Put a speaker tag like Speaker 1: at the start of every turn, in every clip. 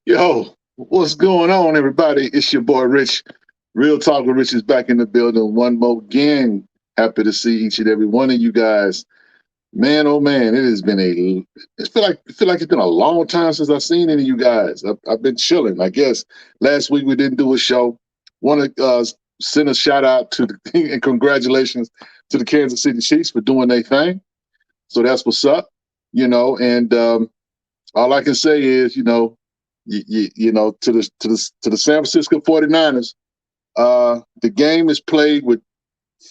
Speaker 1: Yo, what's going on, everybody? It's your boy Rich. Real Talk with Rich is back in the building one more again. Happy to see each and every one of you guys. Man, oh man, it has been I feel like it's been a long time since I've seen any of you guys. I've been chilling. I guess last week we didn't do a show. Want to send a shout out to and congratulations to the Kansas City Chiefs for doing their thing. So that's what's up, and all I can say is, to the San Francisco 49ers, the game is played with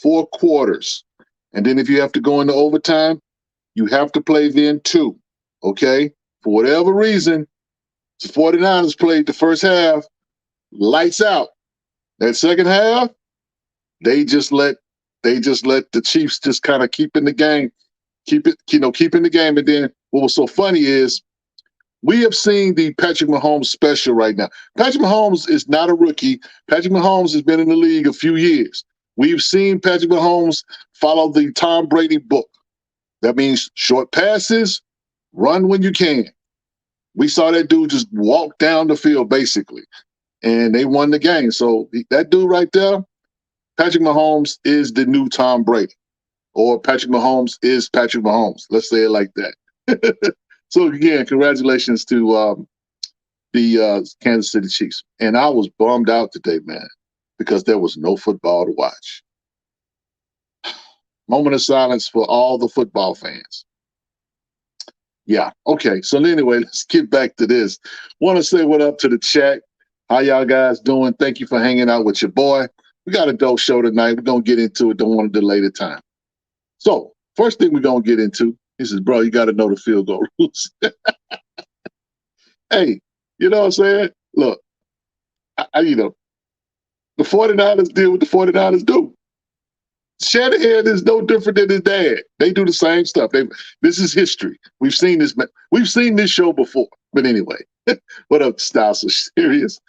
Speaker 1: 4 quarters. And then if you have to go into overtime, you have to play then 2. Okay? For whatever reason, the 49ers played the first half, lights out. That second half, they just let the Chiefs just kind of keep in the game. Keep in the game. And then what was so funny is we have seen the Patrick Mahomes special right now. Patrick Mahomes is not a rookie. Patrick Mahomes has been in the league a few years. We've seen Patrick Mahomes follow the Tom Brady book. That means short passes, run when you can. We saw that dude just walk down the field, basically, and they won the game. So that dude right there, Patrick Mahomes is the new Tom Brady, or Patrick Mahomes is Patrick Mahomes. Let's say it like that. So again, congratulations to the Kansas City Chiefs. And I was bummed out today, man, because there was no football to watch. Moment of silence for all the football fans. Yeah, okay. So anyway, let's get back to this. Want to say what up to the chat. How y'all guys doing? Thank you for hanging out with your boy. We got a dope show tonight. We're going to get into it. Don't want to delay the time. So first thing we're going to get into, he says, bro, you got to know the field goal rules. Hey, you know what I'm saying? Look, the 49ers deal what the 49ers do. Shanahan is no different than his dad. They do the same stuff. This is history. We've seen this. We've seen this show before. But anyway, what up, Style So Serious?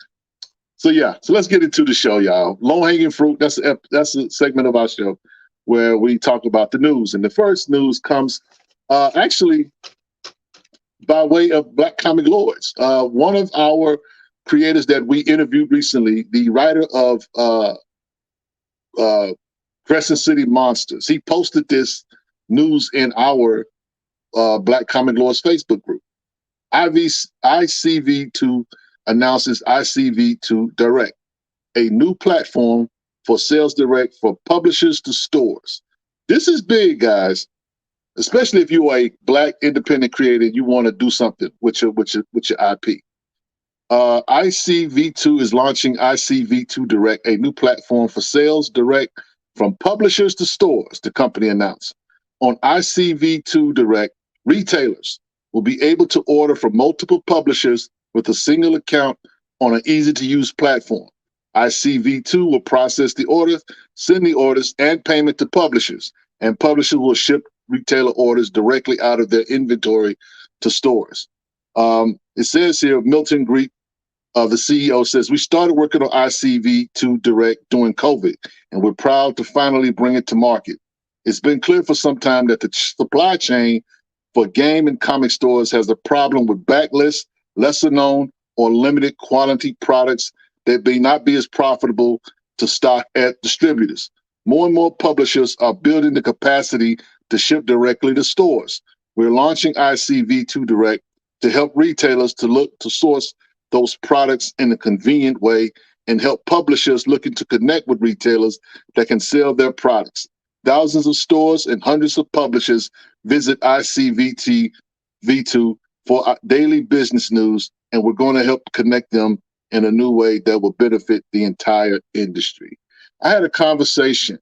Speaker 1: So yeah, so let's get into the show, y'all. Low-hanging fruit. That's a segment of our show where we talk about the news. And the first news comes actually by way of Black Comic Lords. One of our creators that we interviewed recently, the writer of Crescent City Monsters, he posted this news in our Black Comic Lords Facebook group. ICV2 announces ICV2 Direct, a new platform for sales direct for publishers to stores. This is big, guys, especially if you're a Black independent creator and you want to do something with your IP. ICV2 is launching ICV2 Direct, a new platform for sales direct from publishers to stores, the company announced. On ICV2 Direct, retailers will be able to order from multiple publishers with a single account on an easy-to-use platform. ICV2 will process the orders, send the orders and payment to publishers, and publishers will ship retailer orders directly out of their inventory to stores. It says here, Milton Greek, the CEO, says, we started working on ICV2 Direct during COVID, and we're proud to finally bring it to market. It's been clear for some time that the supply chain for game and comic stores has a problem with backlists, lesser known or limited quality products that may not be as profitable to stock at distributors. More and more publishers are building the capacity to ship directly to stores. We're launching ICV2 Direct to help retailers to look to source those products in a convenient way and help publishers looking to connect with retailers that can sell their products. Thousands of stores and hundreds of publishers visit ICV2 for daily business news, and we're going to help connect them in a new way that will benefit the entire industry. I had a conversation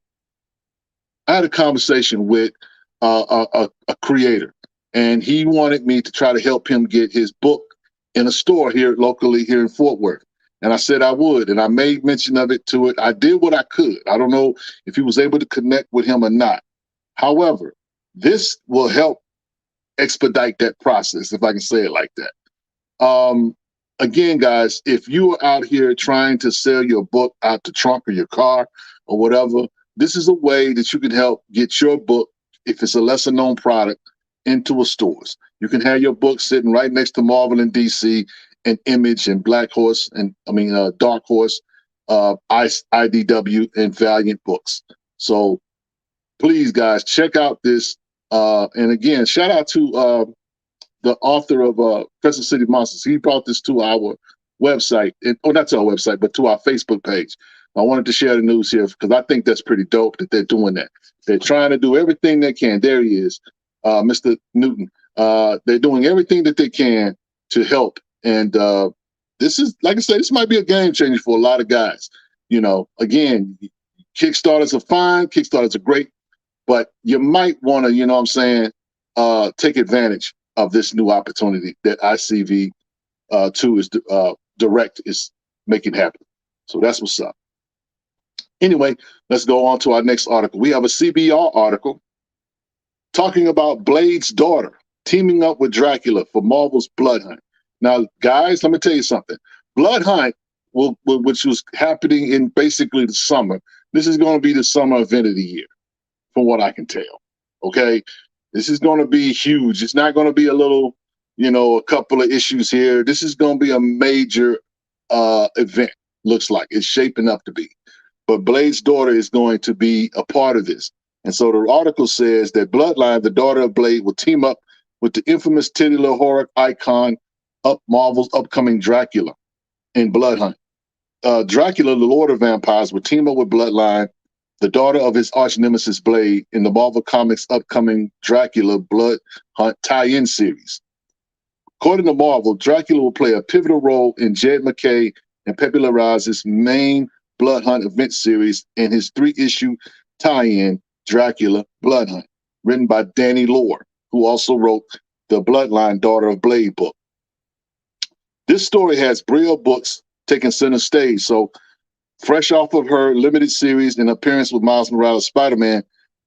Speaker 1: with a creator, and he wanted me to try to help him get his book in a store here locally here in Fort Worth. And I said I would, and I made mention of it to it. I did what I could. I don't know if he was able to connect with him or not. However, this will help expedite that process, if I can say it like that. Again, guys, if you are out here trying to sell your book out the trunk of your car or whatever, this is a way that you can help get your book, if it's a lesser known product, into a stores. You can have your book sitting right next to Marvel and DC and Image and Dark Horse, IDW and Valiant Books. So please, guys, check out this. And again, shout out to the author of Crescent City Monsters. He brought this to our website, not to our website, but to our Facebook page. I wanted to share the news here because I think that's pretty dope that they're doing that. They're trying to do everything they can. There he is, Mr. Newton. They're doing everything that they can to help. And this is, like I said, this might be a game changer for a lot of guys. You know, again, Kickstarters are fine. Kickstarters are great. But you might want to, you know what I'm saying, take advantage of this new opportunity that ICV2 is Direct is making happen. So that's what's up. Anyway, let's go on to our next article. We have a CBR article talking about Blade's daughter teaming up with Dracula for Marvel's Blood Hunt. Now, guys, let me tell you something. Blood Hunt, which was happening in basically the summer, this is going to be the summer event of the year, from what I can tell. Okay? This is going to be huge. It's not going to be a little, you know, a couple of issues here. This is going to be a major event, looks like. It's shaping up to be. But Blade's daughter is going to be a part of this. And so the article says that Bloodline, the daughter of Blade, will team up with the infamous titular horror icon Marvel's upcoming Dracula in Blood Hunt. Dracula, the Lord of Vampires, will team up with Bloodline, the daughter of his arch nemesis Blade, in the Marvel Comics' upcoming Dracula Blood Hunt tie-in series. According to Marvel, Dracula will play a pivotal role in Jed MacKay and Pepe Larraz's main Blood Hunt event series in his 3-issue tie-in Dracula Blood Hunt, written by Danny Lore, who also wrote the Bloodline Daughter of Blade book. This story has Brielle Books taking center stage. So fresh off of her limited series and appearance with Miles Morales' Spider-Man,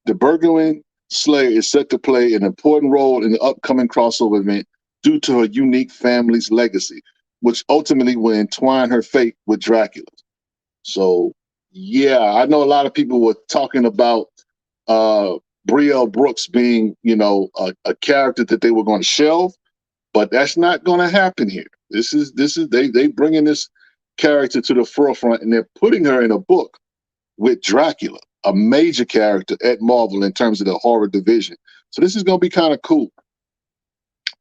Speaker 1: the Bergman Slayer is set to play an important role in the upcoming crossover event due to her unique family's legacy, which ultimately will entwine her fate with Dracula. So, yeah, I know a lot of people were talking about Brielle Brooks being, you know, a character that they were going to shelve, but that's not going to happen here. This is they bringing this character to the forefront, and they're putting her in a book with Dracula, a major character at Marvel in terms of the horror division. So this is going to be kind of cool.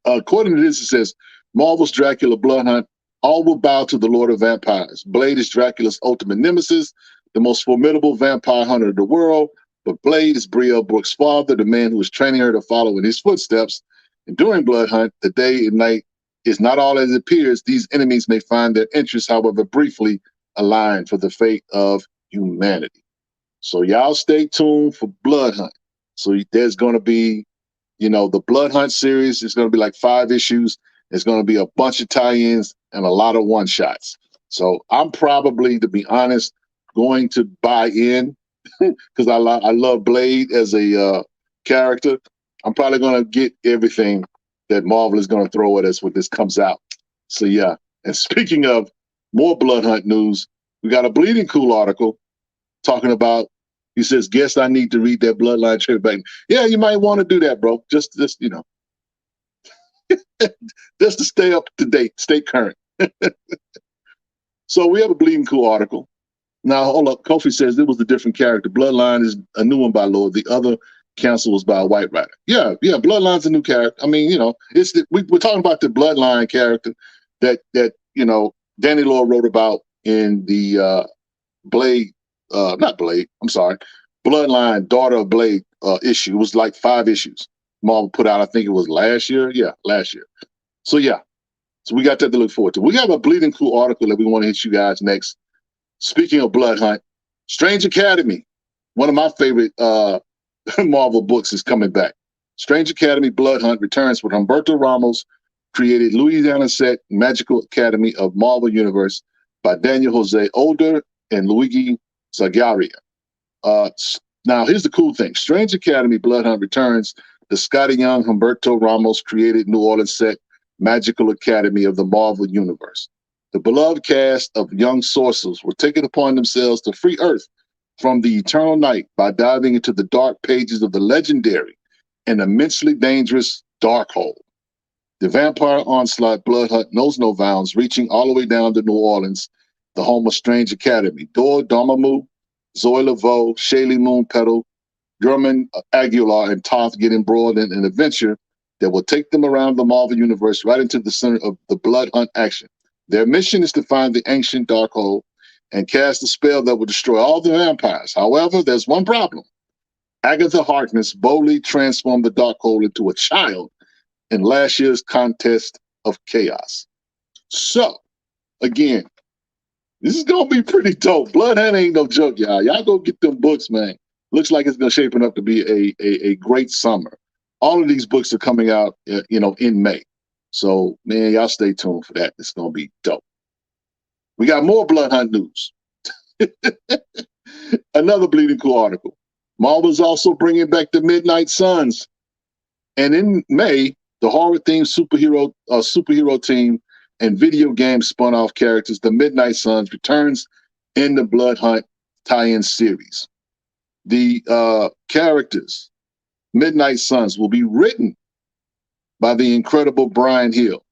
Speaker 1: According to this, it says Marvel's Dracula Blood Hunt. All will bow to the Lord of Vampires. Blade is Dracula's ultimate nemesis, the most formidable vampire hunter in the world. But Blade is Brielle Brooke's father, the man who is training her to follow in his footsteps. And during Blood Hunt, the day and night is not all as it appears. These enemies may find their interests, however briefly, aligned for the fate of humanity. So y'all stay tuned for Blood Hunt. So there's going to be, the Blood Hunt series is going to be like 5 issues. There's going to be a bunch of tie-ins and a lot of one-shots. So I'm probably, to be honest, going to buy in because I love Blade as a character. I'm probably going to get everything that Marvel is going to throw at us when this comes out. So yeah. And speaking of more Blood Hunt news, we got a Bleeding Cool article talking about. He says, "Guess I need to read that Bloodline trade back." Yeah, you might want to do that, bro. Just just to stay up to date, stay current. So we have a Bleeding Cool article. Now, hold up. Kofi says it was a different character. Bloodline is a new one by Lord. The other cancel was by a White Rider. Yeah. Bloodline's a new character. I mean, we're talking about the Bloodline character that Danny Lord wrote about in the Bloodline, Daughter of Blade issue. It was like 5 issues Marvel put out. I think it was last year. Yeah, last year. So yeah. So we got that to look forward to. We have a Bleeding Cool article that we want to hit you guys next. Speaking of Blood Hunt, Strange Academy, one of my favorite Marvel books, is coming back. Strange Academy Blood Hunt returns with Humberto Ramos, created Louisiana set Magical Academy of Marvel Universe by Daniel Jose Older and Luigi Zagaria. Now, here's the cool thing. Strange Academy Blood Hunt returns the Scotty Young, Humberto Ramos created New Orleans set Magical Academy of the Marvel Universe. The beloved cast of young sorcerers will take it upon themselves to free Earth from the eternal night by diving into the dark pages of the legendary and immensely dangerous Darkhold. The vampire onslaught Blood Hunt knows no bounds, reaching all the way down to New Orleans, the home of Strange Academy. Dor Dormammu, Zoe Laveau, Shaylee Moonpetal, German Aguilar, and Toth get embroiled in an adventure that will take them around the Marvel Universe right into the center of the Blood Hunt action. Their mission is to find the ancient Darkhold and cast a spell that will destroy all the vampires. However, there's one problem. Agatha Harkness boldly transformed the Darkhold into a child in last year's contest of chaos. So, again, this is going to be pretty dope. Blood Hunt ain't no joke, y'all. Y'all go get them books, man. Looks like it's going to shaping up to be a great summer. All of these books are coming out, in May. So, man, y'all stay tuned for that. It's going to be dope. We got more Blood Hunt news. Another Bleeding Cool article. Marvel's also bringing back the Midnight Suns. And in May, the horror-themed superhero team and video game spun-off characters, the Midnight Suns, returns in the Blood Hunt tie-in series. The characters, Midnight Suns, will be written by the incredible Brian Hill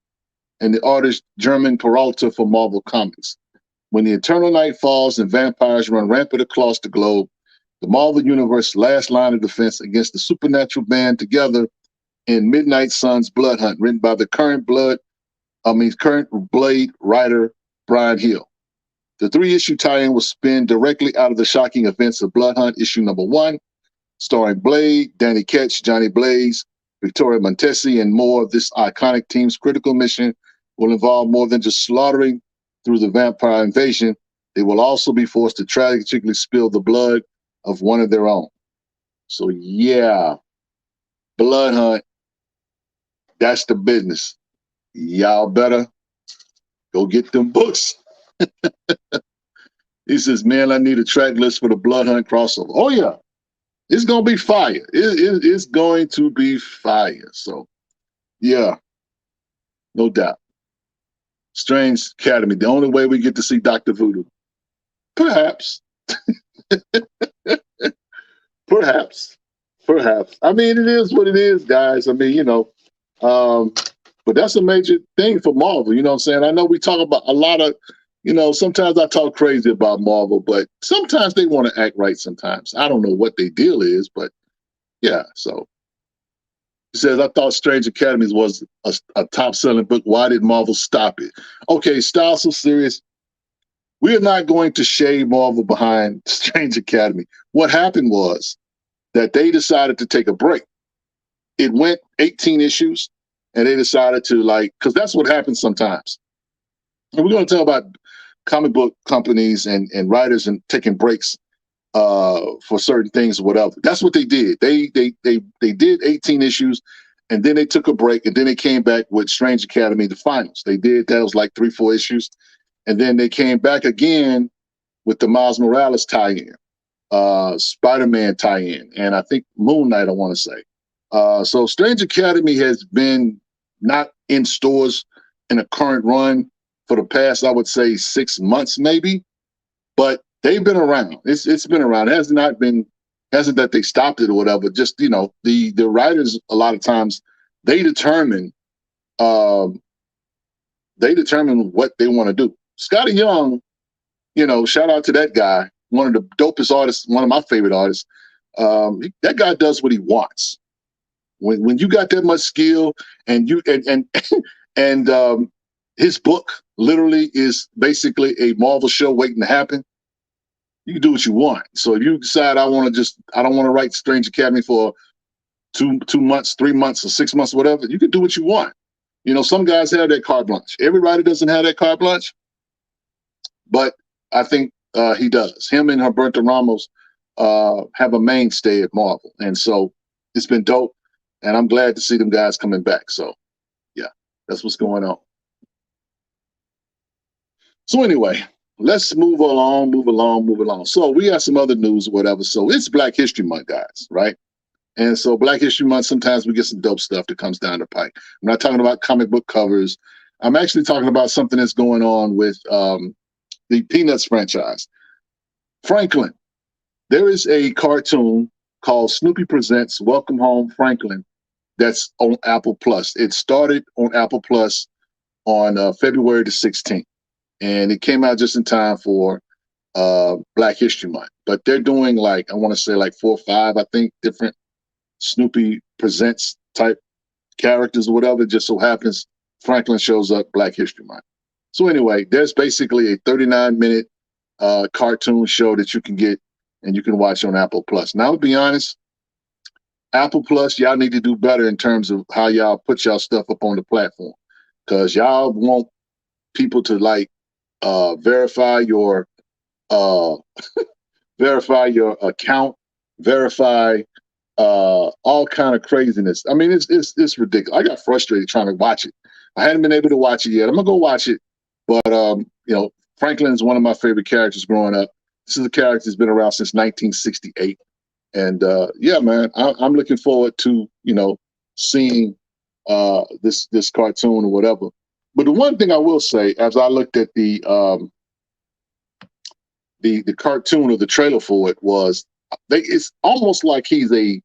Speaker 1: and the artist German Peralta for Marvel Comics. When the eternal night falls and vampires run rampant across the globe, the Marvel Universe's last line of defense against the supernatural band together in Midnight Suns Blood Hunt, written by the current Blade writer Brian Hill. The 3-issue tie-in will spin directly out of the shocking events of Blood Hunt issue number 1, starring Blade, Danny Ketch, Johnny Blaze, Victoria Montesi, and more. This iconic team's critical mission will involve more than just slaughtering through the vampire invasion. They will also be forced to tragically spill the blood of one of their own. So yeah, Blood Hunt, that's the business. Y'all better go get them books. He says, man, I need a track list for the Blood Hunt crossover. Oh yeah, it's going to be fire. It's going to be fire. So yeah, no doubt. Strange Academy, the only way we get to see Dr. Voodoo. Perhaps. Perhaps. I mean, it is what it is, guys. I mean, But that's a major thing for Marvel. You know what I'm saying? I know we talk about a lot of, sometimes I talk crazy about Marvel, but sometimes they want to act right sometimes. I don't know what their deal is, but yeah. So he says, I thought Strange Academies was a top-selling book. Why did Marvel stop it? Okay, Style So Serious. We are not going to shade Marvel behind Strange Academy. What happened was that they decided to take a break. It went 18 issues, and they decided to, because that's what happens sometimes. And we're going to talk about comic book companies and writers and taking breaks for certain things or whatever. That's what they did. They did 18 issues, and then they took a break, and then they came back with Strange Academy, the finals. They did that. It was like 3-4 issues. And then they came back again with the Miles Morales tie-in, Spider-Man tie-in, and I think Moon Knight, I want to say. So Strange Academy has been not in stores in a current run for the past, I would say, 6 months maybe, but they've been around. It's been around. It hasn't that they stopped it or whatever. Just, the writers, a lot of times, they determine what they want to do. Scotty Young, shout out to that guy, one of the dopest artists, one of my favorite artists. That guy does what he wants. When you got that much skill and you and his book literally is basically a Marvel show waiting to happen, you can do what you want. So if you decide I don't want to write Strange Academy for 2 months, 3 months, or 6 months, whatever, you can do what you want. Some guys have that carte blanche. Everybody doesn't have that carte blanche, but I think he does. Him and Humberto Ramos have a mainstay at Marvel, and so it's been dope. And I'm glad to see them guys coming back. So, yeah, that's what's going on. So anyway, let's move along. So we got some other news or whatever. So it's Black History Month, guys, right? And so Black History Month, sometimes we get some dope stuff that comes down the pike. I'm not talking about comic book covers. I'm actually talking about something that's going on with the Peanuts franchise. Franklin, there is a cartoon called Snoopy Presents Welcome Home Franklin that's on Apple Plus. It started on Apple Plus on February the 16th, and it came out just in time for Black History Month. But they're doing I want to say 4 or 5, I think, different Snoopy Presents type characters or whatever. It just so happens Franklin shows up Black History Month. So anyway, there's basically a 39-minute cartoon show that you can get and you can watch on Apple Plus. Now, to be honest, Apple Plus, y'all need to do better in terms of how y'all put y'all stuff up on the platform, because y'all want people to verify your account, verify all kind of craziness. I mean, it's ridiculous. I got frustrated trying to watch it. I hadn't been able to watch it yet. I'm gonna go watch it, but Franklin is one of my favorite characters growing up. This is a character that's been around since 1968. And yeah, man, I'm looking forward to seeing this cartoon or whatever. But the one thing I will say, as I looked at the cartoon or the trailer for it, was it's almost like he's a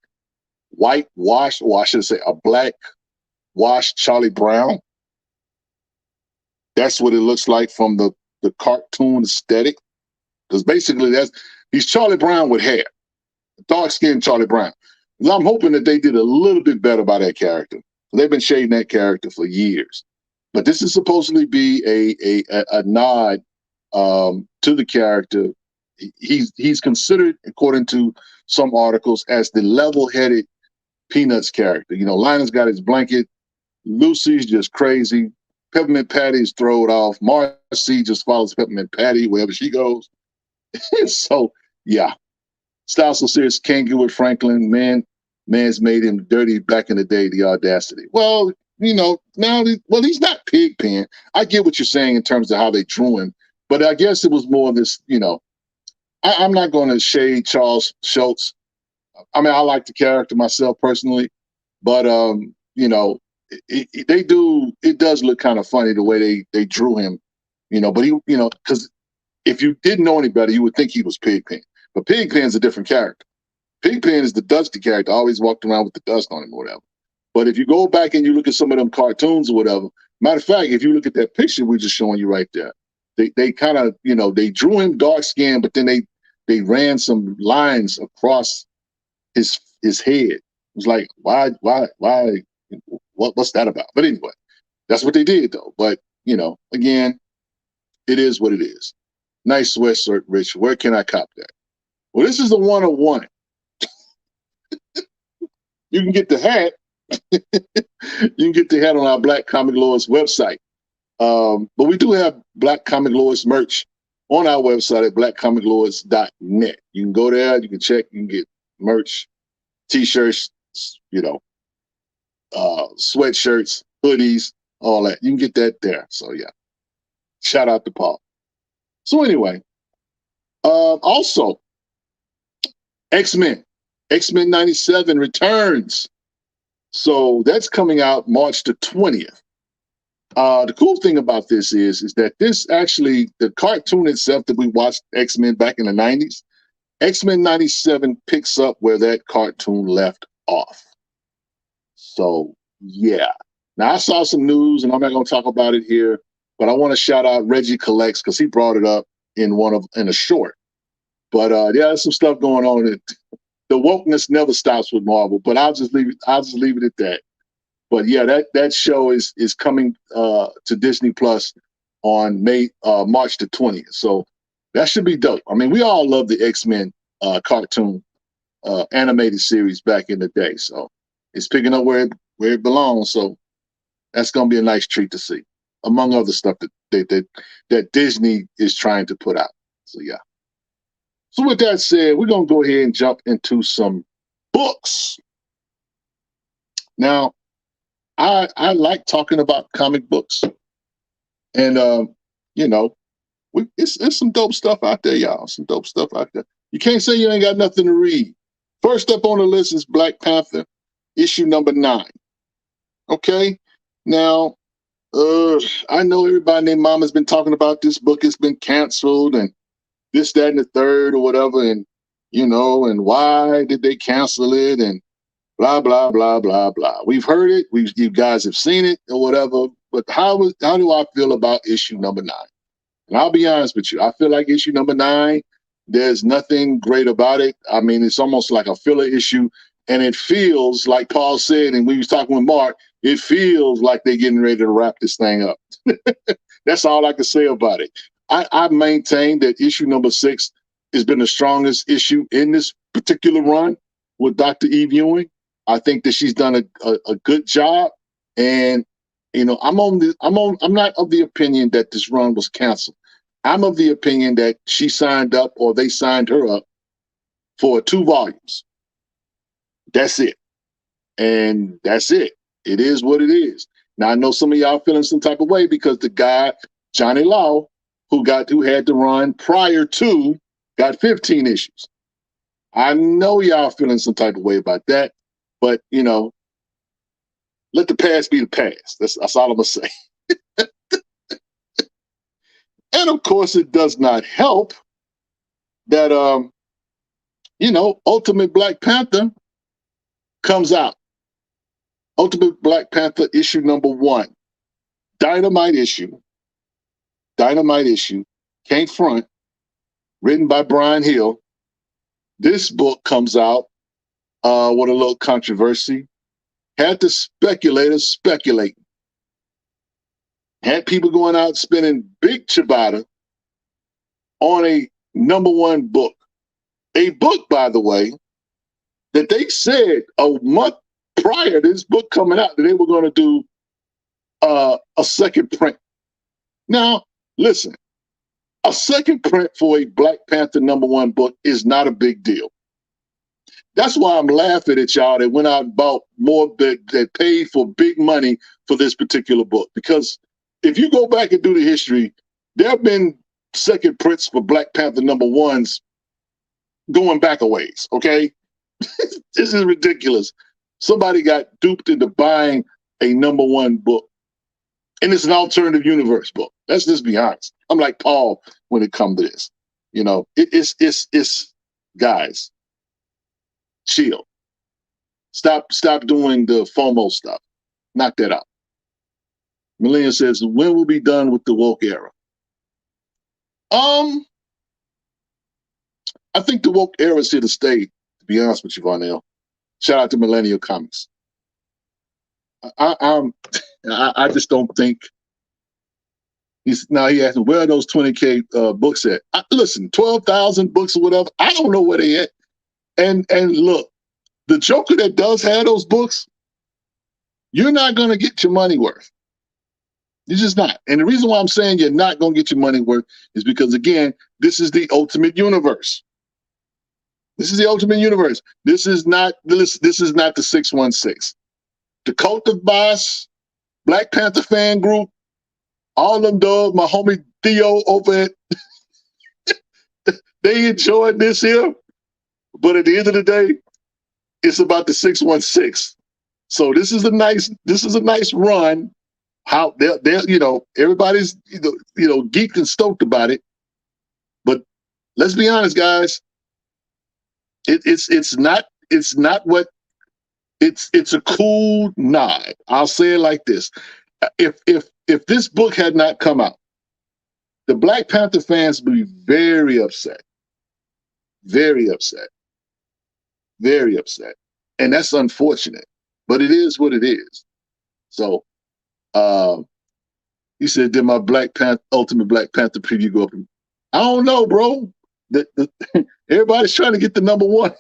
Speaker 1: whitewashed, or I should say, a black washed Charlie Brown. That's what it looks like from the cartoon aesthetic, because basically he's Charlie Brown with hair. Dark-skinned Charlie Brown. And I'm hoping that they did a little bit better by that character. They've been shading that character for years. But this is supposedly be a nod to the character. He's considered, according to some articles, as the level-headed Peanuts character. Linus got his blanket. Lucy's just crazy. Peppermint Patty's thrown off. Marcy just follows Peppermint Patty wherever she goes. So, yeah. Style So Serious can't get with Franklin. Man's made him dirty back in the day, the audacity. Well, now, he's not Pigpen. I get what you're saying in terms of how they drew him, but I guess it was more this, I'm not going to shade Charles Schultz. I mean, I like the character myself personally, but, it does look kind of funny the way they drew him, but he, because if you didn't know any better, you would think he was Pigpen. But Pigpen's a different character. Pigpen is the dusty character, always walked around with the dust on him or whatever. But if you go back and you look at some of them cartoons or whatever, matter of fact, if you look at that picture we're just showing you right there, they kind of, they drew him dark skinned, but then they ran some lines across his head. It was like, why, what's that about? But anyway, that's what they did though. But again, it is what it is. Nice sweatshirt, Rich. Where can I cop that? Well, this is the 101. You can get the hat. You can get the hat on our Black Comic Lords website. But we do have Black Comic Lords merch on our website at blackcomiclords.net. You can go there, you can check, you can get merch, t-shirts, sweatshirts, hoodies, all that. You can get that there. So yeah, shout out to Paul. So anyway, also X-Men 97 returns. So that's coming out March the 20th. The cool thing about this is that this actually, the cartoon itself that we watched, X-Men back in the 90s, X-Men 97 picks up where that cartoon left off. So yeah. Now I saw some news, and I'm not going to talk about it here, but I want to shout out Reggie Collects because he brought it up in a short. But yeah, there's some stuff going on. The wokeness never stops with Marvel, but I'll just leave it at that. But yeah, that show is coming to Disney Plus on March the 20th. So that should be dope. I mean, we all love the X-Men cartoon animated series back in the day. So it's picking up where it belongs. So that's going to be a nice treat to see, among other stuff that Disney is trying to put out. So yeah. So with that said, we're going to go ahead and jump into some books. Now, I like talking about comic books, and it's some dope stuff out there, y'all. Some dope stuff out there. You can't say you ain't got nothing to read. First up on the list is Black Panther, issue number 9. Okay, now I know everybody named Mama's been talking about this book. It's been canceled and this, that, and the third, or whatever, and and why did they cancel it and blah, blah, blah, blah, blah. We've heard it. You guys have seen it or whatever. But how do I feel about issue number 9? And I'll be honest with you. I feel like issue number 9, there's nothing great about it. I mean, it's almost like a filler issue. And it feels like Paul said, and we was talking with Mark, it feels like they're getting ready to wrap this thing up. That's all I can say about it. I maintain that issue number 6 has been the strongest issue in this particular run with Dr. Eve Ewing. I think that she's done a good job, and I'm not of the opinion that this run was canceled. I'm of the opinion that she signed up, or they signed her up for 2 volumes. That's it, and that's it. It is what it is. Now I know some of y'all feeling some type of way because the guy Johnny Law, who had to run prior to, got 15 issues. I know y'all feeling some type of way about that. But, let the past be the past. That's all I'm going to say. And, of course, it does not help that, Ultimate Black Panther comes out. Ultimate Black Panther issue number 1. Dynamite issue. Can't Front. Written by Brian Hill. This book comes out with a little controversy. Had the speculators speculating. Had people going out spending big ciabatta on a number 1 book. A book, by the way, that they said a month prior to this book coming out that they were going to do a second print. Now, listen, a second print for a Black Panther number 1 book is not a big deal. That's why I'm laughing at y'all that went out and bought more, that paid for big money for this particular book. Because if you go back and do the history, there have been second prints for Black Panther number 1s going back a ways, okay? This is ridiculous. Somebody got duped into buying a number 1 book. And it's an alternative universe book. Let's just be honest. I'm like Paul when it comes to this. It's guys, chill. Stop doing the FOMO stuff. Knock that out. Millennium says, when will be done with the woke era? I think the woke era is here to stay, to be honest with you, Varnell. Shout out to Millennial Comics. I just don't think now he asked me, where are those 20K books at? Listen, 12,000 books or whatever. I don't know where they at. And look, the Joker that does have those books, you're not going to get your money worth. You're just not. And the reason why I'm saying you're not going to get your money worth is because, again, this is the ultimate universe. This is the ultimate universe. This is not the 616. The Cult of Boss, Black Panther fan group, all them dogs, my homie Theo over at, they enjoyed this here. But at the end of the day, it's about the 616. So this is a nice run. How they're everybody's geeked and stoked about it. But let's be honest, guys. It's a cool nod. I'll say it like this. If this book had not come out, the Black Panther fans would be very upset. Very upset. Very upset. And that's unfortunate. But it is what it is. So he said, did my Ultimate Black Panther preview go up? I don't know, bro. Everybody's trying to get the number one.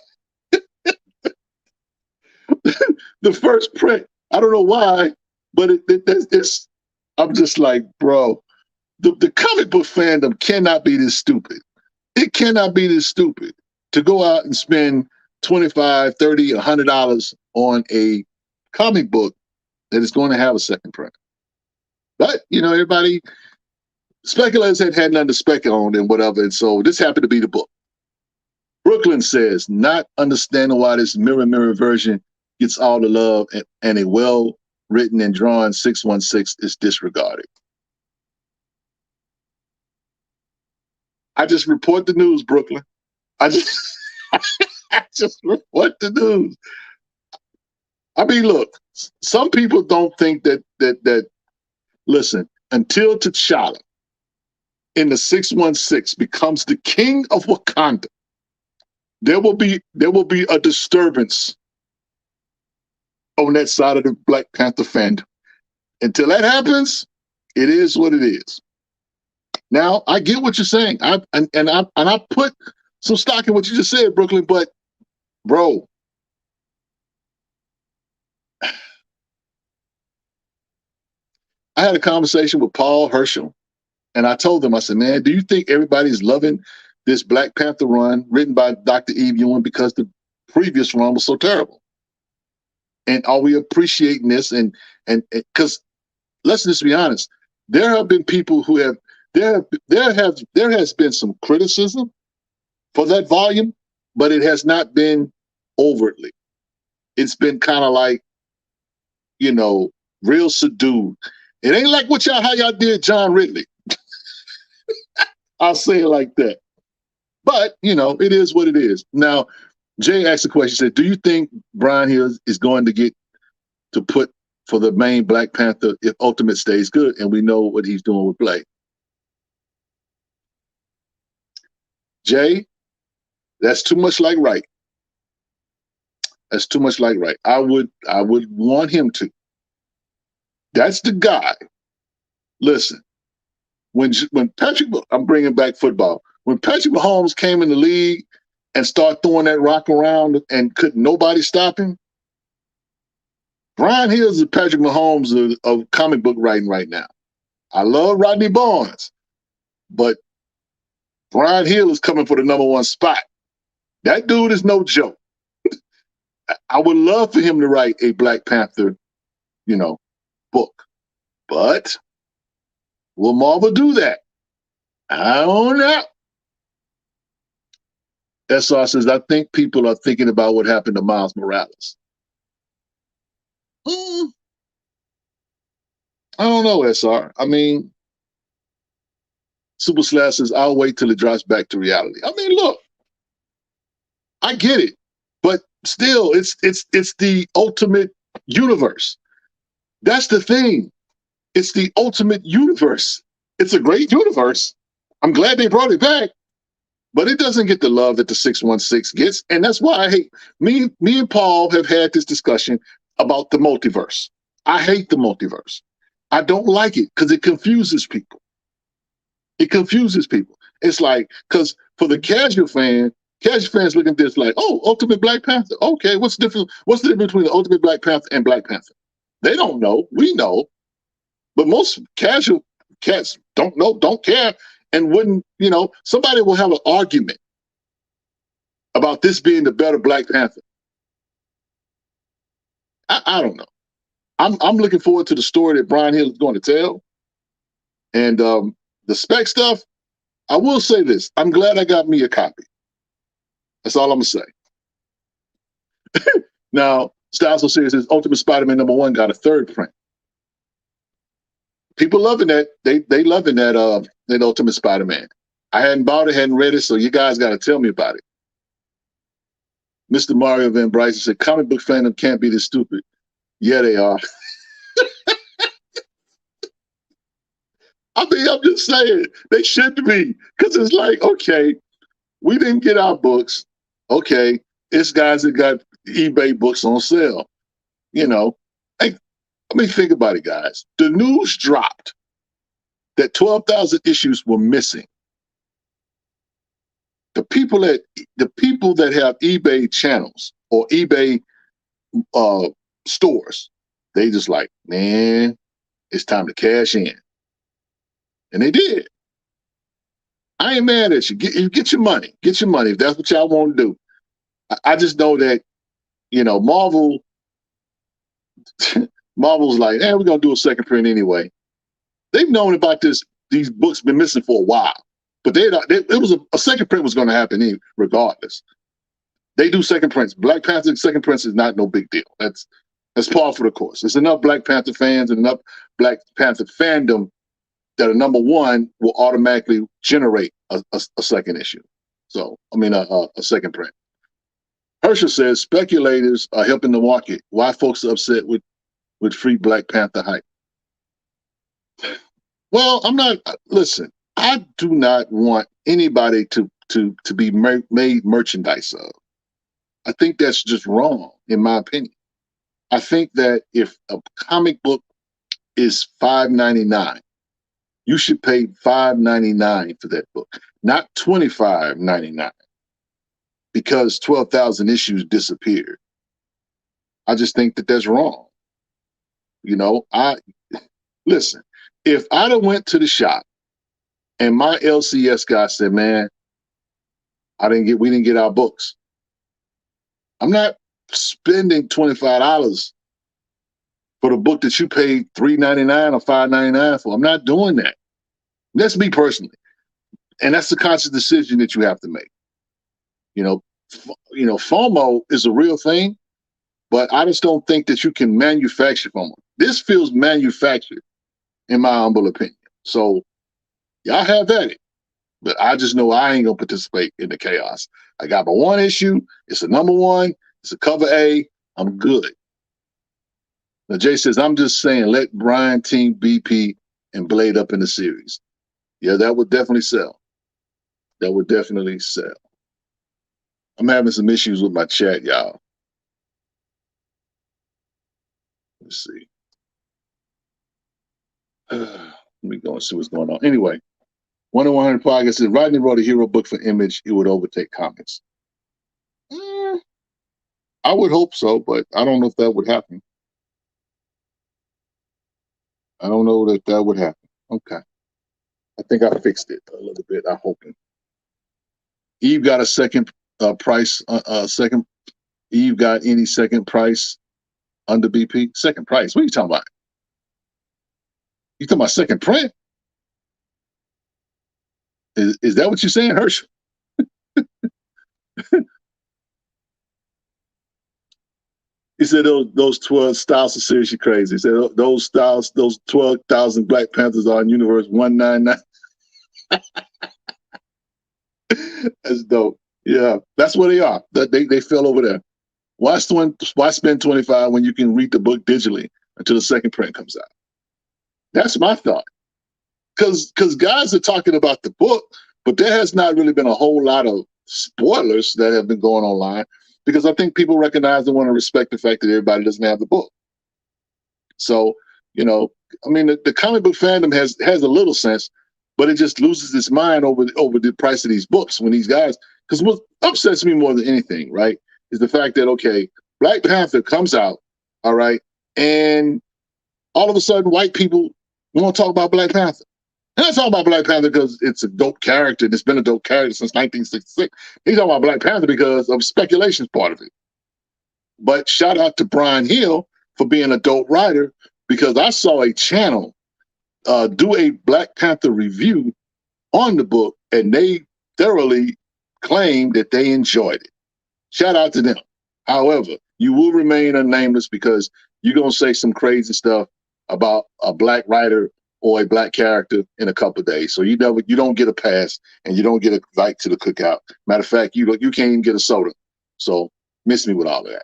Speaker 1: The first print. I don't know why, but it's I'm just like, bro, the comic book fandom cannot be this stupid. It cannot be this stupid to go out and spend $25, $30, $100 on a comic book that is going to have a second print. But, everybody, speculators had nothing to speculate on and whatever, and so this happened to be the book. Brooklyn says, not understanding why this mirror version gets all the love and a well-written and drawn 616 is disregarded. I just report the news, Brooklyn. I just report the news. I mean, look, some people don't think that listen, until T'Challa in the 616 becomes the king of Wakanda, there will be a disturbance on that side of the Black Panther fandom. Until that happens, it is what it is. Now, I get what you're saying. I put some stock in what you just said, Brooklyn, but bro, I had a conversation with Paul Herschel, and I told him, I said, man, do you think everybody's loving this Black Panther run written by Dr. Eve Ewing because the previous run was so terrible? And are we appreciating this? And because let's just be honest, there have been people who have there has been some criticism for that volume, but it has not been overtly. It's been kind of like, real subdued. It ain't like how y'all did John Ridley. I'll say it like that. But, it is what it is. Now, Jay asked a question, said, do you think Brian Hill is going to get to put for the main Black Panther if Ultimate stays good? And we know what he's doing with Blade. Jay, that's too much like right. That's too much like right. I would want him to. That's the guy. Listen, when Patrick, I'm bringing back football. When Patrick Mahomes came in the league and started throwing that rock around and couldn't nobody stop him, Brian Hill is the Patrick Mahomes of comic book writing right now. I love Rodney Barnes, but Brian Hill is coming for the number one spot. That dude is no joke. I would love for him to write a Black Panther, book. But will Marvel do that? I don't know. SR says, I think people are thinking about what happened to Miles Morales. I don't know, SR. I mean, Super Slash says, I'll wait till it drops back to reality. I mean, look, I get it. But still, it's the ultimate universe. That's the thing. It's the ultimate universe. It's a great universe. I'm glad they brought it back, but it doesn't get the love that the 616 gets. And that's why I hate me and Paul have had this discussion about the multiverse. I hate the multiverse. I don't like it because it confuses people. It confuses people. It's like, because for the casual fans looking at this like, oh, Ultimate Black Panther. Okay, what's the difference? What's the difference between the Ultimate Black Panther and Black Panther? They don't know. We know. But most casual cats don't know, don't care, and wouldn't, somebody will have an argument about this being the better Black Panther. I don't know. I'm looking forward to the story that Brian Hill is going to tell. And the spec stuff, I will say this. I'm glad I got me a copy. That's all I'm going to say. Now, Styles So Serious says Ultimate Spider-Man #1 got a third print. People loving that. They loving that Ultimate Spider-Man. I hadn't bought it, hadn't read it, so you guys got to tell me about it. Mr. Mario Van Bryson said, comic book fandom can't be this stupid. Yeah, they are. I mean, I'm just saying, they shouldn't be. Because it's like, okay, we didn't get our books. Okay, it's guys that got eBay books on sale. Hey, let me think about it, guys. The news dropped that 12,000 issues were missing. The people that have eBay channels or eBay stores, they just like, man, it's time to cash in. And they did. I ain't mad at you. Get your money. Get your money if that's what y'all want to do. I just know that, Marvel's like, we're going to do a second print anyway. They've known about these books been missing for a while. But it was a second print was going to happen regardless. They do second prints. Black Panther second prints is not no big deal. That's par for the course. There's enough Black Panther fans and enough Black Panther fandom that a #1 will automatically generate a second issue. So, a second print. Herschel says speculators are helping the market. Why folks are upset with free Black Panther hype? Well, listen, I do not want anybody to be made merchandise of. I think that's just wrong, in my opinion. I think that if a comic book is $5.99, you should pay $5.99 for that book, not $25.99, because 12,000 issues disappeared. I just think that that's wrong. Listen, if I'd have went to the shop and my LCS guy said, man, we didn't get our books. I'm not spending $25 for the book that you paid $3.99 or $5.99 for. I'm not doing that. That's me personally. And that's the conscious decision that you have to make. FOMO is a real thing, but I just don't think that you can manufacture FOMO. This feels manufactured, in my humble opinion. So y'all have at it. But I just know I ain't going to participate in the chaos. I got my one issue. It's a #1. It's a cover A. I'm good. Now, Jay says, I'm just saying, let Brian team BP and Blade up in the series. Yeah, that would definitely sell. That would definitely sell. I'm having some issues with my chat, y'all. Let's see. Let me go and see what's going on. Anyway, 10100 Podcast says, Rodney wrote a hero book for Image. It would overtake comics. I would hope so, but I don't know if that would happen. I don't know that would happen. Okay. I think I fixed it a little bit. I'm hoping. Eve got a second price. Eve got any second price under BP? Second price? What are you talking about? You talking about second print? Is that what you're saying, Herschel? He said those 12 styles are seriously crazy. He said those 12,000 Black Panthers are in Universe 199. That's dope. Yeah, that's where they are. They fell over there. Why spend 25 when you can read the book digitally until the second print comes out? That's my thought. Because guys are talking about the book, but there has not really been a whole lot of spoilers that have been going online, because I think people recognize and want to respect the fact that everybody doesn't have the book. So, I mean, the comic book fandom has a little sense, but it just loses its mind over the price of these books when these guys. Because what upsets me more than anything, right, is the fact that, okay, Black Panther comes out, all right, and all of a sudden white people want to talk about Black Panther. And I talk about Black Panther because it's a dope character. It's been a dope character since 1966. He's talking about Black Panther because of speculation's part of it. But shout out to Brian Hill for being a dope writer, because I saw a channel do a Black Panther review on the book, and they thoroughly claimed that they enjoyed it. Shout out to them. However, you will remain unnameless because you're going to say some crazy stuff about a Black writer or a Black character in a couple of days. So you don't get a pass, and you don't get a invite to the cookout. Matter of fact, you can't even get a soda. So miss me with all of that.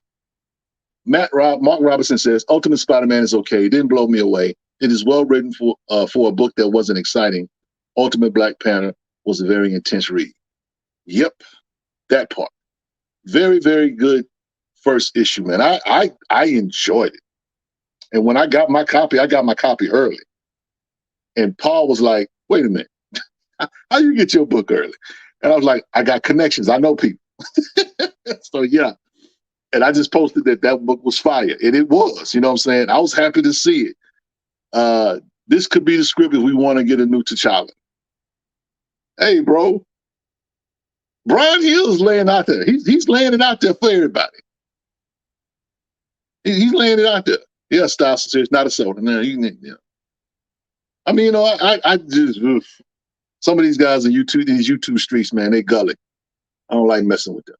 Speaker 1: Mark Robinson says, Ultimate Spider-Man is okay. It didn't blow me away. It is well written for a book that wasn't exciting. Ultimate Black Panther was a very intense read. Yep, that part. Very, very good first issue, man. I enjoyed it. And when I got my copy early. And Paul was like, wait a minute, how you get your book early? And I was like, I got connections. I know people. So, yeah. And I just posted that book was fire. And it was, you know what I'm saying? I was happy to see it. This could be the script if we want to get a new T'Challa. Hey, bro. Brian Hill's laying out there. He's laying it out there for everybody. He's laying it out there. Yeah, Styles says not a soda. No, I mean, I just, some of these guys in these YouTube streets, man, they gully. I don't like messing with them.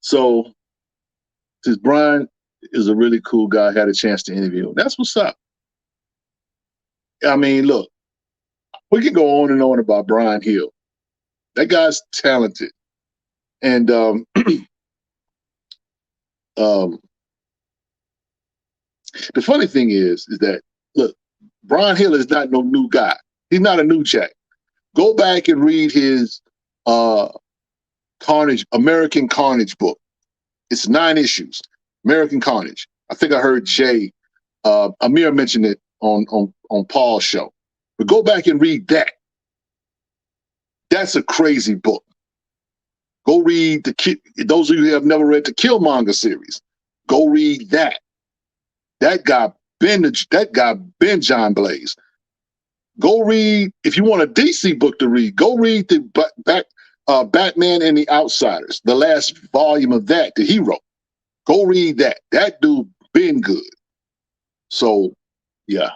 Speaker 1: So, since Brian is a really cool guy, I had a chance to interview him. That's what's up. I mean, look, we can go on and on about Brian Hill. That guy's talented. And the funny thing is that, look, Brian Hill is not no new guy. He's not a new jack. Go back and read his American Carnage book. It's 9 issues. American Carnage. I think I heard Amir mention it on Paul's show. But go back and read that. That's a crazy book. Go read those of you who have never read the Killmonger series. Go read that. That guy been John Blaze. Go read, if you want a DC book to read, go read the Batman and the Outsiders, the last volume of that he wrote. Go read that. That dude been good. So, yeah.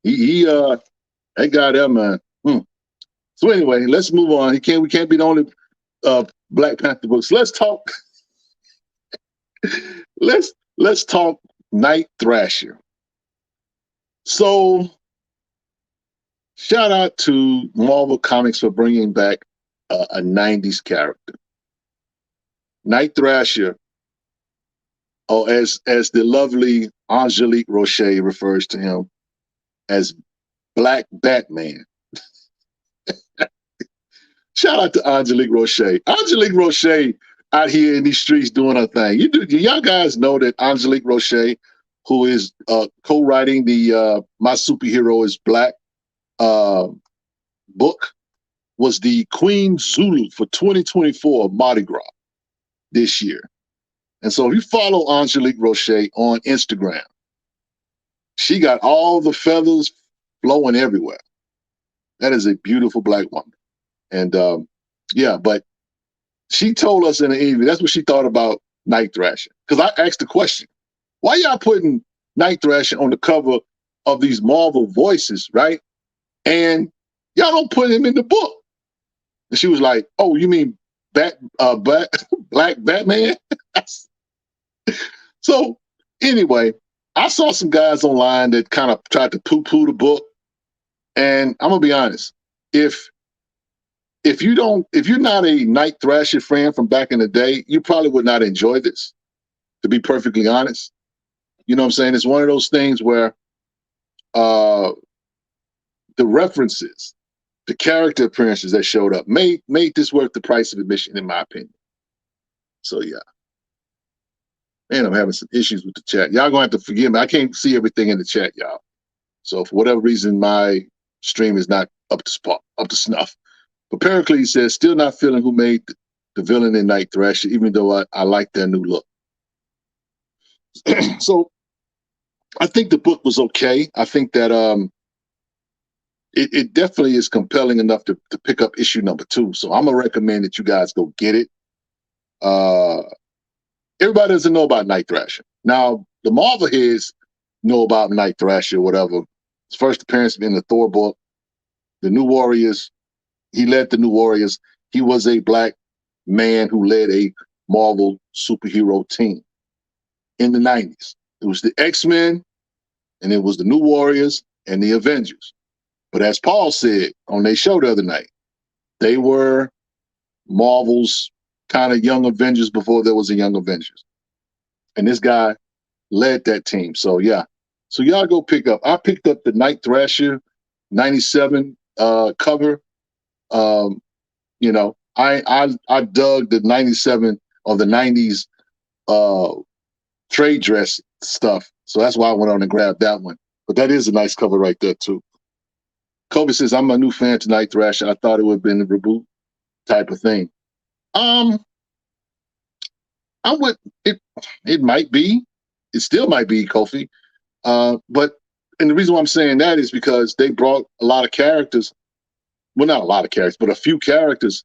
Speaker 1: He that guy there, man. So anyway, let's move on. We can't be the only Black Panther books. Let's talk. let's talk Night Thrasher. So, shout out to Marvel Comics for bringing back a 90s character. Night Thrasher, or as the lovely Angelique Roche refers to him, as Black Batman. Shout out to Angelique Roche. Angelique Roche out here in these streets doing her thing. Y'all guys know that Angelique Roche, who is co-writing the My Superhero is Black book, was the Queen Zulu for 2024 Mardi Gras this year. And so if you follow Angelique Roche on Instagram, she got all the feathers flowing everywhere. That is a beautiful Black woman. And yeah, but she told us in an interview, that's what she thought about Night Thrasher. Because I asked the question, why y'all putting Night Thrasher on the cover of these Marvel Voices, right? And y'all don't put him in the book. And she was like, oh, you mean Black Batman? So anyway, I saw some guys online that kind of tried to poo-poo the book. And I'm going to be honest, if if you're not a Night Thrasher fan from back in the day, you probably would not enjoy this, to be perfectly honest. You know what I'm saying? It's one of those things where the references, the character appearances that showed up made this worth the price of admission, in my opinion. So yeah. Man, I'm having some issues with the chat. Y'all gonna have to forgive me. I can't see everything in the chat, y'all. So for whatever reason, my stream is not up to snuff. But Pericles says, still not feeling who made the villain in Night Thrasher, even though I like their new look. So I think the book was okay. I think that it definitely is compelling enough to pick up issue number 2. So I'm gonna recommend that you guys go get it. Everybody doesn't know about Night Thrasher. Now, the Marvel heads know about Night Thrasher or whatever. His first appearance in the Thor book, the New Warriors. He led the New Warriors. He was a black man who led a Marvel superhero team in the 90s. It was the X-Men, and it was the New Warriors and the Avengers. But as Paul said on their show the other night, they were Marvel's kind of young Avengers before there was a young Avengers. And this guy led that team. So yeah. So y'all go pick up. I picked up the Night Thrasher 97 cover. You know, I dug the 97 or the 90s trade dress stuff. So that's why I went on and grabbed that one. But that is a nice cover right there too. Kobe says, I'm a new fan to Night Thrasher. I thought it would have been a reboot type of thing. I would it might be. It still might be, Kofi. But and the reason why I'm saying that is because they brought a lot of characters. Well, not a lot of characters, but a few characters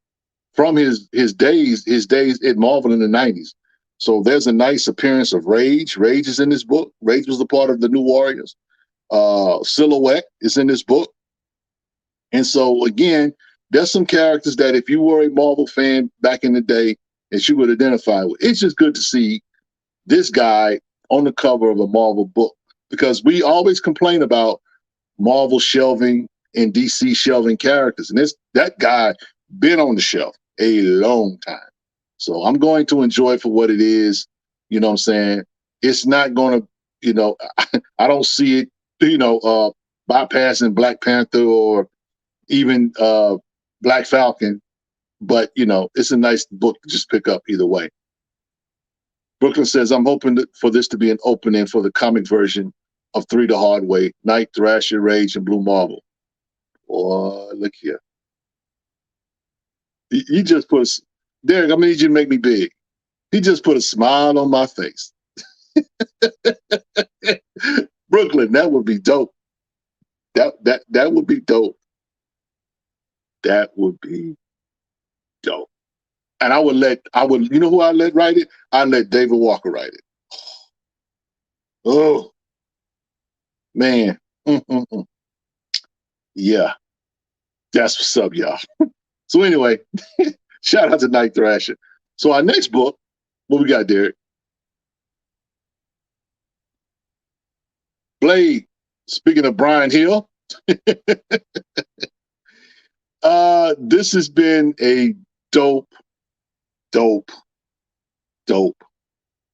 Speaker 1: from his days at Marvel in the 90s. So there's a nice appearance of Rage. Rage is in this book. Rage was a part of the New Warriors. Silhouette is in this book. And so again, there's some characters that if you were a Marvel fan back in the day, that you would identify with. It's just good to see this guy on the cover of a Marvel book, because we always complain about Marvel shelving and DC shelving characters. And that guy been on the shelf a long time. So I'm going to enjoy it for what it is. You know what I'm saying? It's not going to, you know, I don't see it, you know, bypassing Black Panther or even Black Falcon. But, you know, it's a nice book to just pick up either way. Brooklyn says, I'm hoping for this to be an opening for the comic version of 3 the Hard Way, Night Thrasher, Rage, and Blue Marble. Boy, look here. He just put Derek, I need you to make me big. He just put a smile on my face. Brooklyn, that would be dope. That would be dope. That would be dope. And you know who I'd let write it? I'd let David Walker write it. Oh, man. Yeah. That's what's up, y'all. So anyway, shout out to Night Thrasher. So our next book, what we got, Derek? Blade. Speaking of Brian Hill, this has been a dope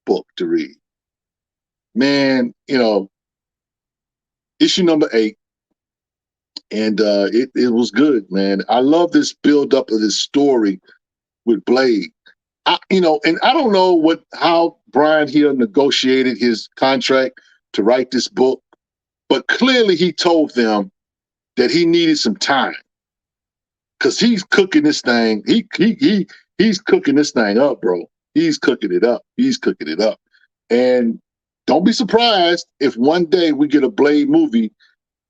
Speaker 1: book to read. Man, you know, issue number 8, and it was good, man. I love this build up of this story with Blade. You know, and I don't know how Brian Hill negotiated his contract to write this book, but clearly he told them that he needed some time, because he's cooking this thing. He's cooking this thing up, bro. He's cooking it up. He's cooking it up. And don't be surprised if one day we get a Blade movie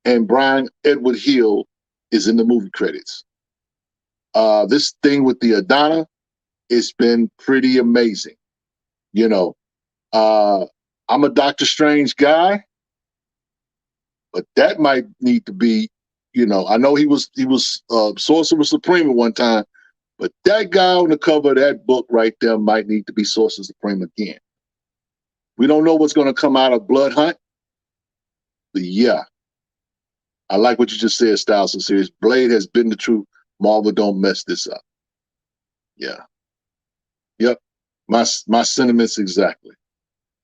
Speaker 1: and Brian Edward Hill is in the movie credits. This thing with the Adana, it's been pretty amazing. You know, I'm a Doctor Strange guy, but that might need to be, you know, I know he was Sorcerer Supreme at one time, but that guy on the cover of that book right there might need to be Sorcerer Supreme again. We don't know what's going to come out of Blood Hunt, but yeah, I like what you just said, Styles and Series. Blade has been the true Marvel don't mess this up. Yeah. Yep. My sentiments exactly.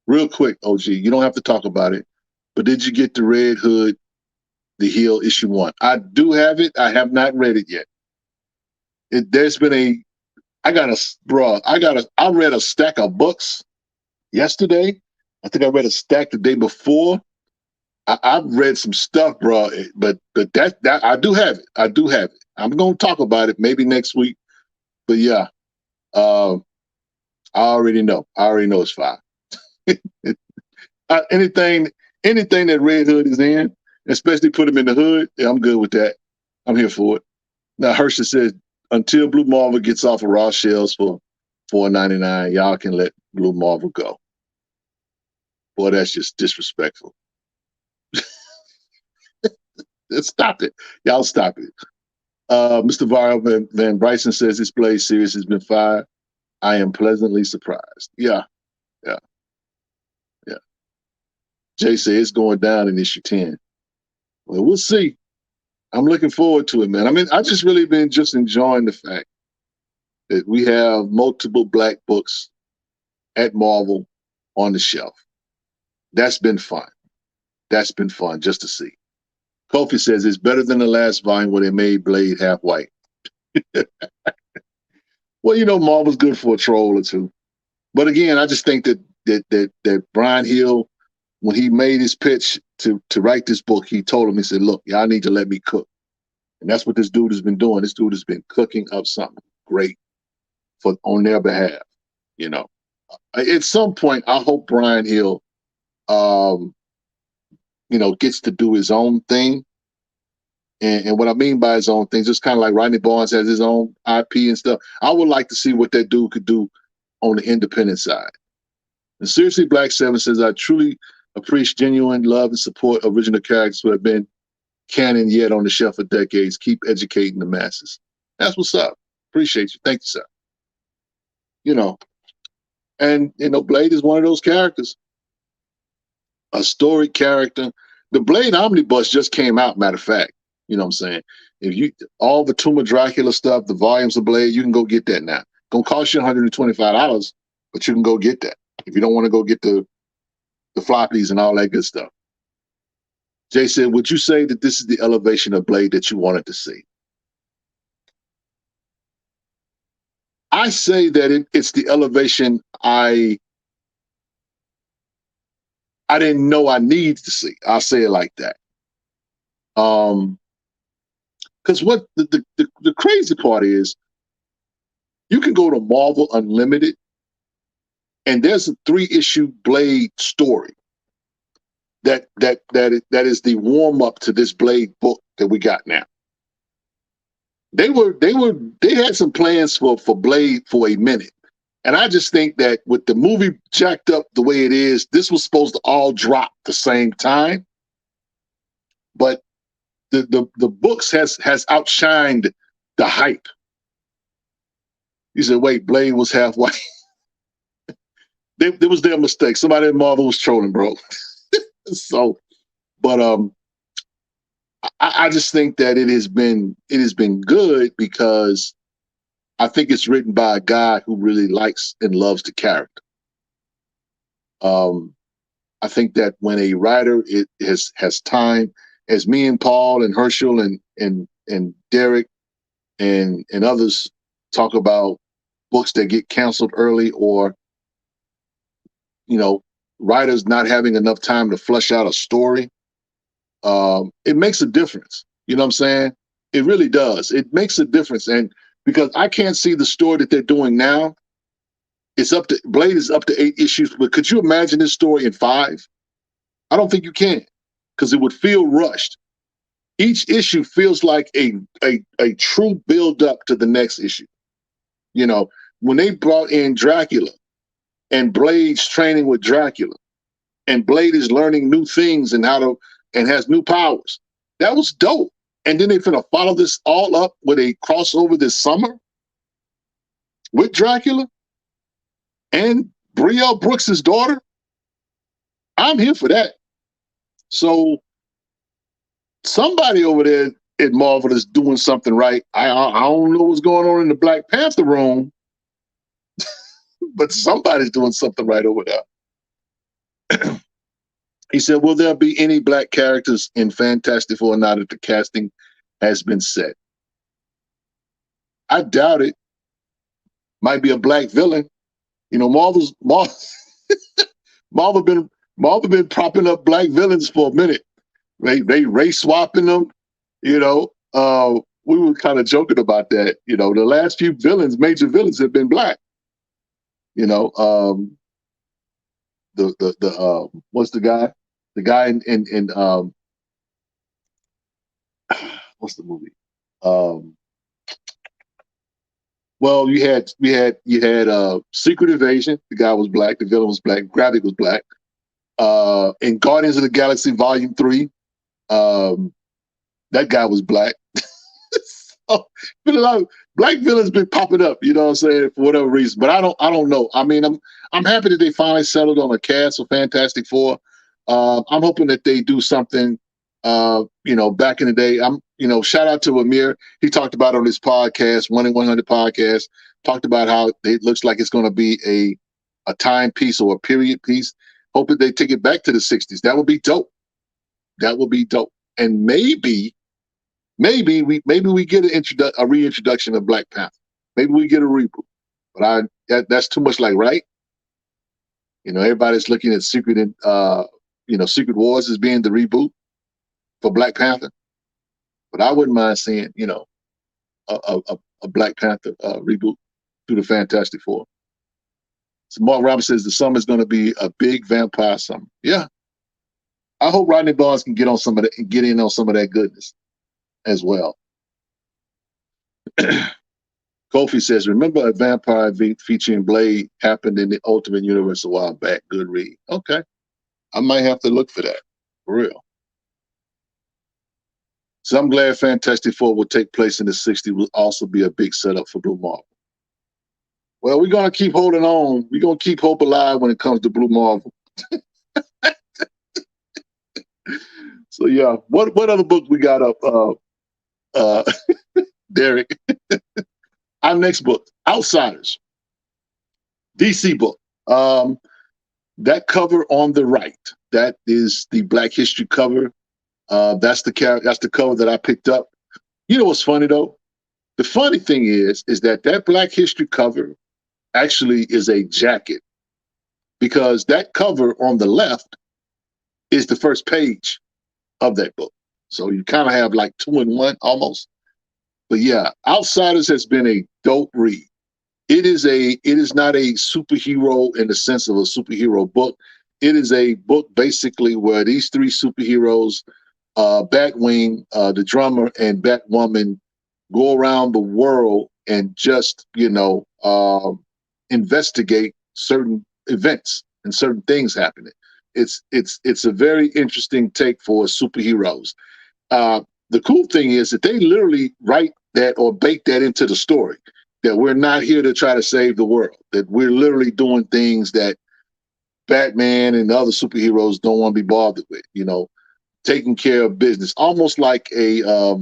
Speaker 1: Real quick, OG, you don't have to talk about it, but did you get the Red Hood, the Heel issue 1? I do have it. I have not read it yet. There's been I read a stack of books yesterday. I think I read a stack the day before. I've read some stuff, bro, but that I do have it. I do have it. I'm going to talk about it maybe next week. But yeah, I already know. I already know it's fire. Anything that Red Hood is in, especially put him in the hood, yeah, I'm good with that. I'm here for it. Now, Herschel says, until Blue Marvel gets off of raw shells for $4.99, y'all can let Blue Marvel go. Boy, that's just disrespectful. Stop it. Y'all stop it. Mr. Vile Van Bryson says this Blade series has been fired. I am pleasantly surprised. Yeah. Jay says it's going down in issue 10. Well, we'll see. I'm looking forward to it, man. I mean, I just really been just enjoying the fact that we have multiple Black books at Marvel on the shelf. That's been fun. That's been fun just to see. Kofi says it's better than the last volume where they made Blade half white. Well, Marvel's good for a troll or two. But again, I just think that Brian Hill, when he made his pitch to write this book, he told him, he said, look, y'all need to let me cook. And that's what this dude has been doing. This dude has been cooking up something great on their behalf. At some point, I hope Brian Hill, gets to do his own thing. And what I mean by his own thing, just kind of like Rodney Barnes has his own IP and stuff. I would like to see what that dude could do on the independent side. And Seriously Black 7 says, I truly appreciate genuine love and support original characters who have been canon yet on the shelf for decades. Keep educating the masses. That's what's up. Appreciate you. Thank you, sir. And Blade is one of those characters. A storied character. The Blade Omnibus just came out, matter of fact. You know what I'm saying? All the Tomb of Dracula stuff, the volumes of Blade, you can go get that now. Gonna cost you $125, but you can go get that if you don't want to go get the floppies and all that good stuff. Jay said, would you say that this is the elevation of Blade that you wanted to see? I say that it's the elevation I didn't know I needed to see. I'll say it like that. Because what the crazy part is, you can go to Marvel Unlimited, and there's a 3-issue Blade story that is the warm up to this Blade book that we got now. They had some plans for Blade for a minute, and I just think that with the movie jacked up the way it is, this was supposed to all drop the same time, but the books has outshined the hype. You said, wait, Blade was half white. There was their mistake. Somebody at Marvel was trolling, bro. So, but I just think that it has been good because I think it's written by a guy who really likes and loves the character. I think that when a writer has time, as me and Paul and Herschel and Derek and others talk about books that get canceled early, or writers not having enough time to flesh out a story, it makes a difference. You know what I'm saying? It really does. It makes a difference. And because I can't see the story that they're doing now, Blade is up to 8 issues, but could you imagine this story in 5? I don't think you can, because it would feel rushed. Each issue feels like a true build up to the next issue. When they brought in Dracula and Blade's training with Dracula, and Blade is learning new things and has new powers, that was dope. And then they're finna follow this all up with a crossover this summer with Dracula and Brielle Brooks' daughter. I'm here for that. So somebody over there and Marvel is doing something right. I don't know what's going on in the Black Panther room, but somebody's doing something right over there. He said, will there be any black characters in Fantastic Four now that the casting has been set? I doubt it. Might be a black villain. You know, Marvel been propping up black villains for a minute. They race swapping them. You know, we were kind of joking about that. You know, the last few major villains, have been black. You know, what's the guy? The guy in what's the movie? Well, you had Secret Invasion. The guy was black. The villain was black. Gravik was black. In Guardians of the Galaxy Volume 3, that guy was black. So, been a lot of black villains been popping up, you know what I'm saying, for whatever reason. But I don't know. I mean, I'm happy that they finally settled on a cast for Fantastic Four. I'm hoping that they do something. You know, back in the day, shout out to Amir. He talked about on his podcast, 1 in 100 podcast, talked about how it looks like it's going to be a time piece or a period piece. Hope that they take it back to the 60s. That would be dope. That would be dope. And maybe we get a reintroduction of Black Panther. Maybe we get a reboot. But that's too much like, right? You know, everybody's looking at Secret Wars as being the reboot for Black Panther. But I wouldn't mind seeing, you know, a Black Panther reboot through the Fantastic Four. So Mark Robinson says the summer's going to be a big vampire summer. Yeah. I hope Rodney Barnes can get in on some of that goodness as well. Kofi says, remember a vampire featuring Blade happened in the Ultimate Universe a while back. Good read. Okay. I might have to look for that. For real. So I'm glad Fantastic Four will take place in the 60s, will also be a big setup for Blue Marvel. Well, we're going to keep holding on. We're going to keep hope alive when it comes to Blue Marvel. So, yeah. What other book we got up, Derek? Our next book, Outsiders. DC book. That cover on the right, that is the Black History cover. That's the cover that I picked up. You know what's funny though? The funny thing is that Black History cover actually is a jacket, because that cover on the left is the first page of that book. So you kind of have like 2 in 1 almost. But yeah, Outsiders has been a dope read. It is not a superhero in the sense of a superhero book. It is a book basically where these 3 superheroes, Batwing, the drummer, and Batwoman, go around the world and just, investigate certain events and certain things happening. It's a very interesting take for superheroes. The cool thing is that they literally write that or bake that into the story, that we're not here to try to save the world, that we're literally doing things that Batman and the other superheroes don't want to be bothered with, taking care of business, almost like a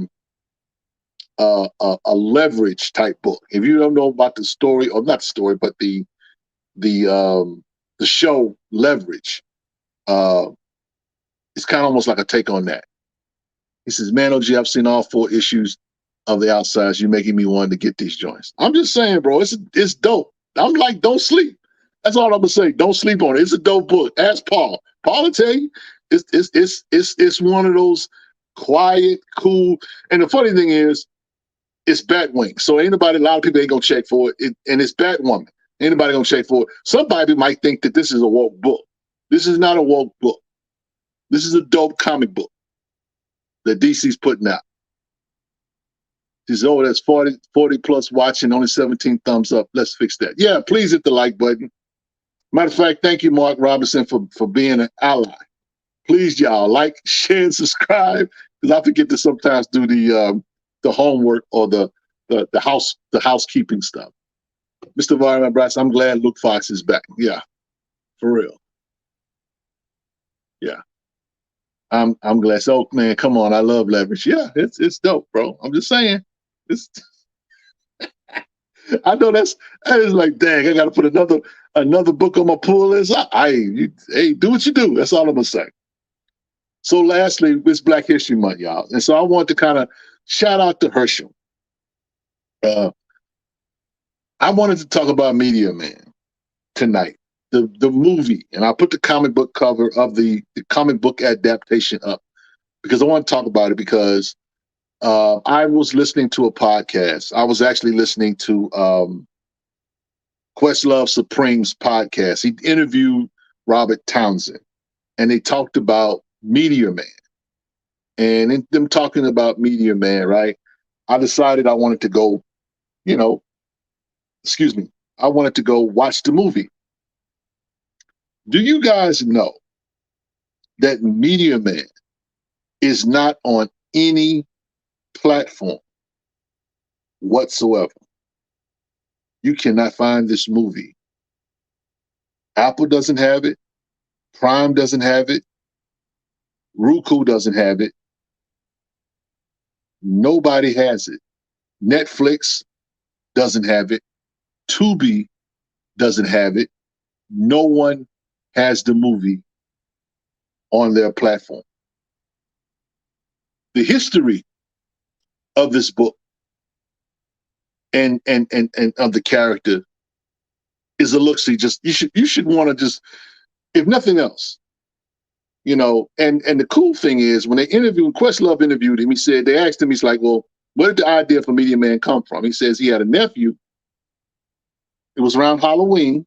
Speaker 1: leverage type book. If you don't know about the story, or not the story, but the show Leverage, it's kind of almost like a take on that. He says, man, OG, I've seen all 4 issues of the Outsiders. You're making me want to get these joints. I'm just saying, bro, it's dope. I'm like, don't sleep. That's all I'm gonna say. Don't sleep on it. It's a dope book. Ask Paul. Paul will tell you, it's one of those quiet, cool. And the funny thing is, it's Batwing. So a lot of people ain't gonna check for it. And it's Batwoman. Anybody gonna check for it? Somebody might think that this is a woke book. This is not a woke book. This is a dope comic book that DC's putting out. He says, oh, that's 40 plus watching, only 17 thumbs up. Let's fix that. Yeah, please hit the like button. Matter of fact, thank you, Mark Robinson, for being an ally. Please, y'all, like, share, and subscribe, because I forget to sometimes do the homework or the housekeeping stuff. Mr. Varman Brass, I'm glad Luke Fox is back. Yeah, for real. Yeah. I'm glad. So man, come on, I love Leverage. Yeah, it's dope, bro. I'm just saying. It's I know that is like, dang, I gotta put another book on my pull list. Hey, do what you do. That's all I'm gonna say. So lastly, it's Black History Month, y'all. And so I want to kind of shout out to Herschel. Uh, I wanted to talk about Media Man tonight, the movie, and I put the comic book cover of the comic book adaptation up because I want to talk about it because I was listening to a podcast. I was actually listening to Questlove Supreme's podcast. He interviewed Robert Townsend, and they talked about Meteor Man. And in them talking about Meteor Man, right, I decided I wanted to go, you know, excuse me, I wanted to go watch the movie. Do you guys know that Meteor Man is not on any platform whatsoever? You cannot find this movie. Apple doesn't have it. Prime doesn't have it. Roku doesn't have it. Nobody has it. Netflix doesn't have it. Tubi doesn't have it. No one has the movie on their platform. The history of this book and of the character is a look-see. Just you should want to just, if nothing else, and the cool thing is when Questlove interviewed him, they asked him, he's like, well, where did the idea for Media Man come from? He says he had a nephew. It was around Halloween,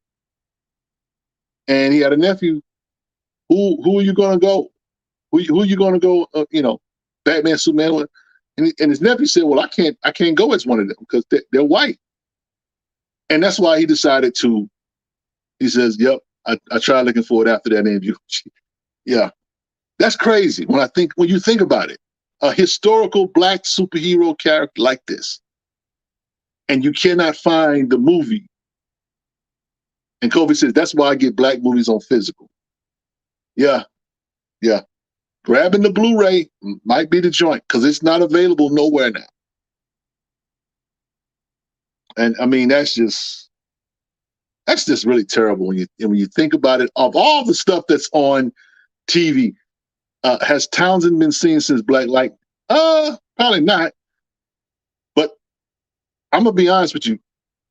Speaker 1: and he had a nephew. Who are you gonna go? Who are you gonna go? Batman, Superman, and his nephew said, well, I can't go as one of them because they're white, and that's why he decided to. He says, yep, I tried looking for it after that interview. Yeah, that's crazy when you think about it. A historical black superhero character like this, and you cannot find the movie. And Kobe says, that's why I get black movies on physical. Yeah. Grabbing the Blu-ray might be the joint because it's not available nowhere now. And I mean, that's just really terrible when you think about it. Of all the stuff that's on TV, has Townsend been seen since Black Light? Probably not. But I'm gonna be honest with you,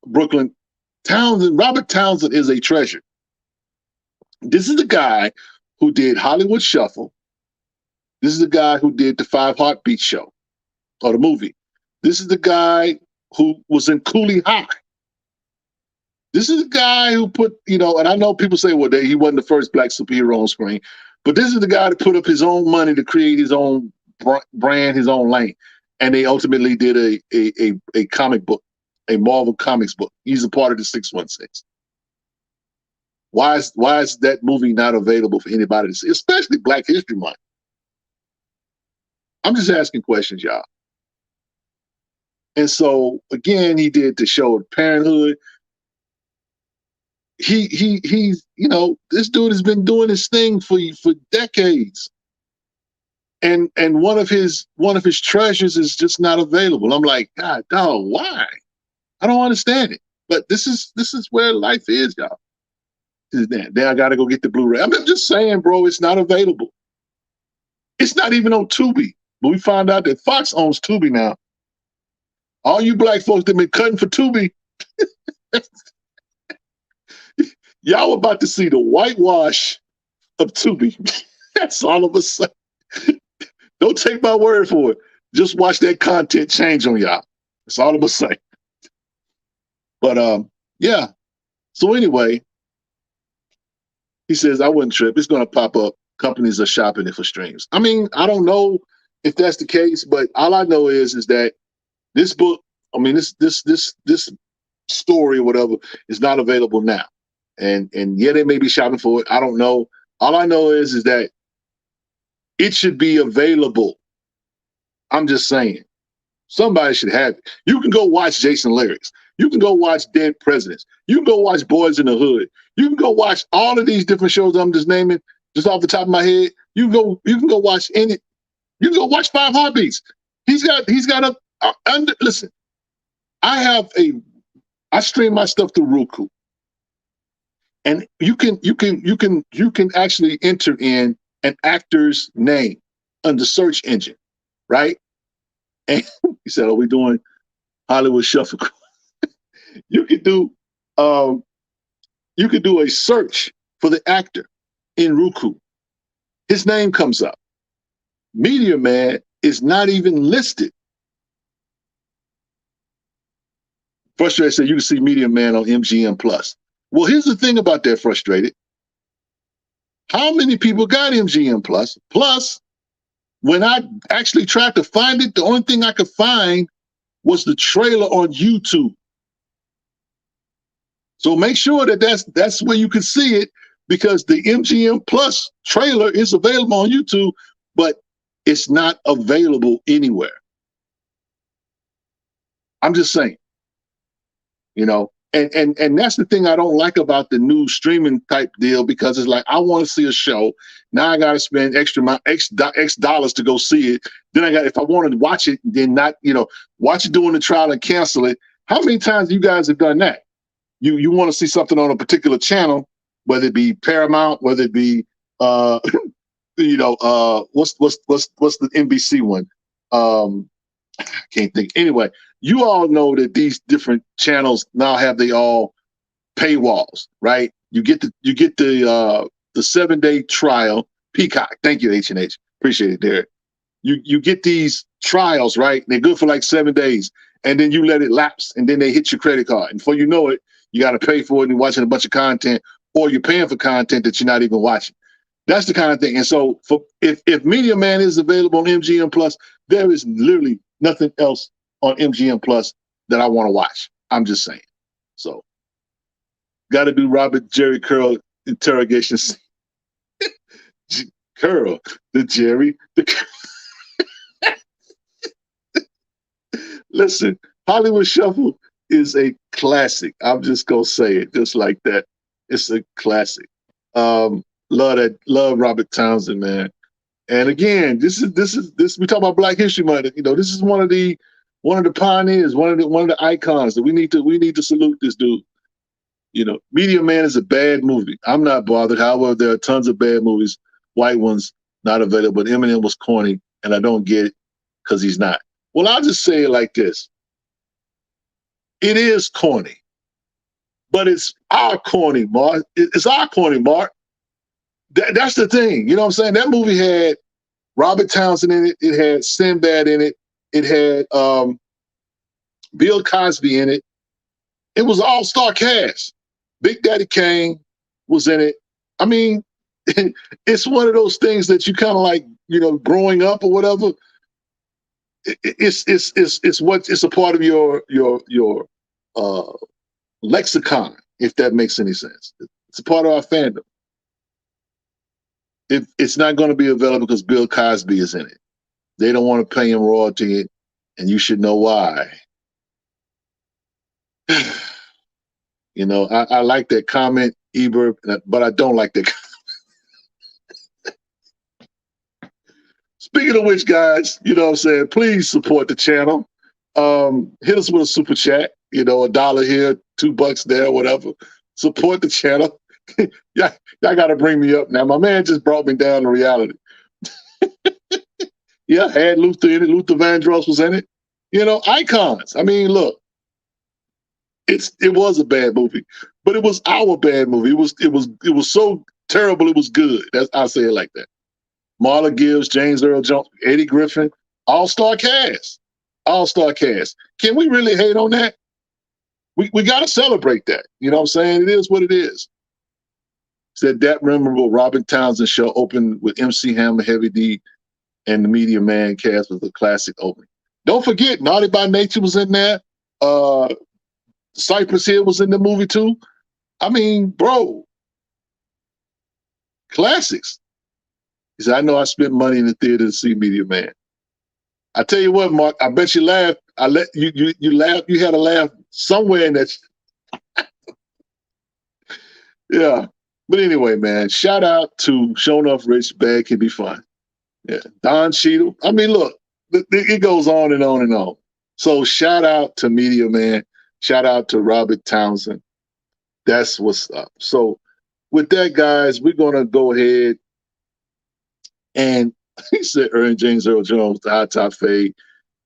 Speaker 1: Brooklyn. Robert Townsend is a treasure. This is the guy who did Hollywood Shuffle. This is the guy who did the 5 Heartbeat show or the movie. This is the guy who was in Cooley High. This is the guy who put, and I know people say, well, he wasn't the first black superhero on screen, but this is the guy that put up his own money to create his own brand, his own lane. And they ultimately did a comic book, a Marvel Comics book. He's a part of the 616. Why is that movie not available for anybody to see, especially Black History Month? I'm just asking questions, y'all. And so again, he did the show Parenthood. He's this dude has been doing his thing for decades. And one of his treasures is just not available. I'm like, God, dog, why? I don't understand it. But this is where life is, y'all. Then I gotta go get the Blu-ray. I'm just saying, bro, it's not available. It's not even on Tubi. But we found out that Fox owns Tubi now. All you black folks that been cutting for Tubi, y'all about to see the whitewash of Tubi. That's all of a sudden. Don't take my word for it. Just watch that content change on y'all. That's all I'm gonna say. But yeah. So anyway, he says I wouldn't trip. It's gonna pop up. Companies are shopping it for streams. I mean, I don't know if that's the case, but all I know is that this book, I mean, this story or whatever is not available now. And yeah, they may be shopping for it. I don't know. All I know is that it should be available. I'm just saying. Somebody should have it. You can go watch Jason Lyrics. You can go watch Dead Presidents. You can go watch Boys in the Hood. You can go watch all of these different shows I'm just naming. Just off the top of my head, you can go watch any. You can go watch Five Heartbeats. He's got listen. I stream my stuff through Roku, and you can actually enter in an actor's name on the search engine, right? And he said, "Are we doing Hollywood Shuffle?" You could do a search for the actor in Roku. His name comes up. Media Man is not even listed. Frustrated said you can see Media Man on MGM Plus. Well, here's the thing about that, Frustrated. How many people got MGM Plus? Plus, when I actually tried to find it, the only thing I could find was the trailer on YouTube. So make sure that that's where you can see it, because the MGM Plus trailer is available on YouTube, but it's not available anywhere. I'm just saying, you know, and that's the thing I don't like about the new streaming type deal, because it's like, I want to see a show. Now I got to spend X dollars to go see it. Then if I want to watch it, then not, you know, watch it during the trial and cancel it. How many times you guys have done that? You want to see something on a particular channel, whether it be Paramount, whether it be you know, what's the NBC one? I can't think. Anyway, you all know that these different channels now have they all paywalls, right? You get the 7-day trial. Peacock, thank you, H&H, appreciate it, Derek. You get these trials, right? They're good for like 7 days, and then you let it lapse, and then they hit your credit card, and before you know it, you got to pay for it and you're watching a bunch of content, or you're paying for content that you're not even watching. That's the kind of thing. And so if Media Man is available on MGM Plus, there is literally nothing else on MGM Plus that I want to watch. I'm just saying. So got to do Robert Jerry Curl interrogations. Curl, the Jerry, the Listen, Hollywood Shuffle is a classic. I'm just gonna say it just like that. It's a classic. Love Robert Townsend, man. And again, this we talk about Black History Month. You know, this is one of the pioneers, one of the icons that we need to salute this dude. You know, Media Man is a bad movie. I'm not bothered. However, there are tons of bad movies, white ones not available. But Eminem was corny, and I don't get it because he's not. Well, I'll just say it like this. It is corny, but it's our corny, Mark. It's our corny, Mark. That's the thing. You know what I'm saying? That movie had Robert Townsend in it. It had Sinbad in it. It had Bill Cosby in it. It was an all-star cast. Big Daddy Kane was in it. I mean, it's one of those things that you kind of like, you know, growing up or whatever. It's a part of your lexicon, if that makes any sense. It's a part of our fandom. It's not going to be available because Bill Cosby is in it. They don't want to pay him royalty, and you should know why. You know, I like that comment, Eber, but I don't like that. Speaking of which, guys, you know what I'm saying, please support the channel. Hit us with a super chat, you know, $1 here, $2 there, whatever. Support the channel. Y'all got to bring me up now. My man just brought me down to reality. Yeah, had Luther in it. Luther Vandross was in it. You know, icons. I mean, look, it was a bad movie, but it was our bad movie. It was so terrible it was good. I'll say it like that. Marla Gibbs, James Earl Jones, Eddie Griffin, all-star cast. All-star cast. Can we really hate on that? We got to celebrate that. You know what I'm saying? It is what it is. Said that memorable Robert Townsend show opened with MC Hammer, Heavy D, and the Media Man cast was a classic opening. Don't forget, Naughty by Nature was in there. Cypress Hill was in the movie too. I mean, bro, classics. He said, I know I spent money in the theater to see Media Man. I tell you what, Mark, I bet you laughed. I let you laugh. You had a laugh somewhere in that. Yeah. But anyway, man, shout out to Shown Off Rich, Bad Can Be Fun. Yeah, Don Cheadle. I mean, look, it goes on and on and on. So shout out to Media Man. Shout out to Robert Townsend. That's what's up. So with that, guys, we're going to go ahead and he said James Earl Jones, the high top fade.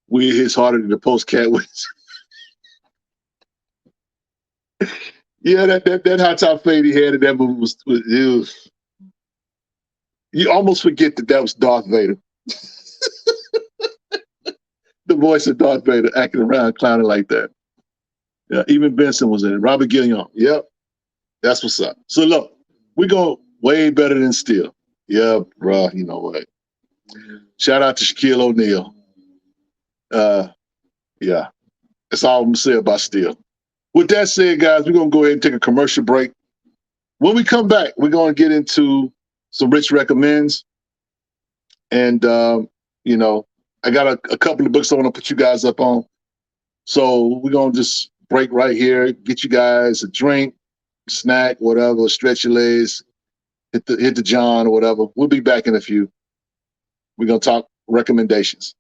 Speaker 1: We hits harder than the post cat wins. Yeah, that high top fade he had in that movie was you almost forget that was Darth Vader. The voice of Darth Vader acting around clowning like that. Yeah, even Benson was in it. Robert Guillaume. Yep. That's what's up. So look, we go way better than Steel. Yeah, bro, you know what? Shout out to Shaquille O'Neal. Yeah. That's all I'm gonna say about Steel. With that said, guys, we're gonna go ahead and take a commercial break. When we come back, we're gonna get into some Rich Recommends. And you know, I got a couple of books I want to put you guys up on. So we're gonna just break right here, get you guys a drink, snack, whatever, stretch your legs, hit the John or whatever. We'll be back in a few. We're gonna talk recommendations.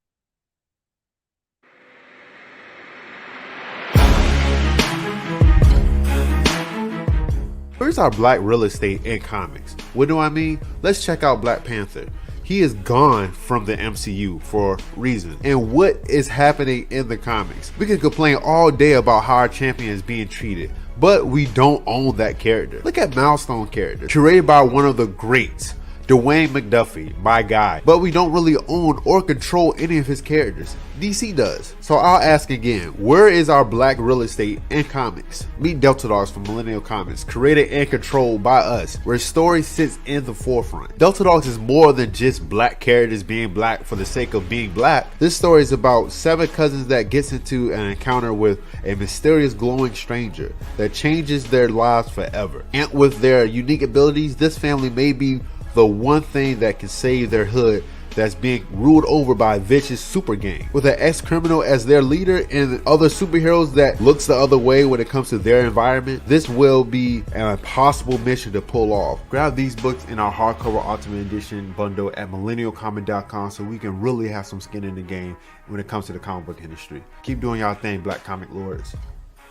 Speaker 2: Where's our black real estate in comics? What do I mean? Let's check out Black Panther. He is gone from the MCU for reasons. And what is happening in the comics? We can complain all day about how our champion is being treated, but we don't own that character. Look at Milestone character, curated by one of the greats, Dwayne McDuffie, my guy. But we don't really own or control any of his characters. DC does. So I'll ask again, where is our black real estate in comics? Meet Delta Dogs from Millennial Comics, created and controlled by us, where story sits in the forefront. Delta Dogs is more than just black characters being black for the sake of being black. This story is about 7 cousins that gets into an encounter with a mysterious glowing stranger that changes their lives forever. And with their unique abilities, this family may be the one thing that can save their hood that's being ruled over by a vicious super gang. With an ex-criminal as their leader and other superheroes that looks the other way when it comes to their environment, this will be an impossible mission to pull off. Grab these books in our hardcover Ultimate Edition bundle at millennialcomic.com so we can really have some skin in the game when it comes to the comic book industry. Keep doing y'all thing, Black Comic Lords.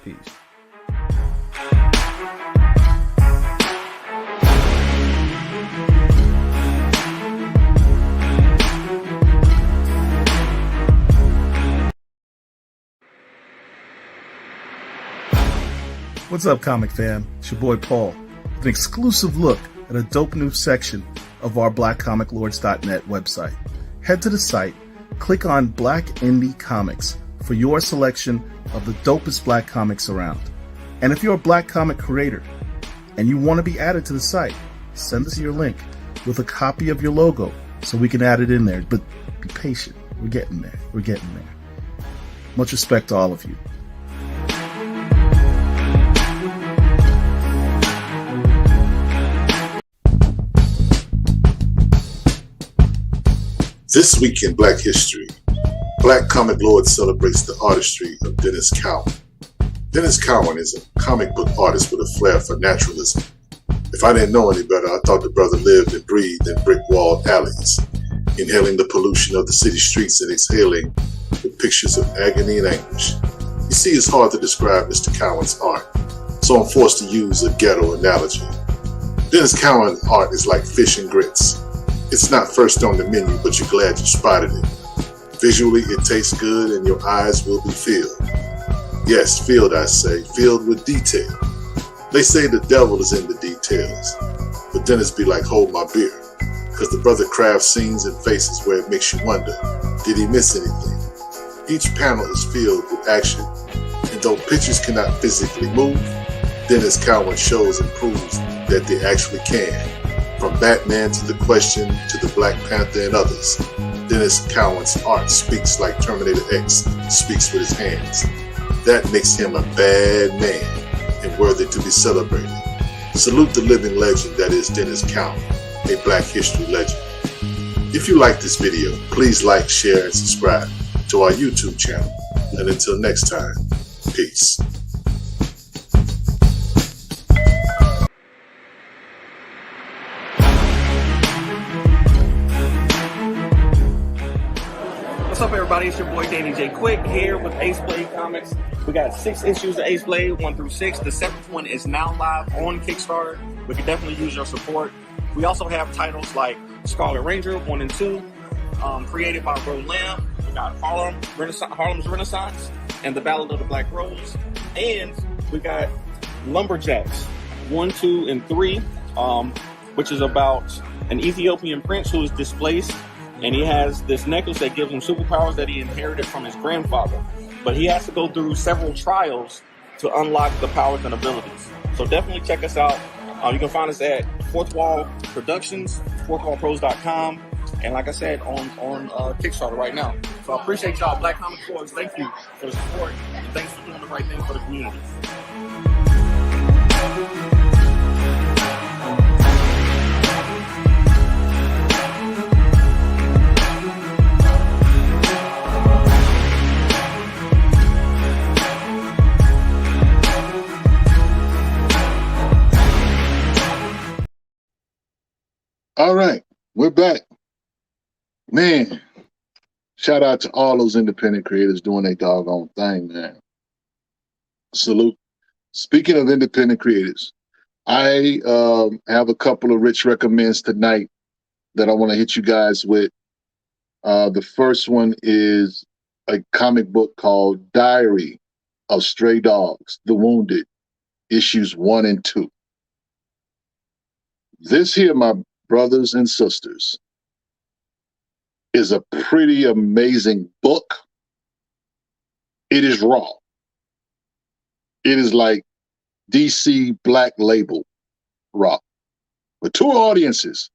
Speaker 2: Peace.
Speaker 3: What's up, comic fam? It's your boy Paul with an exclusive look at a dope new section of our blackcomiclords.net website. Head to the site, click on Black Indie Comics for your selection of the dopest black comics around. And if you're a black comic creator and you want to be added to the site, send us your link with a copy of your logo so we can add it in there. But be patient. We're getting there. We're getting there. Much respect to all of you.
Speaker 4: This week in Black History, Black Comic Lord celebrates the artistry of Dennis Cowan. Dennis Cowan is a comic book artist with a flair for naturalism. If I didn't know any better, I thought the brother lived and breathed in brick-walled alleys, inhaling the pollution of the city streets and exhaling with pictures of agony and anguish. You see, it's hard to describe Mr. Cowan's art, so I'm forced to use a ghetto analogy. Dennis Cowan's art is like fish and grits. It's not first on the menu, but you're glad you spotted it. Visually, it tastes good and your eyes will be filled. Yes, filled, I say, filled with detail. They say the devil is in the details, but Dennis be like, hold my beer, because the brother crafts scenes and faces where it makes you wonder, did he miss anything? Each panel is filled with action, and though pictures cannot physically move, Dennis Cowan shows and proves that they actually can. From Batman to The Question to the Black Panther and others, Dennis Cowan's art speaks like Terminator X speaks with his hands. That makes him a bad man and worthy to be celebrated. Salute the living legend that is Dennis Cowan, a Black history legend. If you like this video, please like, share, and subscribe to our YouTube channel. And until next time, peace.
Speaker 5: What's up, everybody? It's your boy Danny J. Quick here with Ace Blade Comics. We got 6 issues of Ace Blade, 1 through 6. The 7th one is now live on Kickstarter. We could definitely use your support. We also have titles like Scarlet Ranger 1 and 2, created by Roland. We got Harlem's Renaissance and The Ballad of the Black Rose. And we got Lumberjacks 1, 2, and 3, which is about an Ethiopian prince who is displaced, and he has this necklace that gives him superpowers that he inherited from his grandfather. But he has to go through several trials to unlock the powers and abilities. So definitely check us out. You can find us at Fourth Wall Productions, fourthwallpros.com, and like I said, on Kickstarter right now. So I appreciate y'all, Black Comic Lords. Thank you for the support, and thanks for doing the right thing for the community.
Speaker 1: All right, we're back. Man, shout out to all those independent creators doing their doggone thing, man. Salute. Speaking of independent creators, I have a couple of rich recommends tonight that I want to hit you guys with. The first one is a comic book called Diary of Stray Dogs, The Wounded, issues 1 and 2. This here, my brothers and sisters, is a pretty amazing book. It is raw. It is like DC Black Label raw, with 2 audiences.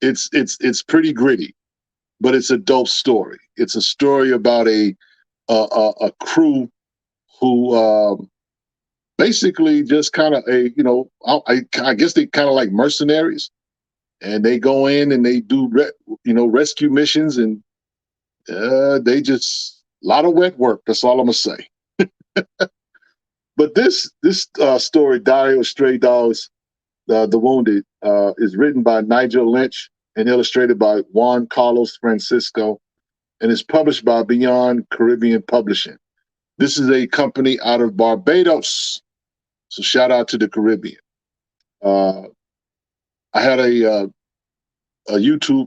Speaker 1: It's pretty gritty, but it's a dope story. It's a story about a crew who basically just kind of I guess they kind of like mercenaries. And they go in and they do, rescue missions, and they just a lot of wet work. That's all I'm gonna say. But this story, Diary of Stray Dogs, The Wounded, is written by Nigel Lynch and illustrated by Juan Carlos Francisco, and is published by Beyond Caribbean Publishing. This is a company out of Barbados, so shout out to the Caribbean. I had a YouTube,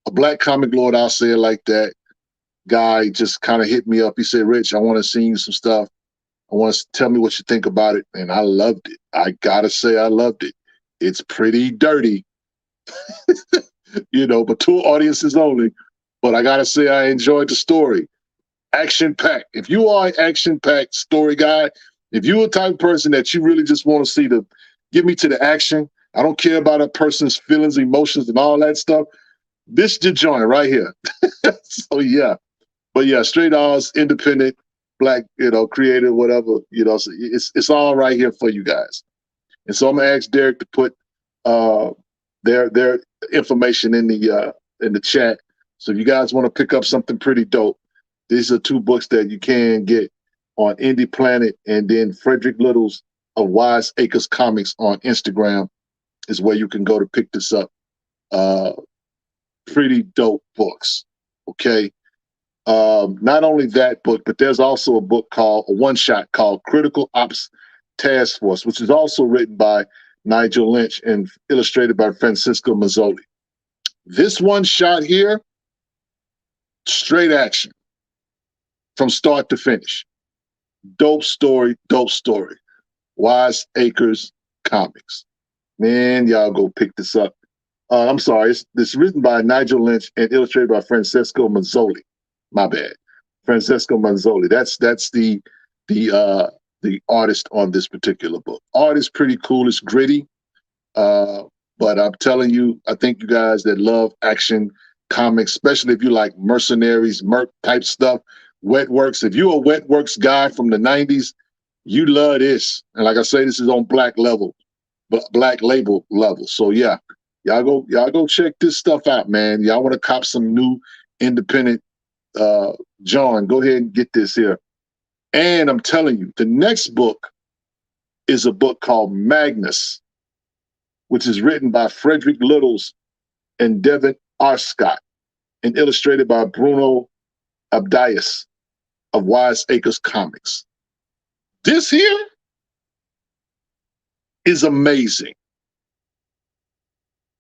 Speaker 1: a Black Comic Lord, I'll say it like that, guy just kind of hit me up. He said, Rich, I want to send you some stuff. I want to tell me what you think about it. And I loved it. I gotta say I loved it. It's pretty dirty, but 2 audiences only. But I gotta say I enjoyed the story. Action-packed. If you are an action-packed story guy, if you're a type of person that you really just want to see get me to the action, I don't care about a person's feelings, emotions, and all that stuff. This is the joint right here. So yeah. But yeah, Stray Dogs, independent, Black, creative, whatever, so it's all right here for you guys. And so I'm gonna ask Derek to put their information in the chat. So if you guys want to pick up something pretty dope, these are 2 books that you can get on Indie Planet, and then Frederick Little's of Wise Acres Comics on Instagram is where you can go to pick this up. Pretty dope books. Okay. Not only that book, but there's also a one-shot called Critical Ops Task Force, which is also written by Nigel Lynch and illustrated by Francisco Mazzoli. This one shot here, straight action from start to finish. Dope story, dope story. Wise Acres Comics. Man, y'all go pick this up. I'm sorry, this is written by Nigel Lynch and illustrated by Francesco Mazzoli. My bad. Francesco Mazzoli. That's the artist on this particular book. Art is pretty cool. It's gritty. But I'm telling you, I think you guys that love action comics, especially if you like mercenaries, merc type stuff, wet works. If you're a wet works guy from the 90s, you love this. And like I say, this is on Black Label level. So yeah, y'all go check this stuff out, man. Y'all want to cop some new independent John, go ahead and get this here. And I'm telling you, the next book is a book called Magnus, which is written by Frederick Littles and Devin R. Scott and illustrated by Bruno Abdias of Wise Acres Comics. This here is amazing.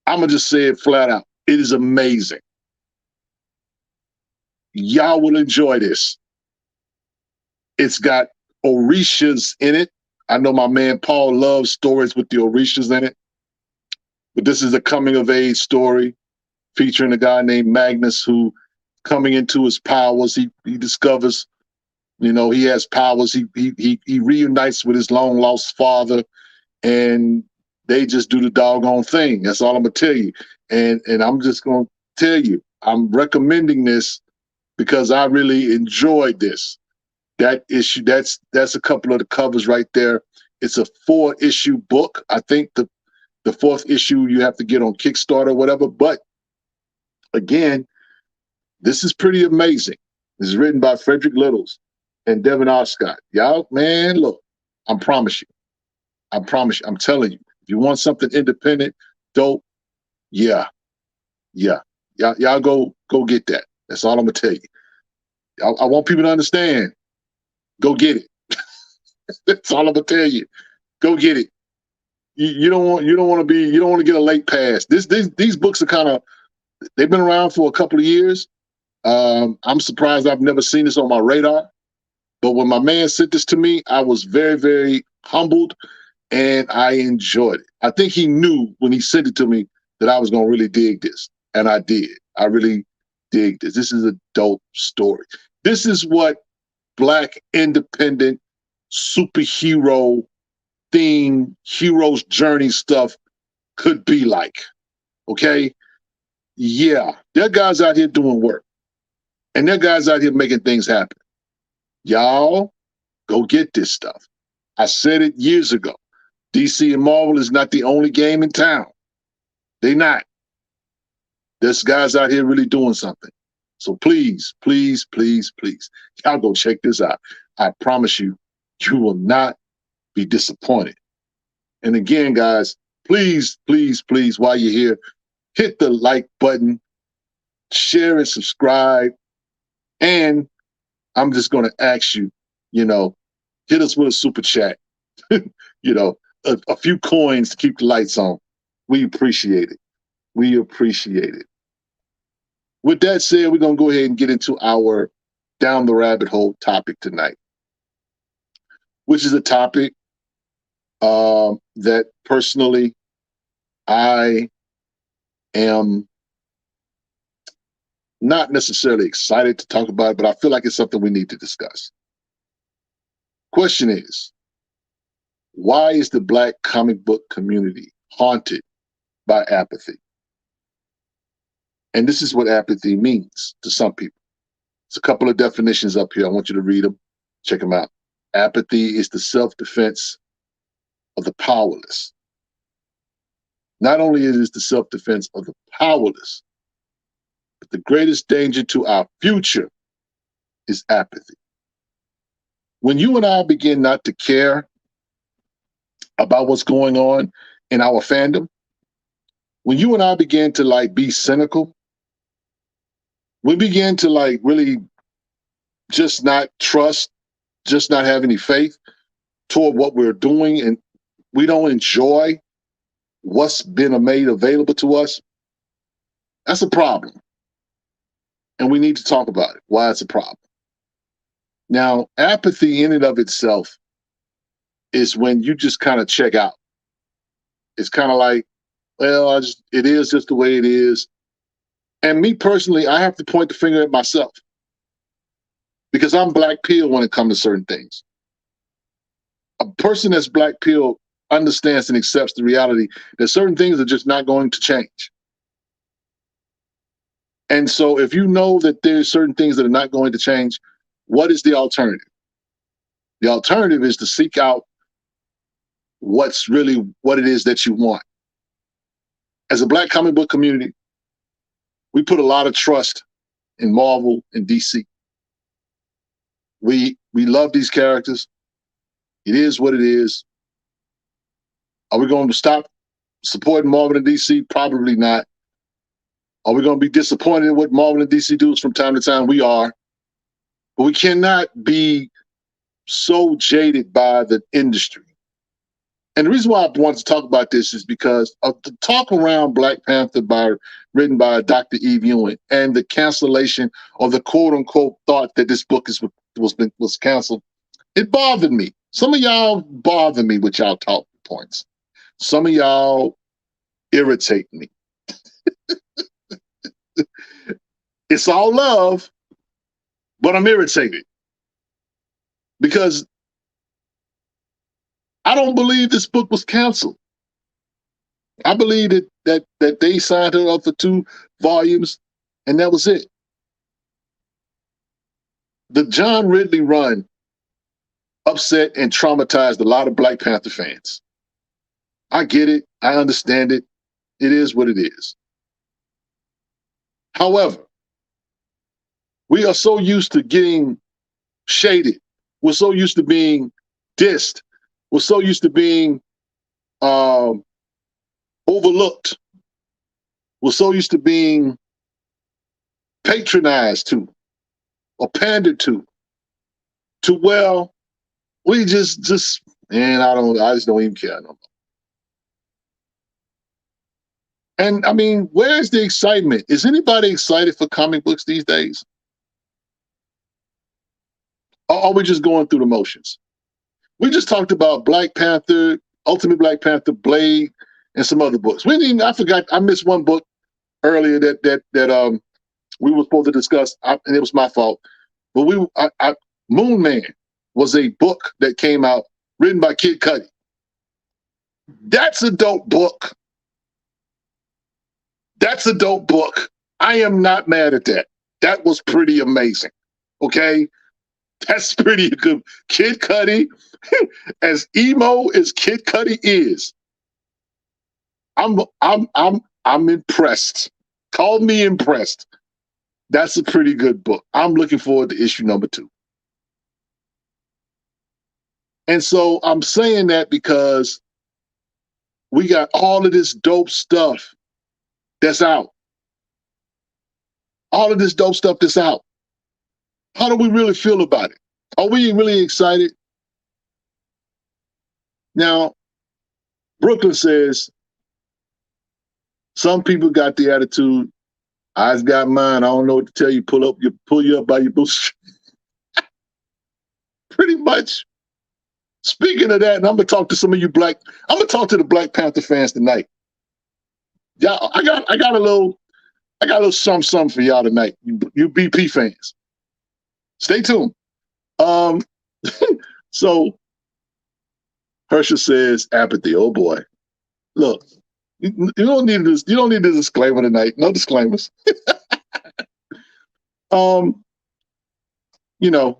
Speaker 1: I'm going to just say it flat out. It is amazing. Y'all will enjoy this. It's got Orishas in it. I know my man Paul loves stories with the Orishas in it. But this is a coming-of-age story featuring a guy named Magnus who, coming into his powers, he discovers, he has powers. He reunites with his long-lost father, and they just do the doggone thing. That's all I'm going to tell you. And I'm just going to tell you, I'm recommending this because I really enjoyed this. That issue, that's a couple of the covers right there. It's a 4-issue book. I think the 4th issue you have to get on Kickstarter or whatever. But again, this is pretty amazing. This is written by Frederick Littles and Devin Oscott. Y'all, man, look, I promise you. I'm telling you. If you want something independent, dope, yeah. Y'all go get that. That's all I'm gonna tell you. I want people to understand. Go get it. That's all I'm gonna tell you. Go get it. You don't want to get a late pass. These books are they've been around for a couple of years. I'm surprised I've never seen this on my radar. But when my man sent this to me, I was very, very humbled and I enjoyed it. I think he knew when he sent it to me that I was going to really dig this. And I did. I really dig this. This is a dope story. This is what Black independent superhero theme, hero's journey stuff could be like. Okay? Yeah. There are guys out here doing work. And there are guys out here making things happen. Y'all, go get this stuff. I said it years ago. DC and Marvel is not the only game in town. They not. There's guys out here really doing something. So please, please, please, please, y'all go check this out. I promise you, you will not be disappointed. And again, guys, please, please, please, while you're here, hit the like button, share and subscribe. And I'm just going to ask you, hit us with a super chat, a few coins to keep the lights on. We appreciate it. We appreciate it. With that said, we're going to go ahead and get into our Down the Rabbit Hole topic tonight, which is a topic that personally I am not necessarily excited to talk about, but I feel like it's something we need to discuss. Question is, why is the Black comic book community haunted by apathy? And this is what apathy means to some people. It's a couple of definitions up here. I want you to read them. Check them out. Apathy is the self-defense of the powerless. Not only is it the self-defense of the powerless, but the greatest danger to our future is apathy. When you and I begin not to care about what's going on in our fandom, when you and I begin to be cynical, we begin to really just not trust, just not have any faith toward what we're doing, and we don't enjoy what's been made available to us, that's a problem. And we need to talk about it, why it's a problem. Now, apathy in and of itself is when you just kind of check out. It's kind of like, well, it is just the way it is. And me personally, I have to point the finger at myself because I'm black pill when it comes to certain things. A person that's black pill understands and accepts the reality that certain things are just not going to change. And so if you know that there's certain things that are not going to change, what is the alternative? The alternative is to seek out what's really what it is that you want. As a Black comic book community, we put a lot of trust in Marvel and DC. We love these characters. It is what it is. Are we going to stop supporting Marvel and DC? Probably not. Are we going to be disappointed in what Marvel and DC do from time to time? We are. But we cannot be so jaded by the industry. And the reason why I wanted to talk about this is because of the talk around Black Panther written by Dr. Eve Ewing and the cancellation or the quote unquote thought that this book was canceled. It bothered me. Some of y'all bother me with y'all talk points. Some of y'all irritate me. It's all love, but I'm irritated because I don't believe this book was canceled. I believe that they signed her up for 2 volumes, and that was it. The John Ridley run upset and traumatized a lot of Black Panther fans. I get it. I understand it. It is what it is. However, we are so used to getting shaded. We're so used to being dissed. We're so used to being overlooked. We're so used to being patronized to or pandered to well, we just man, I just don't even care no more. And I mean, where's the excitement? Is anybody excited for comic books these days? Or are we just going through the motions? We just talked about Black Panther, Ultimate Black Panther, Blade, and some other books. I forgot, I missed one book earlier that we were supposed to discuss, and it was my fault. But Moon Man was a book that came out written by Kid Cudi. That's a dope book. That's a dope book. I am not mad at that. That was pretty amazing. Okay? That's pretty good. Kid Cudi, as emo as Kid Cudi is, I'm impressed. Call me impressed. That's a pretty good book. I'm looking forward to issue number 2. And so I'm saying that because we got all of this dope stuff that's out. All of this dope stuff that's out. How do we really feel about it? Are we really excited? Now, Brooklyn says, some people got the attitude, I's got mine, I don't know what to tell you, pull you up by your bootstraps. Pretty much. Speaking of that, and I'm gonna talk to some of you I'm gonna talk to the Black Panther fans tonight. Y'all, I got a little something for y'all tonight. You BP fans. Stay tuned. So Herschel says apathy. Oh boy. Look, you don't need this. You don't need this disclaimer tonight. No disclaimers. You know.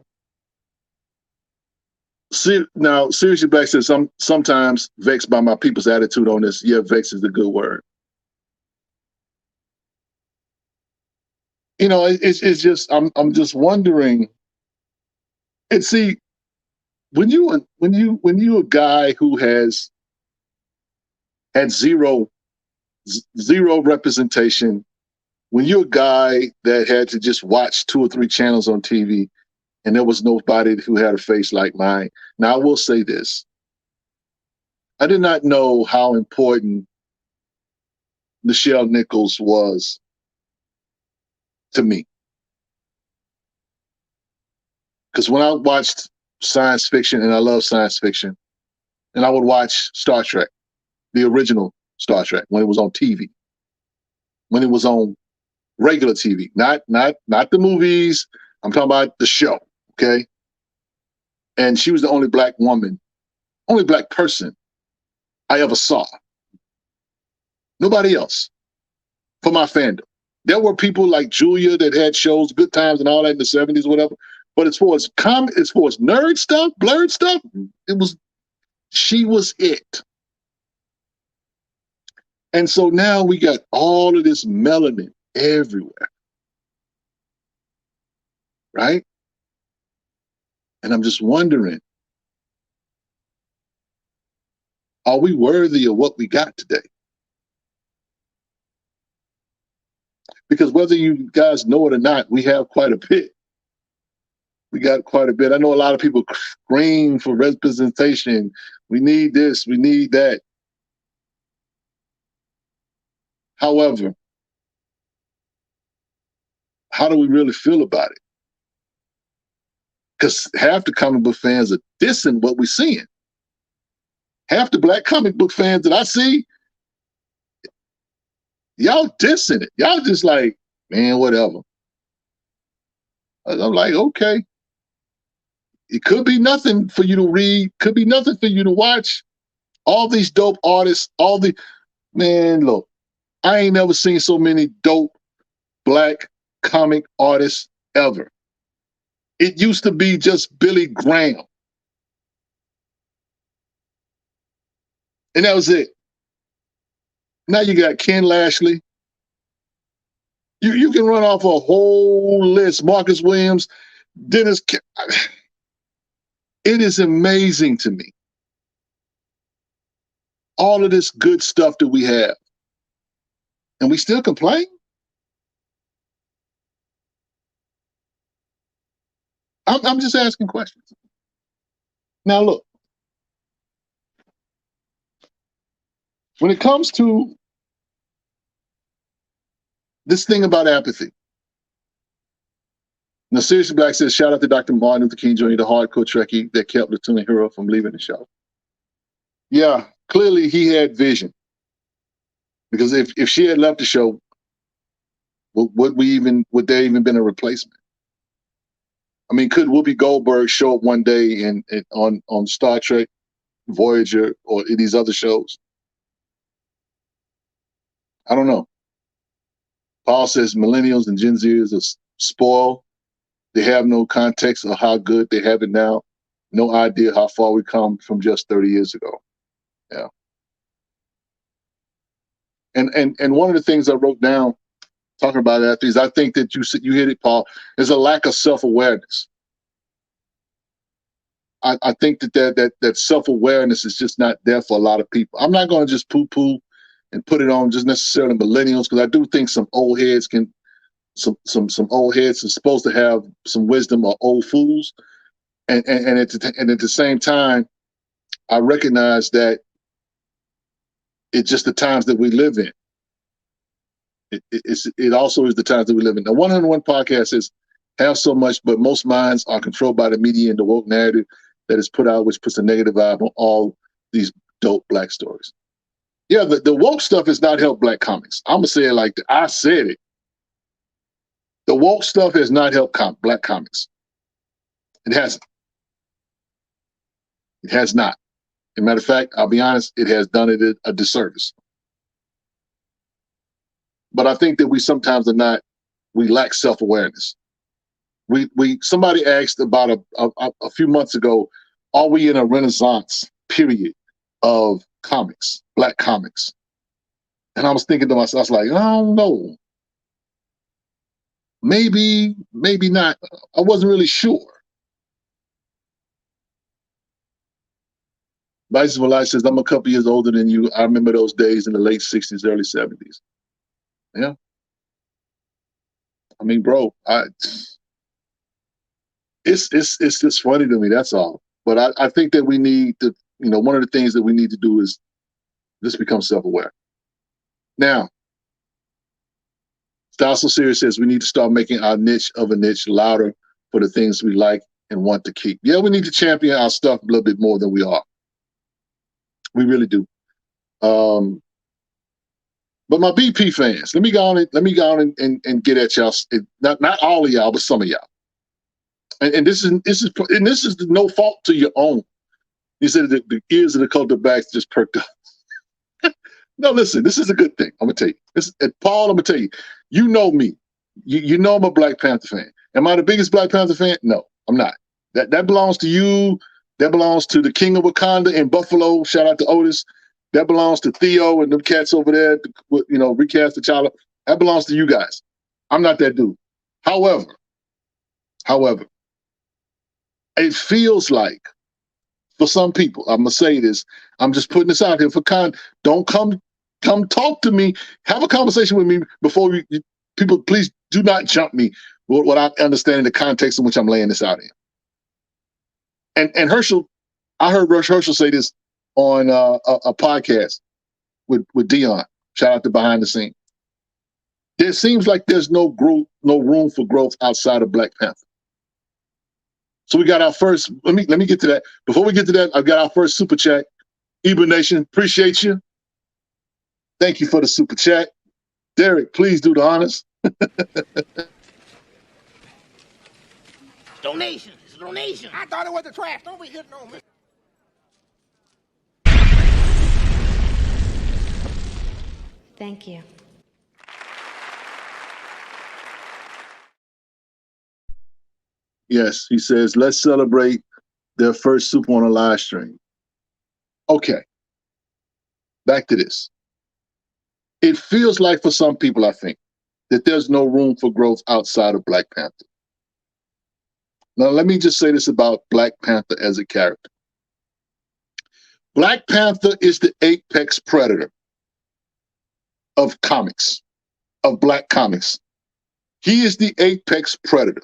Speaker 1: Now, Seriously Black says sometimes vexed by my people's attitude on this. Yeah, vex is the good word. You know, it's just I'm just wondering. And see, when you a guy who has had zero representation, when you're a guy that had to just watch 2 or 3 channels on TV, and there was nobody who had a face like mine. Now, I will say this. I did not know how important Nichelle Nichols was to me. Because when I watched science fiction, and I love science fiction, and I would watch Star Trek, the original Star Trek, when it was on TV, when it was on regular TV, not the movies. I'm talking about the show, okay? And she was the only Black woman, only Black person I ever saw. Nobody else for my fandom. There were people like Julia that had shows, Good Times and all that in the 70s, whatever. But as far as nerd stuff, blurred stuff, she was it. And so now we got all of this melanin everywhere. Right? And I'm just wondering, are we worthy of what we got today? Because whether you guys know it or not, we have quite a bit. We got quite a bit. I know a lot of people scream for representation. We need this, we need that. However, how do we really feel about it? Because half the comic book fans are dissing what we're seeing. Half the black comic book fans that I see, y'all dissing it. Y'all just like, man, whatever. I'm like, okay. It could be nothing for you to read, could be nothing for you to watch. All these dope artists, man, look, I ain't never seen so many dope black comic artists ever. It used to be just Billy Graham. And that was it. Now you got Ken Lashley. You can run off a whole list. Marcus Williams, Dennis. It is amazing to me. All of this good stuff that we have. And we still complain? I'm just asking questions. Now look, when it comes to this thing about apathy, now Seriously Black says, shout out to Dr. Martin Luther King Jr., the hardcore Trekkie that kept Lieutenant Hero from leaving the show. Yeah, clearly he had vision. Because if she had left the show, would there even been a replacement? I mean, could Whoopi Goldberg show up one day on Star Trek, Voyager, or these other shows? I don't know. Paul says millennials and Gen Zers are spoiled. They have no context of how good they have it now. No idea how far we come from just 30 years ago. Yeah. And one of the things I wrote down talking about that is I think that you hit it, Paul. There's a lack of self-awareness. I think that self-awareness is just not there for a lot of people. I'm not going to just poo-poo and put it on just necessarily millennials, because I do think some old heads some old heads are supposed to have some wisdom, or old fools. And at the same time, I recognize that it's just the times that we live in. It also is the times that we live in. The 101 podcast says, have so much, but most minds are controlled by the media and the woke narrative that is put out, which puts a negative vibe on all these dope black stories. Yeah, the woke stuff has not helped black comics. I'm going to say it like that. I said it. The woke stuff has not helped black comics. It hasn't. It has not. As a matter of fact, I'll be honest, it has done it a disservice. But I think that we lack self-awareness. Somebody asked about a few months ago, are we in a renaissance period of comics, black comics? And I was thinking to myself, I was like, I don't know. Maybe not. I wasn't really sure. Vice Versa says, I'm a couple years older than you. I remember those days in the late 60s, early 70s. Yeah. I mean, bro, it's just funny to me, that's all. But I think that we need to, one of the things that we need to do is just become self-aware. Now, Style So Serious says we need to start making our niche of a niche louder for the things we like and want to keep. Yeah, we need to champion our stuff a little bit more than we are. We really do. But my BP fans, let me go on and get at y'all. Not all of y'all, but some of y'all. And this is no fault to your own. You said that the ears of the culture backs just perked up. No, listen, this is a good thing. I'm gonna tell you. Paul, I'm gonna tell you. You know me. You know I'm a Black Panther fan. Am I the biggest Black Panther fan? No, I'm not. That belongs to you. That belongs to the King of Wakanda in Buffalo. Shout out to Otis. That belongs to Theo and them cats over there. Recast T'Challa. That belongs to you guys. I'm not that dude. However, it feels like, for some people, I'm gonna say this. I'm just putting this out here for don't come talk to me. Have a conversation with me before people, please do not jump me without understanding the context in which I'm laying this out in. And Herschel, I heard Herschel say this on a podcast with Dion. Shout out to Behind the Scene. There seems like there's no room for growth outside of Black Panther. So we got our first. Let me get to that. Before we get to that, I've got our first super chat. Ebra Nation, appreciate you. Thank you for the super chat. Derek, please do the honors.
Speaker 6: Donation. It's a donation. I thought it was the trash. Don't be hitting on me.
Speaker 7: Thank you.
Speaker 1: Yes, he says, let's celebrate their first super on a live stream. Okay. Back to this. It feels like for some people, I think, that there's no room for growth outside of Black Panther. Now, let me just say this about Black Panther as a character. Black Panther is the apex predator of comics, of Black comics. He is the apex predator.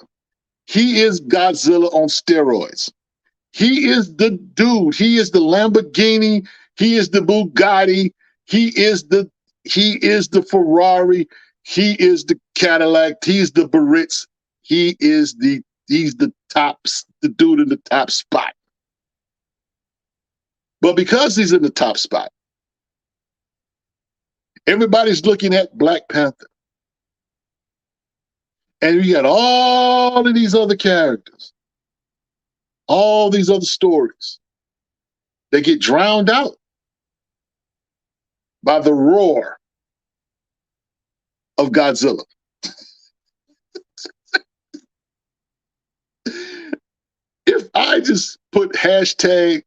Speaker 1: He is Godzilla on steroids. He is the dude. He is the Lamborghini. He is the Bugatti. He is the Ferrari. He is the Cadillac. He's the Baritz. He's the the dude in the top spot. But because he's in the top spot, everybody's looking at Black Panther. And you got all of these other characters, all these other stories. They get drowned out by the roar of Godzilla. If I just put hashtag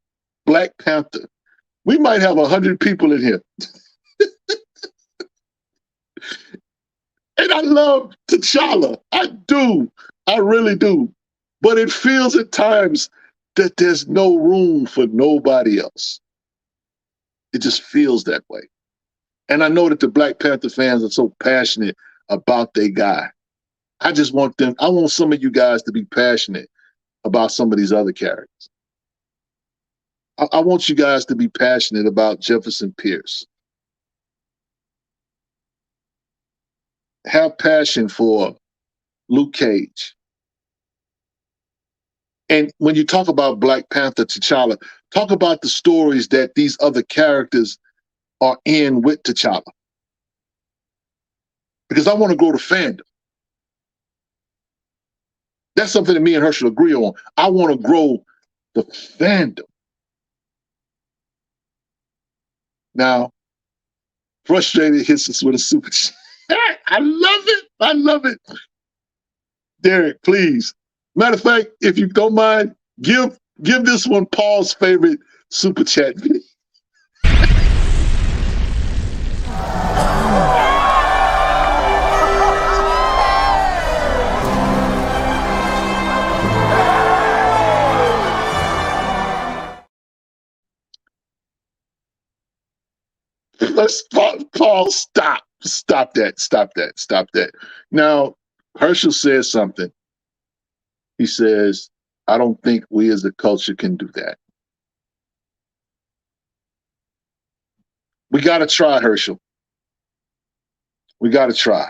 Speaker 1: Black Panther, we might have 100 people in here. And I love T'Challa. I do. I really do. But it feels at times that there's no room for nobody else. It just feels that way. And I know that the Black Panther fans are so passionate about their guy. I want some of you guys to be passionate about some of these other characters. I want you guys to be passionate about Jefferson Pierce. Have passion for Luke Cage. And when you talk about Black Panther, T'Challa, talk about the stories that these other characters are in with T'Challa. Because I want to grow the fandom. That's something that me and Herschel agree on. I want to grow the fandom. Now, Frustrated hits us with a super chat. I love it. I love it. Derek, please. Matter of fact, if you don't mind, give this one Paul's favorite super chat video. Paul, stop that. Now, Herschel says something. He says, I don't think we as a culture can do that. We got to try, Herschel. We got to try.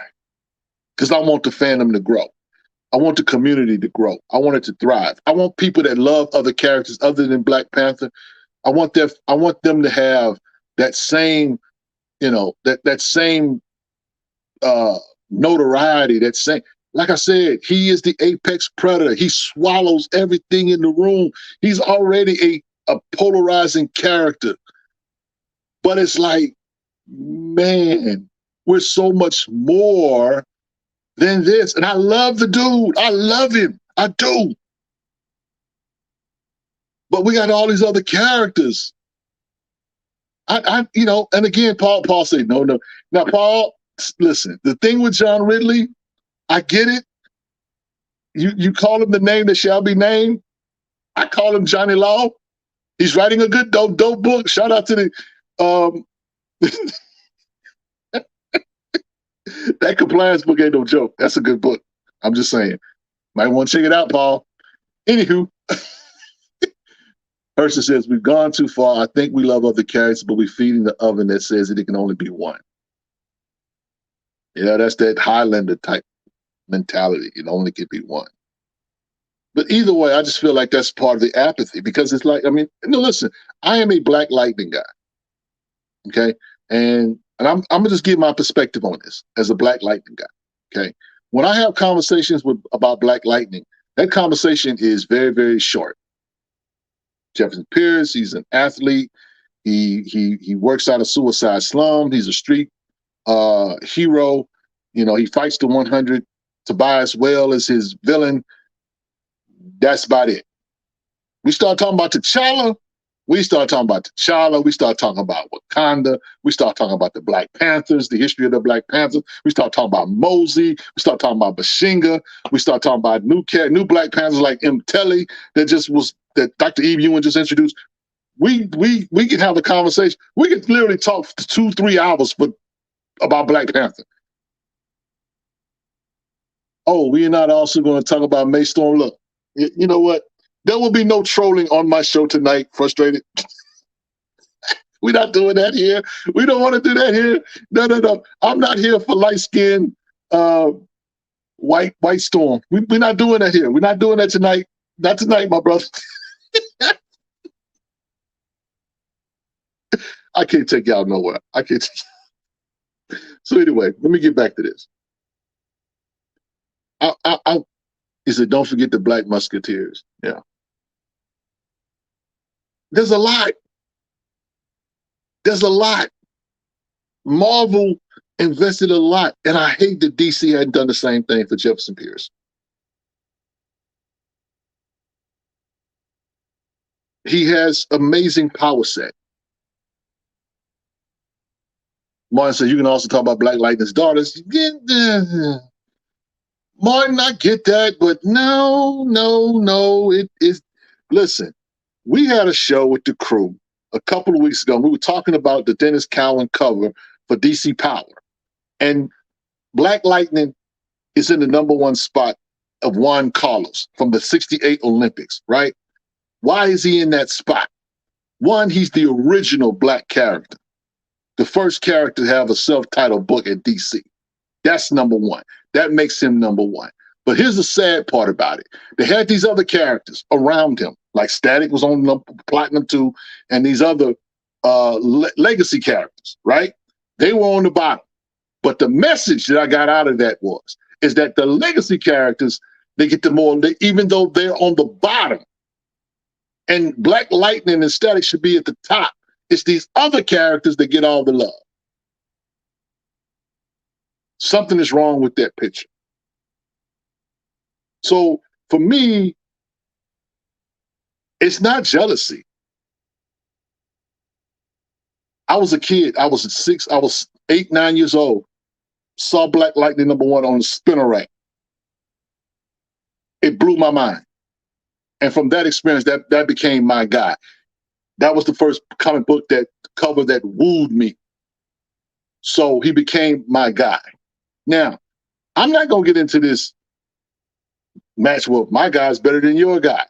Speaker 1: Because I want the fandom to grow. I want the community to grow. I want it to thrive. I want people that love other characters other than Black Panther. I want them to have that same, that same notoriety, that same, like I said, he is the apex predator. He swallows everything in the room. He's already a polarizing character. But it's like, man, we're so much more than this. And I love the dude. I love him. I do. But we got all these other characters. And again, Paul said, no. Now, Paul, listen, the thing with John Ridley, I get it. You call him the name that shall be named. I call him Johnny Law. He's writing a good, dope book. Shout out to the That compliance book ain't no joke. That's a good book. I'm just saying. Might want to check it out, Paul. Anywho, Herschel says, we've gone too far. I think we love other characters, but we're feeding the oven that says that it can only be one. Yeah, that's that Highlander type mentality. It only can be one. But either way, I just feel like that's part of the apathy because it's like, I mean, no, listen, I am a Black Lightning guy. Okay. And I'm going to just give my perspective on this as a Black Lightning guy. Okay. When I have conversations about Black Lightning, that conversation is very, very short. Jefferson Pierce, he's an athlete. He works out of Suicide Slum. He's a street hero. You know, he fights the 100. Tobias Well is his villain. That's about it. We start talking about T'Challa. We start talking about Wakanda. We start talking about the Black Panthers, the history of the Black Panthers. We start talking about Mosey. We start talking about Bashinga. We start talking about new Black Panthers like M. Telly that Dr. Eve Ewan just introduced. We can have a conversation. We can literally talk for 2-3 hours about Black Panther. Oh, we're not also going to talk about May Storm. Look, you know what? There will be no trolling on my show tonight. Frustrated. We're not doing that here. We don't want to do that here. No. I'm not here for light-skinned white Storm. We're not doing that here. We're not doing that tonight. Not tonight, my brother. I can't take y'all nowhere. I can't. So anyway, let me get back to this. He said, don't forget the Black Musketeers. Yeah. There's a lot. Marvel invested a lot, and I hate that DC hadn't done the same thing for Jefferson Pierce. He has amazing power set. Martin says, you can also talk about Black Lightning's daughters. Martin, I get that, but no. It is. Listen, we had a show with the crew a couple of weeks ago. We were talking about the Dennis Cowan cover for DC Power. And Black Lightning is in the #1 spot of Juan Carlos from the '68 Olympics, right? Why is he in that spot? One, he's the original Black character. The first character to have a self-titled book at DC. That's #1. That makes him #1. But here's the sad part about it. They had these other characters around him, like Static was on Platinum 2, and these other legacy characters, right? They were on the bottom. But the message that I got out of that is that the legacy characters, they get the more, even though they're on the bottom, and Black Lightning and Static should be at the top. It's these other characters that get all the love. Something is wrong with that picture. So for me, it's not jealousy. I was a kid. I was 8, 9 years old. Saw Black Lightning #1 on the spinner rack. It blew my mind. And from that experience, that became my guy. That was the first comic book cover that wooed me. So he became my guy. Now, I'm not going to get into this match where my guy's better than your guy,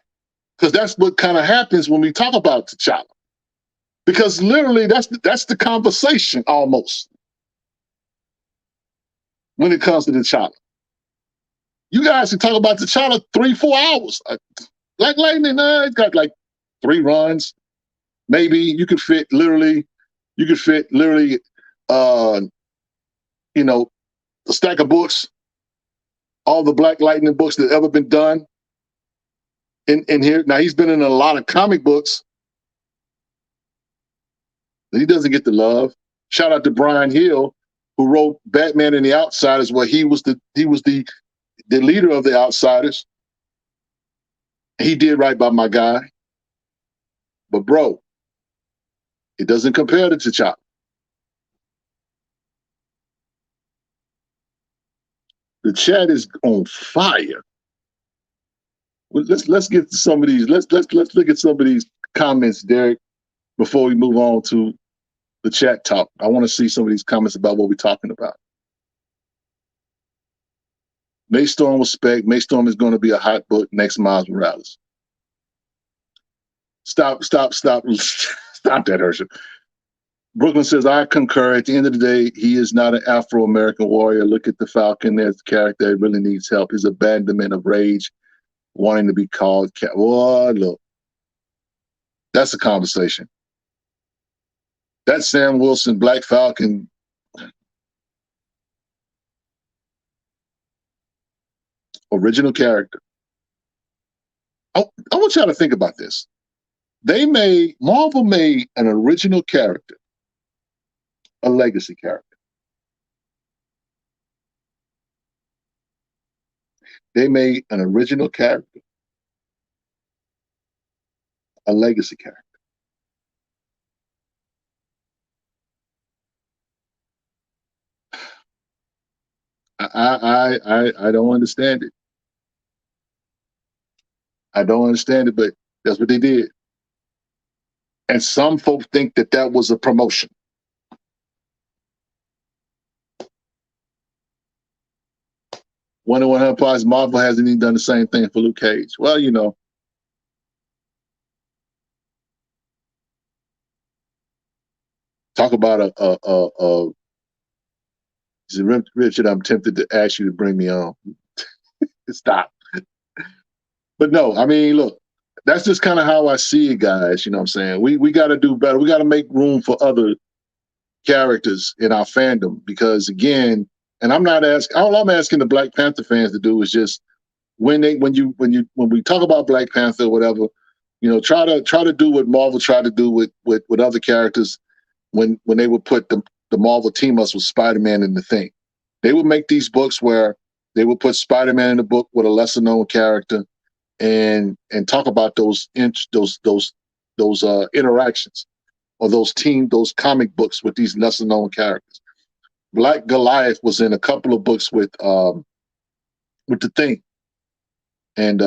Speaker 1: because that's what kind of happens when we talk about T'Challa. Because literally, that's the conversation almost when it comes to T'Challa. You guys can talk about T'Challa 3-4 hours. Black Lightning, it's got like 3 runs. Maybe you could fit literally, a stack of books, all the Black Lightning books that ever been done in here. Now, he's been in a lot of comic books, but he doesn't get the love. Shout out to Brian Hill, who wrote Batman and the Outsiders, where he was the leader of the Outsiders. He did right by my guy. But bro, it doesn't compare to T'Challa. The chat is on fire. Well, let's get to some of these. Let's look at some of these comments, Derek, before we move on to the chat talk. I want to see some of these comments about what we're talking about. Maystorm was spec. Maystorm is going to be a hot book next Miles Morales. Stop that, Hersher. Brooklyn says, I concur. At the end of the day, he is not an Afro-American warrior. Look at the Falcon as a character that really needs help. His abandonment of rage, wanting to be called Oh, look. That's a conversation. That Sam Wilson, Black Falcon, original character. I want y'all to think about this. Marvel made an original character, a legacy character. They made an original character, a legacy character. I don't understand it. I don't understand it, but that's what they did. And some folks think that that was a promotion. Wonder what implies Marvel hasn't even done the same thing for Luke Cage. Well, you know. Talk about Richard, I'm tempted to ask you to bring me on. Stop. But no, I mean, look, that's just kind of how I see it, guys. You know what I'm saying? We got to do better. We got to make room for other characters in our fandom because, again, and I'm not asking. All I'm asking the Black Panther fans to do is just when we talk about Black Panther or whatever, you know, try to do what Marvel tried to do with other characters when they would put the Marvel team ups with Spider-Man in the Thing. They would make these books where they would put Spider-Man in the book with a lesser known character and talk about those interactions or those comic books with these lesser known characters. Black Goliath was in a couple of books with the Thing. And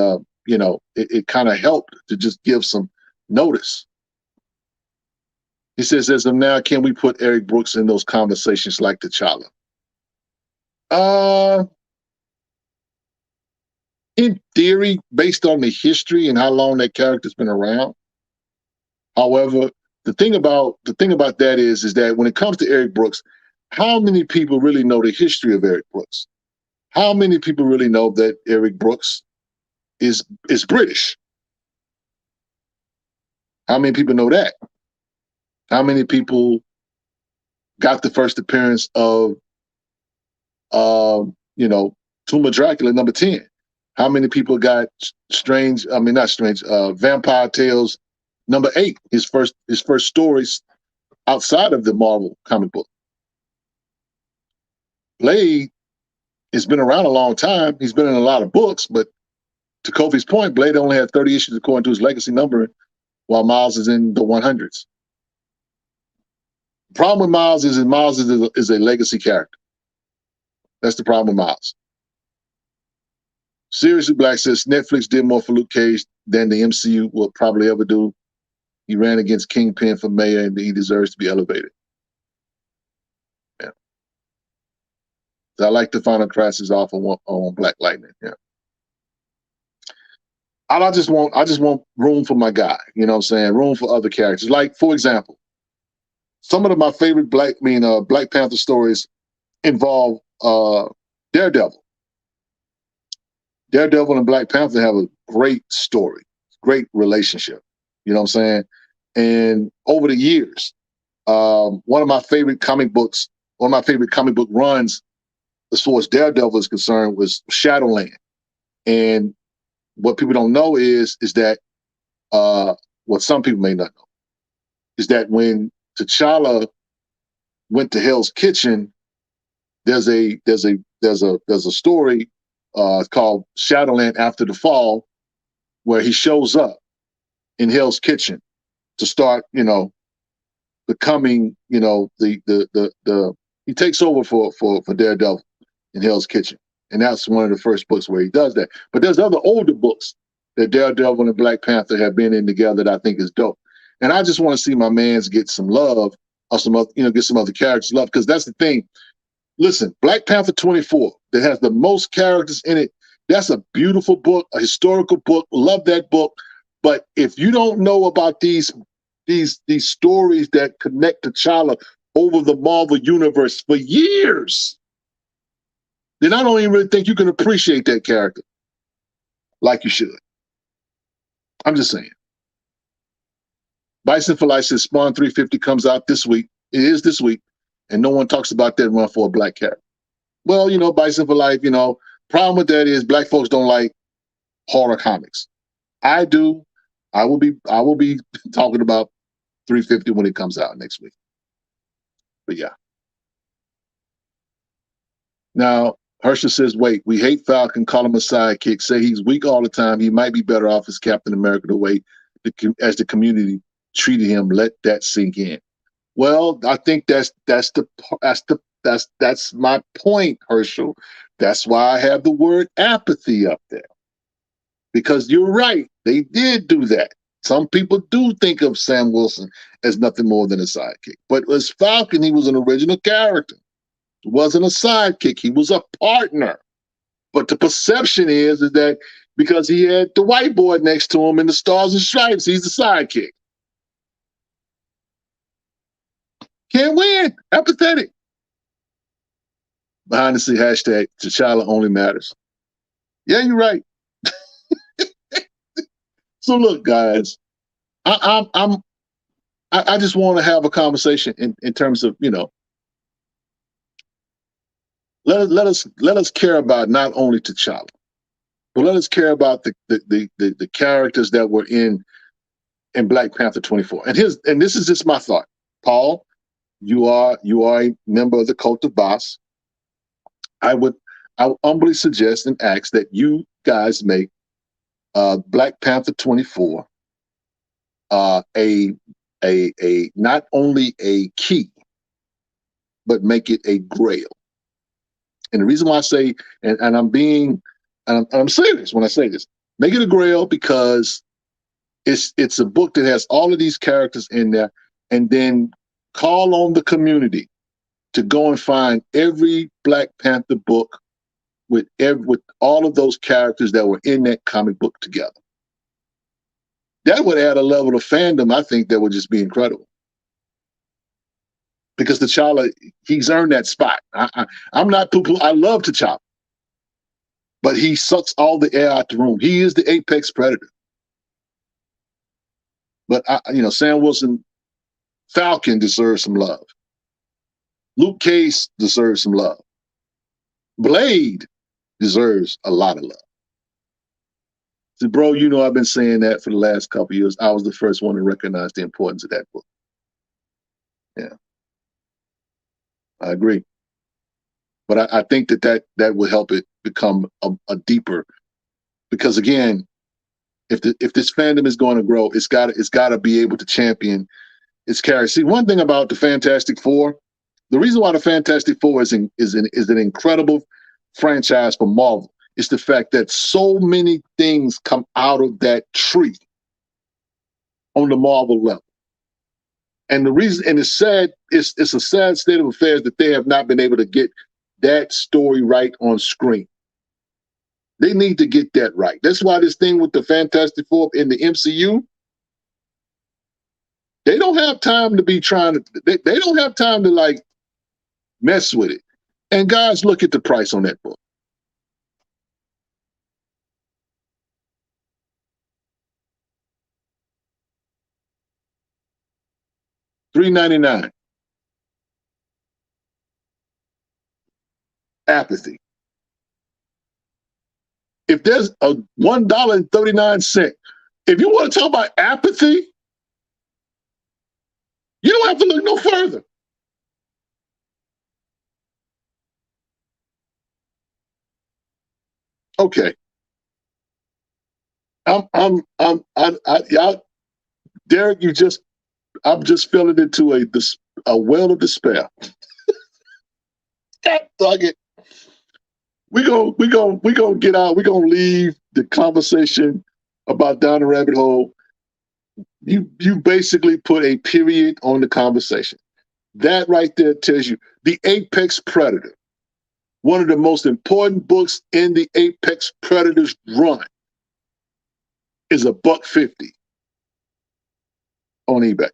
Speaker 1: you know, it kind of helped to just give some notice. He says, as of now, can we put Eric Brooks in those conversations like T'Challa? In theory, based on the history and how long that character's been around. However, the thing about that is that when it comes to Eric Brooks, how many people really know the history of Eric Brooks? How many people really know that Eric Brooks is British? How many people know that? How many people got the first appearance of, Tomb of Dracula #10? How many people got Vampire Tales #8? His first stories outside of the Marvel comic book. Blade has been around a long time. He's been in a lot of books, but to Kofi's point, Blade only had 30 issues according to his legacy numbering, while Miles is in the 100s. The problem with Miles is a legacy character. That's the problem with Miles. Seriously Black says Netflix did more for Luke Cage than the MCU will probably ever do. He ran against Kingpin for mayor and he deserves to be elevated. Yeah. I like the final crisis off on Black Lightning. Yeah. I just want room for my guy. You know what I'm saying? Room for other characters. Like, for example, some of my favorite Black Panther stories involve Daredevil. Daredevil and Black Panther have a great story, great relationship. You know what I'm saying? And over the years, one of my favorite comic book runs, as far as Daredevil is concerned, was Shadowland. And what people don't know is that what some people may not know is that when T'Challa went to Hell's Kitchen, there's a story called Shadowland After the Fall, where he shows up in Hell's Kitchen to start, becoming, he takes over for Daredevil in Hell's Kitchen. And that's one of the first books where he does that. But there's other older books that Daredevil and Black Panther have been in together that I think is dope. And I just want to see my mans get some love or get some other characters love, because that's the thing. Listen, Black Panther 24, that has the most characters in it. That's a beautiful book, a historical book. Love that book. But if you don't know about these stories that connect T'Challa over the Marvel universe for years, then I don't even really think you can appreciate that character like you should. I'm just saying. Bison for Life says Spawn 350 comes out this week. It is this week, and no one talks about that run for a black character. Well, Bison for Life, problem with that is black folks don't like horror comics. I do. I will be talking about 350 when it comes out next week. But yeah. Now, Herschel says, wait, we hate Falcon, call him a sidekick, say he's weak all the time. He might be better off as Captain America the way as the community treated him. Let that sink in. Well, I think that's my point, Herschel. That's why I have the word apathy up there. Because you're right, they did do that. Some people do think of Sam Wilson as nothing more than a sidekick. But as Falcon, he was an original character. He wasn't a sidekick. He was a partner. But the perception is that because he had the white boy next to him in the Stars and Stripes, he's the sidekick. Can't win. Apathetic. Behind the scene hashtag T'Challa only matters. Yeah, you're right. So look, guys, I just want to have a conversation in terms of, let us care about not only T'Challa, but let us care about the characters that were in Black Panther 24. And this is just my thought. Paul, you are a member of the cult of Boss. I would humbly suggest and ask that you guys make Black Panther 24 a not only a key, but make it a grail. And the reason why I say, and I'm serious when I say this, make it a grail because it's a book that has all of these characters in there, and then call on the community to go and find every Black Panther book with all of those characters that were in that comic book together. That would add a level of fandom, I think, that would just be incredible. Because T'Challa, he's earned that spot. I'm not poo-poo. I love T'Challa. But he sucks all the air out the room. He is the apex predator. But, Sam Wilson, Falcon deserves some love. Luke Cage deserves some love. Blade deserves a lot of love. So, bro, I've been saying that for the last couple of years. I was the first one to recognize the importance of that book. Yeah. I agree. But I think that will help it become a deeper, because again, if this fandom is going to grow, it's got to be able to champion its characters. See, one thing about the Fantastic Four, the reason why the Fantastic Four is an incredible franchise for Marvel is the fact that so many things come out of that tree on the Marvel level. And the reason, and it's sad, it's a sad state of affairs that they have not been able to get that story right on screen. They need to get that right. That's why this thing with the Fantastic Four in the MCU, they don't have time to be they don't have time to like mess with it. And guys, look at the price on that book. $3.99. Apathy. If there's a $1.39, if you want to talk about apathy, you don't have to look no further. Okay. Derek, I'm just feeling into a well of despair. Dog it. We're gonna get out. We're gonna leave the conversation about down the rabbit hole. You basically put a period on the conversation. That right there tells you the apex predator. one of the most important books in the Apex Predators run is $150 on eBay.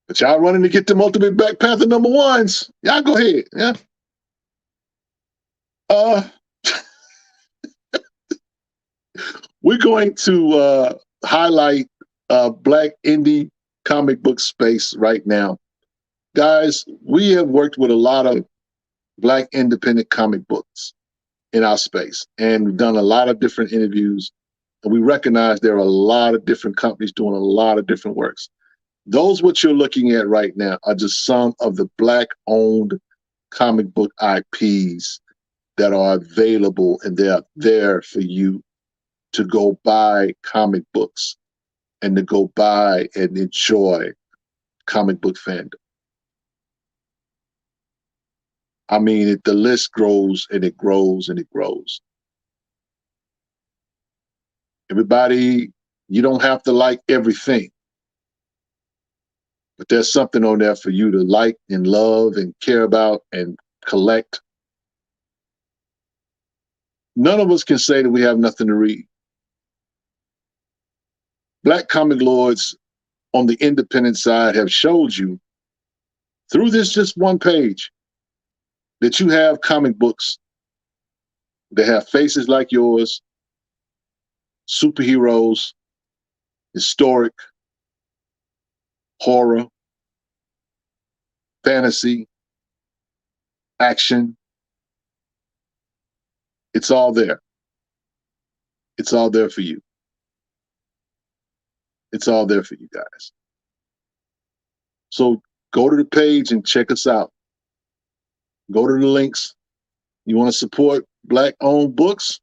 Speaker 1: But y'all running to get them Ultimate Black Panther #1s. Y'all go ahead. Yeah. We're going to highlight Black indie comic book space right now. Guys, we have worked with a lot of Black independent comic books in our space, and we've done a lot of different interviews, and we recognize there are a lot of different companies doing a lot of different works. Those what you're looking at right now are just some of the Black-owned comic book IPs that are available, and they're there for you to go buy comic books and to go buy and enjoy comic book fandom. I mean, the list grows and it grows and it grows. Everybody, you don't have to like everything, but there's something on there for you to like and love and care about and collect. None of us can say that we have nothing to read. Black comic lords on the independent side have showed you through this just one page that you have comic books that have faces like yours, superheroes, historic, horror, fantasy, action. It's all there. It's all there for you. It's all there for you guys. So go to the page and check us out. Go to the links. You want to support Black-owned books?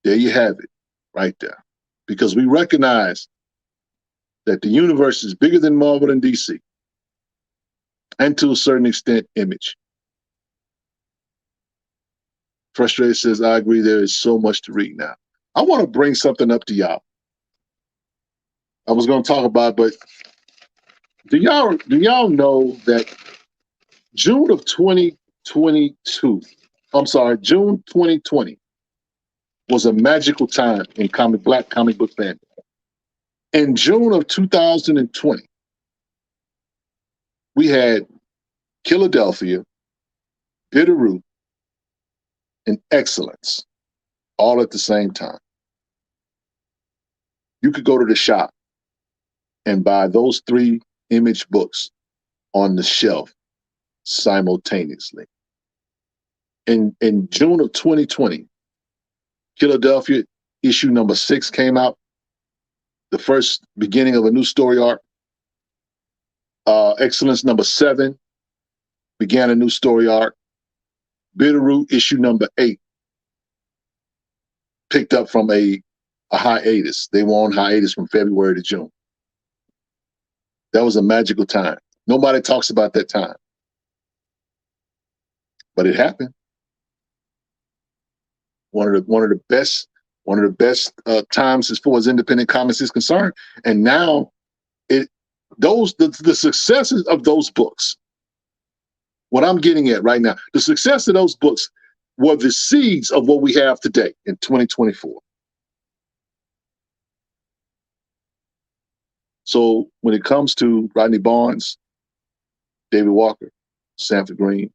Speaker 1: There you have it, right there. Because we recognize that the universe is bigger than Marvel and DC, and to a certain extent, Image. Frustrated says, I agree, there is so much to read now. I want to bring something up to y'all. I was going to talk about, but do y'all know that June 2020 was a magical time in Black comic book fandom. In June of 2020, we had Philadelphia, Bitterroot, and Excellence all at the same time. You could go to the shop and buy those 3 Image books on the shelf simultaneously. In June of 2020, Philadelphia issue #6 came out, the first beginning of a new story arc. Excellence #7 began a new story arc. Bitterroot issue #8 picked up from a hiatus. They were on hiatus from February to June. That was a magical time. Nobody talks about that time, but it happened. One of the best times as far as independent comics is concerned. And now the successes of those books, what I'm getting at right now, the success of those books were the seeds of what we have today in 2024. So when it comes to Rodney Barnes, David Walker, Sanford Green,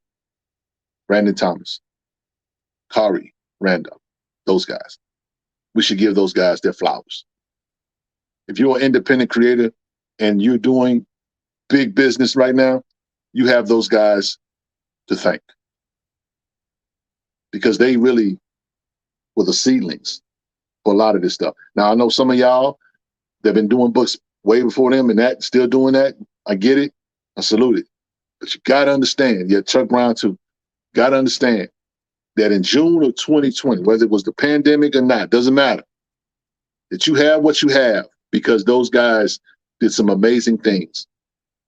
Speaker 1: Brandon Thomas, Kari Randolph, those guys, we should give those guys their flowers. If you're an independent creator and you're doing big business right now, you have those guys to thank, because they really were the seedlings for a lot of this stuff. Now, I know some of y'all, they've been doing books way before them and that, still doing that. I get it. I salute it. But you got to understand, yeah, Chuck Brown too, got to understand that in June of 2020, whether it was the pandemic or not, doesn't matter, that you have what you have because those guys did some amazing things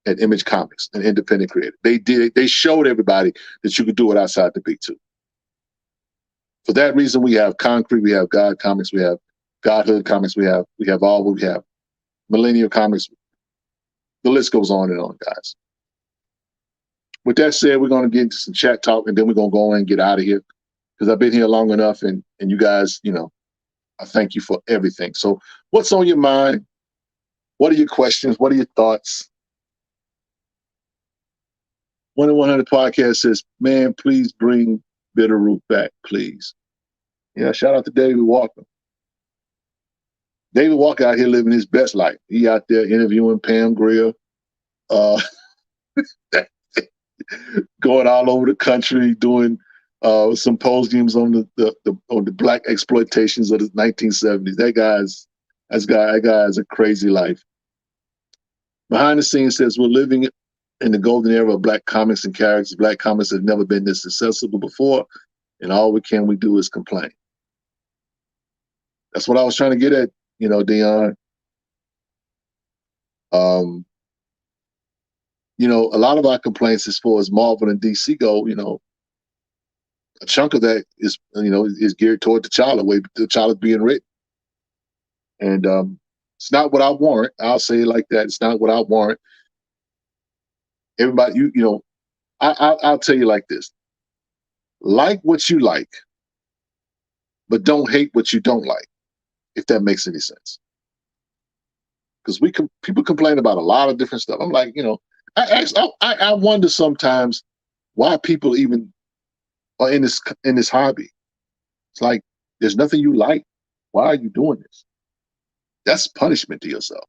Speaker 1: at Image Comics, an independent creator. They showed everybody that you could do it outside the big two. For that reason, we have Concrete, we have God Comics, we have Godhood Comics. We have all we have. Millennial Comics. The list goes on and on, guys. With that said, we're going to get into some chat talk, and then we're going to go in and get out of here because I've been here long enough, and you guys, I thank you for everything. So what's on your mind? What are your questions? What are your thoughts? 1-100 Podcast says, man, please bring Bitterroot back, please. Yeah, shout out to David Walker. David Walker out here living his best life. He out there interviewing Pam Grier, going all over the country, doing symposiums on the black exploitations of the 1970s. That guy has a crazy life. Behind the scenes says we're living in the golden era of black comics and characters. Black comics have never been this accessible before, and all we do is complain. That's what I was trying to get at, Dion. A lot of our complaints as far as Marvel and DC go, a chunk of that is geared toward T'Challa, way T'Challa's being written. And it's not what I warrant. I'll say it like that. It's not what I warrant. Everybody, I'll tell you like this. Like what you like, but don't hate what you don't like, if that makes any sense. Because people complain about a lot of different stuff. I'm like, I wonder sometimes why people even are in this hobby. It's like there's nothing you like. Why are you doing this? That's punishment to yourself.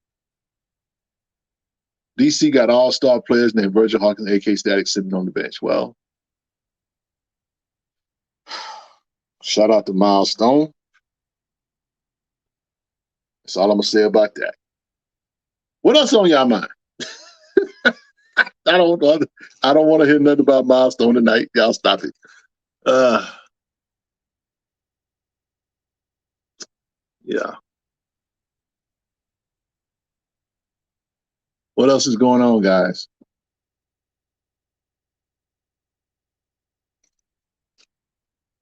Speaker 1: DC got all-star players named Virgil Hawkins, AK Static, sitting on the bench. Well, shout out to Milestone. That's all I'm gonna say about that. What else on y'all mind? I don't want to hear nothing about Milestone tonight. Y'all stop it. Yeah. What else is going on, guys?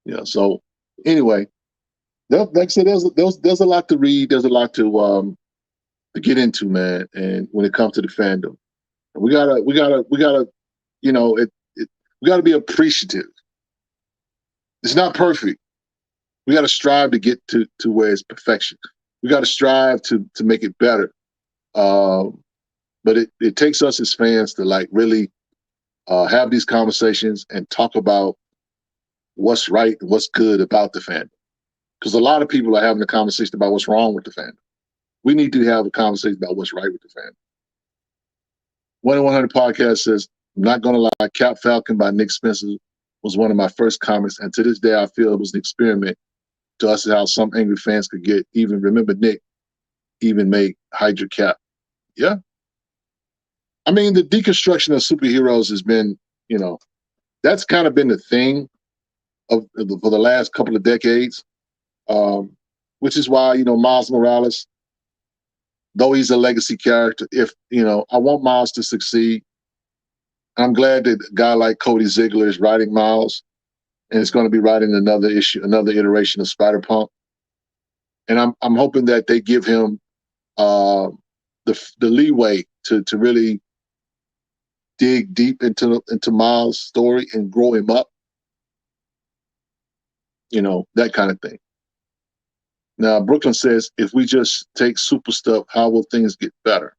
Speaker 1: Yeah. So anyway, like I said, there's a lot to read. There's a lot to get into, man. And when it comes to the fandom, we gotta, we gotta be appreciative. It's not perfect. We gotta strive to get to where it's perfection. We gotta strive to make it better. But it takes us as fans to really have these conversations and talk about what's right and what's good about the fandom. Because a lot of people are having a conversation about what's wrong with the fandom. We need to have a conversation about what's right with the fandom. 1-100 Podcast says, I'm not going to lie, Cap Falcon by Nick Spencer was one of my first comics, and to this day I feel it was an experiment to us how some angry fans could get. Even remember Nick even made Hydra Cap. Yeah. I mean, the deconstruction of superheroes has been, that's kind of been the thing for the last couple of decades, which is why, Miles Morales, though he's a legacy character, I want Miles to succeed. I'm glad that a guy like Cody Ziegler is writing Miles, and it's going to be writing another iteration of Spider-Punk. And I'm hoping that they give him the leeway to really dig deep into Miles' story and grow him up. That kind of thing. Now, Brooklyn says, if we just take super stuff, how will things get better?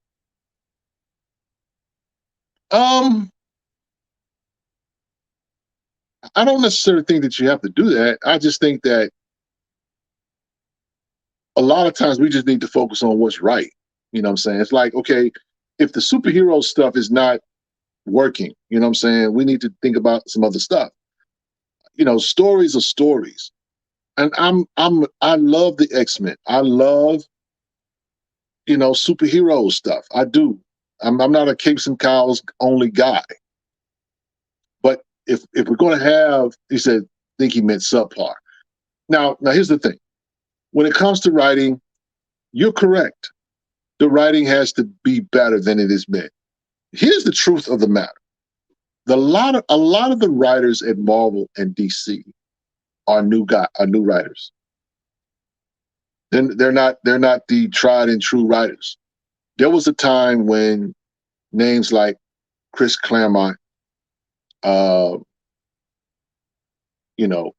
Speaker 1: I don't necessarily think that you have to do that. I just think that a lot of times we just need to focus on what's right. You know what I'm saying? It's like, okay, if the superhero stuff is not working, you know what I'm saying? We need to think about some other stuff. Stories are stories. And I love the X-Men. I love, superhero stuff. I do. I'm not a capes and cows only guy. But if we're going to have, he said, I think he meant subpar. Now here's the thing. When it comes to writing, you're correct. The writing has to be better than it has been. Here's the truth of the matter. A lot of the writers at Marvel and DC are new writers. They're not the tried and true writers. There was a time when names like Chris Claremont, you know,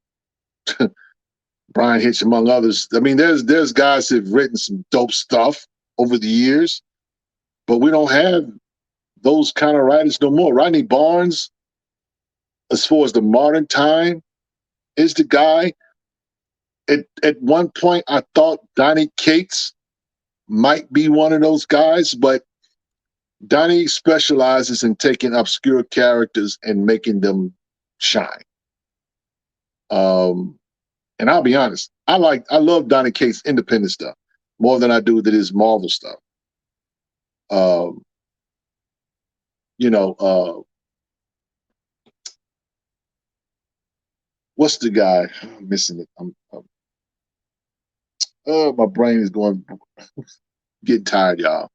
Speaker 1: Brian Hitch, among others. I mean, there's guys who've written some dope stuff over the years, but we don't have those kind of writers no more. Rodney Barnes, as far as the modern time, is the guy. At one point, I thought Donnie Cates might be one of those guys, but Donnie specializes in taking obscure characters and making them shine. And I'll be honest, I love Donnie Cates' independent stuff more than I do his Marvel stuff. What's the guy? I'm missing it. My brain is getting tired, y'all.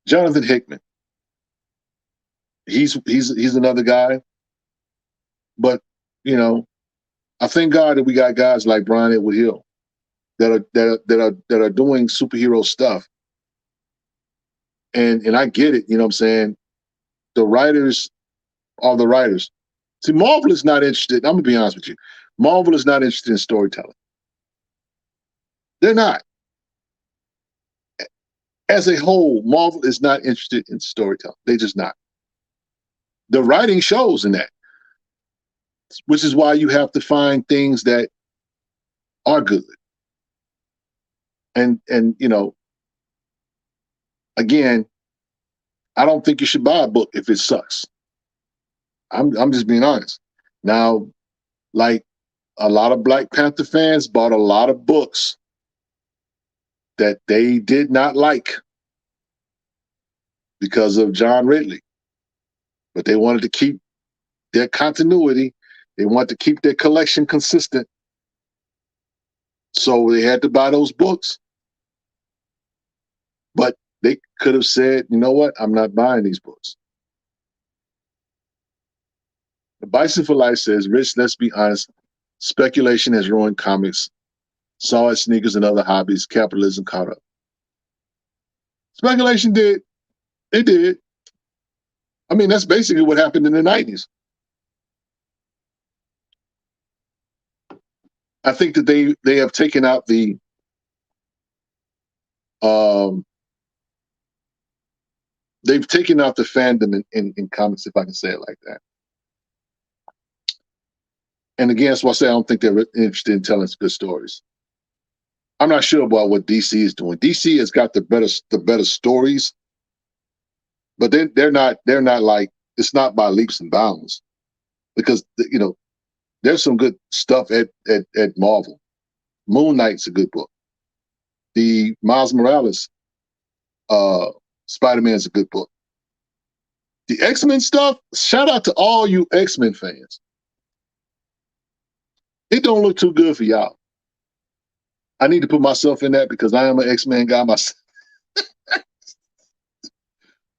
Speaker 1: Jonathan Hickman. He's another guy. But, I thank God that we got guys like Brian Edward Hill that are doing superhero stuff. And I get it, you know what I'm saying? The writers are the writers. See, Marvel is not interested. I'm gonna be honest with you. Marvel is not interested in storytelling. They're not. As a whole, Marvel is not interested in storytelling. They're just not. The writing shows in that, which is why you have to find things that are good. And again, I don't think you should buy a book if it sucks. I'm just being honest. Now, like a lot of Black Panther fans bought a lot of books that they did not like because of John Ridley. But they wanted to keep their continuity. They wanted to keep their collection consistent. So they had to buy those books. But they could have said, you know what? I'm not buying these books. The Bison for Life says, Rich, let's be honest. Speculation has ruined comics. Saw it, sneakers, and other hobbies. Capitalism caught up. Speculation did. It did. I mean, that's basically what happened in the 90s. I think that they have taken out the they've taken out the fandom in comics, if I can say it like that. And again, that's why I say I don't think they're interested in telling good stories. I'm not sure about what DC is doing. DC has got the better stories, but they're not like, it's not by leaps and bounds, because there's some good stuff at Marvel. Moon Knight's a good book. The Miles Morales Spider-Man's a good book. The X-Men stuff, shout out to all you X-Men fans. It don't look too good for y'all. I need to put myself in that because I am an X-Men guy myself.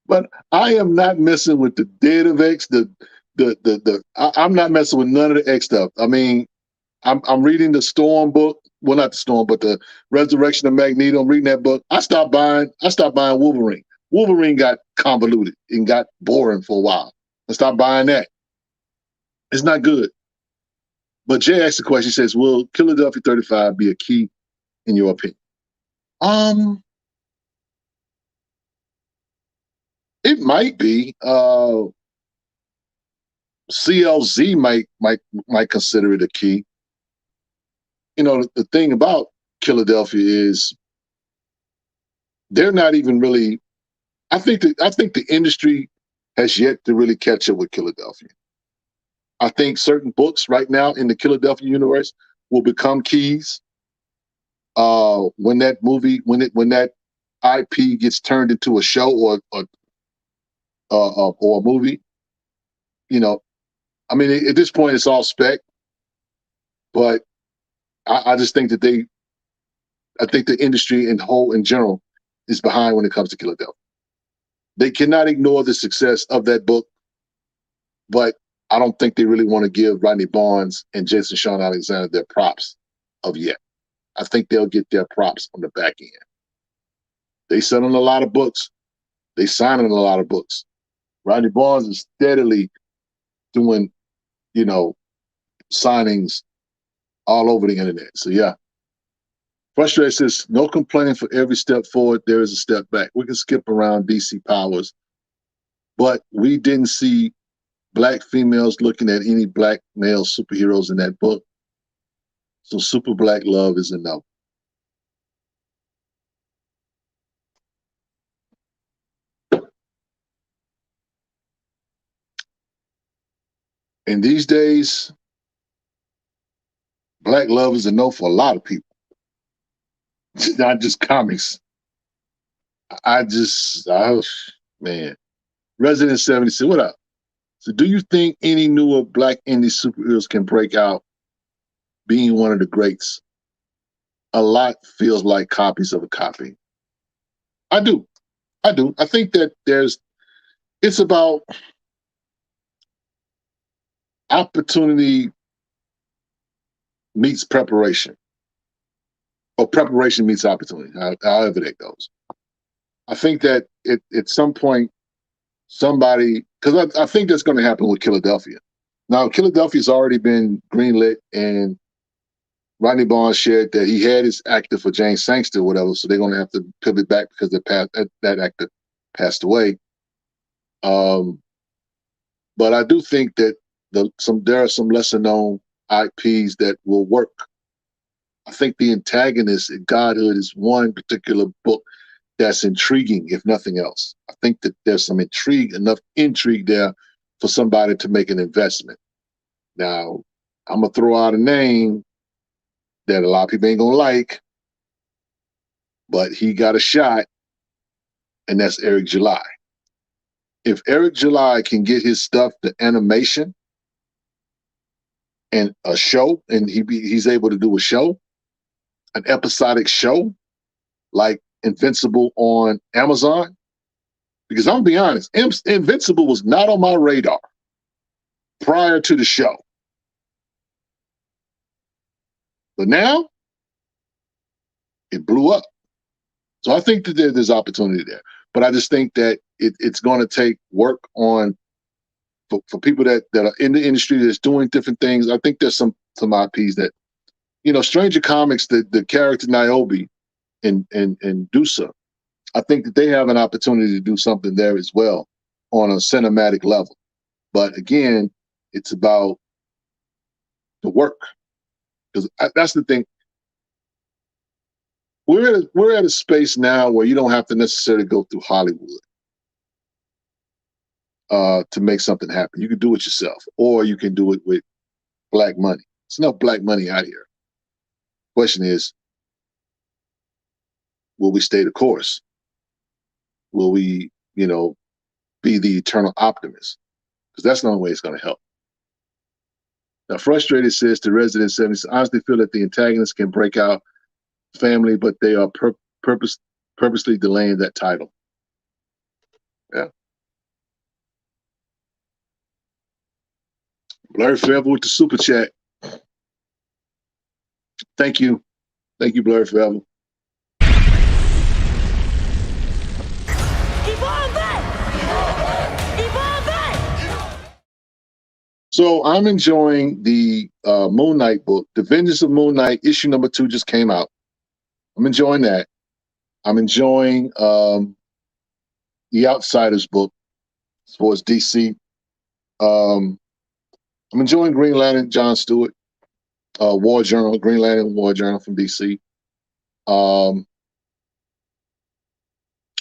Speaker 1: But I am not messing with the Dead of X. I'm not messing with none of the X stuff. I mean, I'm reading the Storm book. Well, not the Storm, but the Resurrection of Magneto. I'm reading that book. I stopped buying Wolverine. Wolverine got convoluted and got boring for a while. I stopped buying that. It's not good. But Jay asked the question, he says, will Philadelphia 35 be a key in your opinion? It might be. CLZ might consider it a key. The thing about Philadelphia is they're not even really. I think the industry has yet to really catch up with Philadelphia. I think certain books right now in the Philadelphia universe will become keys when that IP gets turned into a show or a movie. I mean, at this point, it's all spec, but I just think that I think the industry in general is behind when it comes to Philadelphia. They cannot ignore the success of that book, but I don't think they really want to give Rodney Barnes and Jason Sean Alexander their props of yet. I think they'll get their props on the back end. They selling a lot of books. They signing a lot of books. Rodney Barnes is steadily doing, signings all over the internet. So yeah. Frustrated says, no complaining for every step forward, there is a step back. We can skip around DC powers, but we didn't see Black females looking at any Black male superheroes in that book. So super Black love is a no. In these days, Black love is a no for a lot of people. It's not just comics. Man. Resident 70 said, what up? So do you think any newer Black indie superheroes can break out being one of the greats? A lot feels like copies of a copy. I do. I think that it's about opportunity meets preparation. Or preparation meets opportunity, however that goes. I think that at some point, somebody, because I think that's going to happen with Philadelphia. Now, Philadelphia's already been greenlit, and Rodney Barnes shared that he had his actor for Jane Sangster or whatever, so they're going to have to pivot back because that actor passed away. But I do think that there are some lesser known IPs that will work. I think the antagonist in Godhood is one particular book that's intriguing, if nothing else. I think that there's some enough intrigue there for somebody to make an investment. Now, I'm going to throw out a name that a lot of people ain't going to like, but he got a shot, and that's Eric July. If Eric July can get his stuff to animation and a show, and he's able to do a show, an episodic show, like Invincible on Amazon, because I'm gonna be honest, Invincible was not on my radar prior to the show. But now, it blew up. So I think that there's opportunity there. But I just think that it's going to take work on, for people that are in the industry that's doing different things. I think there's some IPs that, Stranger Comics, the character Niobe and Dusa, I think that they have an opportunity to do something there as well on a cinematic level. But again, it's about the work. Because that's the thing. We're at a space now where you don't have to necessarily go through Hollywood to make something happen. You can do it yourself, or you can do it with Black money. There's enough Black money out here. Question is, will we stay the course? Will we, be the eternal optimist? Because that's the only way it's going to help. Now, Frustrated says to Resident 70, I honestly feel that the antagonists can break out family, but they are purposely delaying that title. Yeah. Blurry Forever with the super chat. Thank you. Thank you, Blurry Forever. So I'm enjoying the Moon Knight book. The Vengeance of Moon Knight, issue number 2 just came out. I'm enjoying that. I'm enjoying the Outsiders book as far as DC. I'm enjoying Green Lantern, John Stewart, War Journal, Green Lantern War Journal from DC.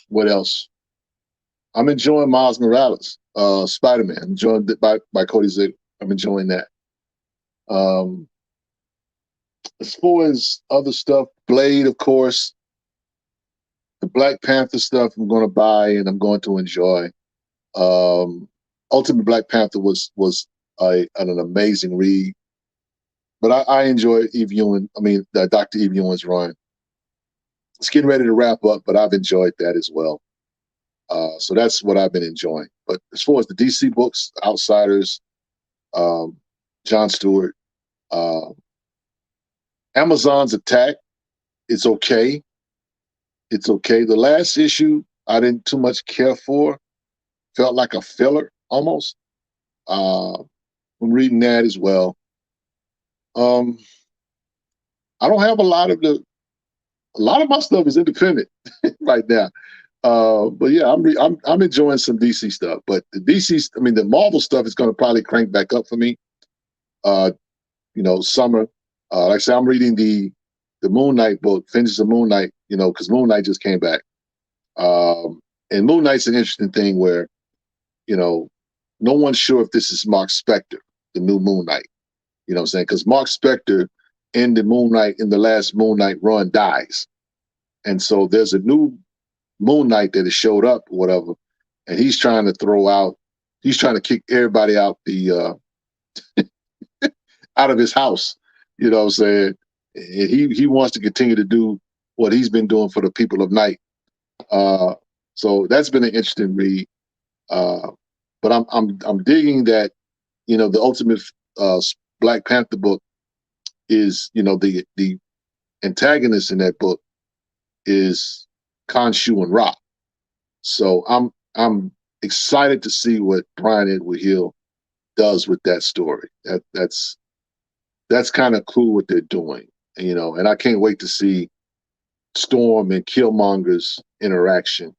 Speaker 1: What else? I'm enjoying Miles Morales, Spider-Man. I'm enjoying it by Kudi Ziegler. I'm enjoying that. As far as other stuff, Blade, of course. The Black Panther stuff I'm going to buy and I'm going to enjoy. Ultimate Black Panther was an amazing read. But I enjoy Dr. Eve Ewing's run. It's getting ready to wrap up, but I've enjoyed that as well. So that's what I've been enjoying. But as far as the DC books, Outsiders, Jon Stewart. Amazon's Attack, it's okay. It's okay. The last issue I didn't too much care for. Felt like a filler almost. I'm reading that as well. I don't have a lot of my stuff is independent right now. But yeah, I'm enjoying some DC stuff. But the Marvel stuff is going to probably crank back up for me. Summer. Like I said, I'm reading the Moon Knight book, Finish the Moon Knight, because Moon Knight just came back. And Moon Knight's an interesting thing where, no one's sure if this is Mark Spector, the new Moon Knight. You know what I'm saying? Because Mark Spector in the last Moon Knight run dies. And so there's a new Moon Knight that has showed up or whatever, and he's trying to kick everybody out out of his house. You know what I'm saying? And he wants to continue to do what he's been doing for the people of Night. So that's been an interesting read. But I'm digging that, the ultimate Black Panther book is, the antagonist in that book is Khonshu and Ra. So I'm excited to see what Brian Edward Hill does with that story. That's kind of cool what they're doing, and I can't wait to see Storm and Killmonger's interaction.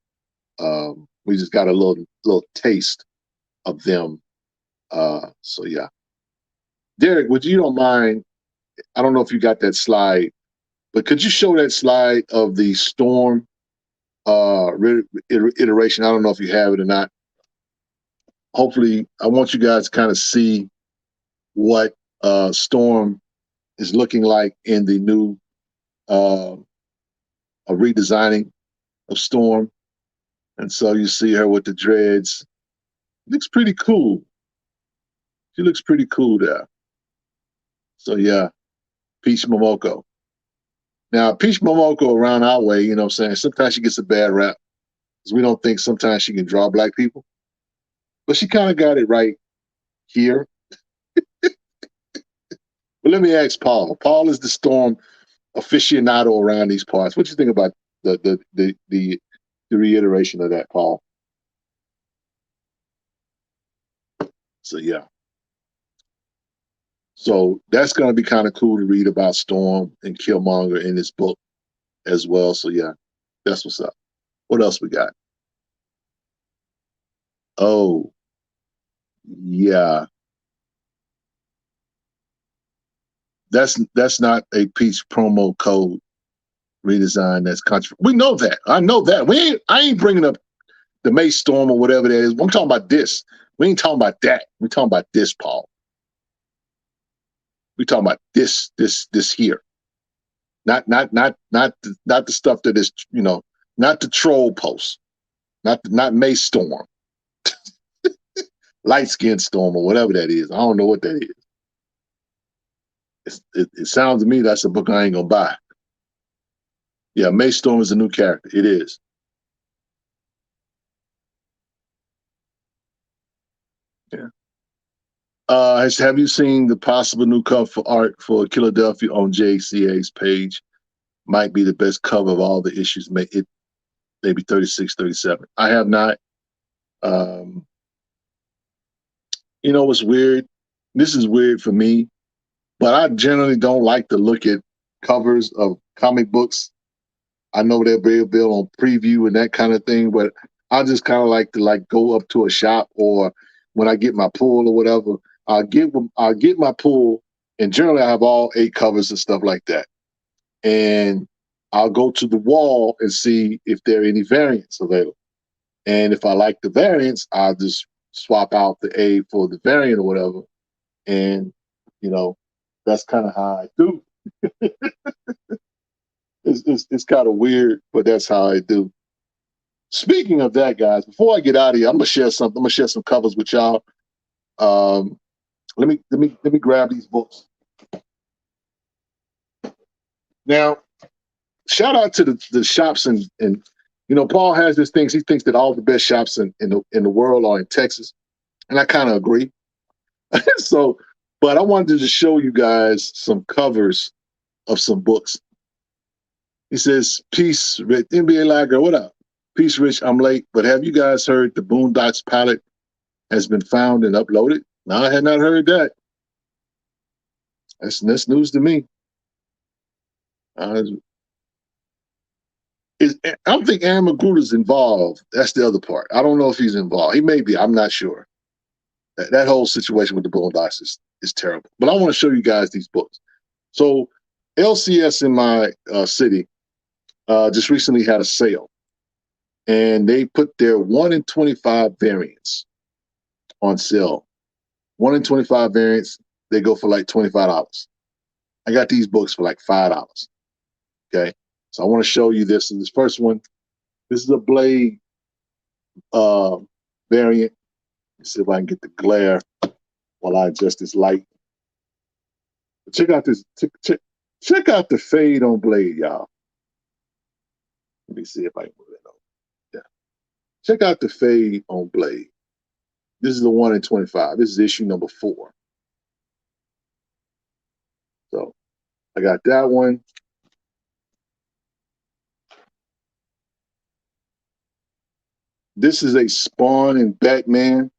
Speaker 1: We just got a little taste of them. So yeah. Derek, would you don't mind, I don't know if you got that slide, but could you show that slide of the Storm iteration? I don't know if you have it or not. Hopefully, I want you guys to kind of see what Storm is looking like in the new redesigning of Storm. And so you see her with the dreads. Looks pretty cool. She looks pretty cool there. So yeah, Peach Momoko. Now, Peach Momoko around our way, you know what I'm saying, sometimes she gets a bad rap because we don't think sometimes she can draw black people. But she kind of got it right here. But let me ask Paul. Paul is the Storm aficionado around these parts. What do you think about the reiteration of that, Paul? So yeah. So that's going to be kind of cool to read about Storm and Killmonger in this book as well. So yeah, that's what's up. What else we got? Oh, yeah. That's not a Peach promo code redesign. That's controversial. We know that. I know that. I ain't bringing up the May Storm or whatever that is. I'm talking about this. We ain't talking about that. We're talking about this, Paul. We're talking about this here. Not the stuff that is, not the troll post. Not May Storm. Light Skin Storm or whatever that is. I don't know what that is. It sounds to me that's a book I ain't gonna buy. Yeah, May Storm is a new character. It is. Yeah. Have you seen the possible new cover for art for Philadelphia on JCA's page? Might be the best cover of all the issues. Maybe 36, 37. I have not. What's weird? This is weird for me, but I generally don't like to look at covers of comic books. I know they're very big on preview and that kind of thing, but I just kind of like to go up to a shop, or when I get my pull or whatever, I'll get my pull, and generally I have all 8 covers and stuff like that. And I'll go to the wall and see if there are any variants available. And if I like the variants, I'll just swap out the A for the variant or whatever. And, that's kind of how I do. It's kind of weird, but that's how I do. Speaking of that, guys, before I get out of here, I'm gonna share something. I'm gonna share some covers with y'all. Let me grab these books. Now, shout out to the shops and Paul has this thing. He thinks that all the best shops in the world are in Texas, and I kind of agree. So, but I wanted to show you guys some covers of some books. He says, "Peace, Rich, NBA Live Girl, what up? Peace, Rich, I'm late, but have you guys heard the Boondocks pilot has been found and uploaded?" No, I had not heard that. That's news to me. I don't think Aaron Magruder's involved. That's the other part. I don't know if he's involved. He may be. I'm not sure. That whole situation with the Boondocks is terrible. But I want to show you guys these books. So LCS in my city just recently had a sale, and they put their 1 in 25 variants on sale. 1 in 25 variants, they go for like $25. I got these books for like $5. Okay, so I want to show you this. And this first one, this is a Blade variant. Let's see if I can get the glare while I adjust this light. Check out this. Check out the fade on Blade, y'all. Let me see if I can move it over. Yeah. Check out the fade on Blade. This is the 1 in 25. This is issue number 4. So I got that one. This is a Spawn and Batman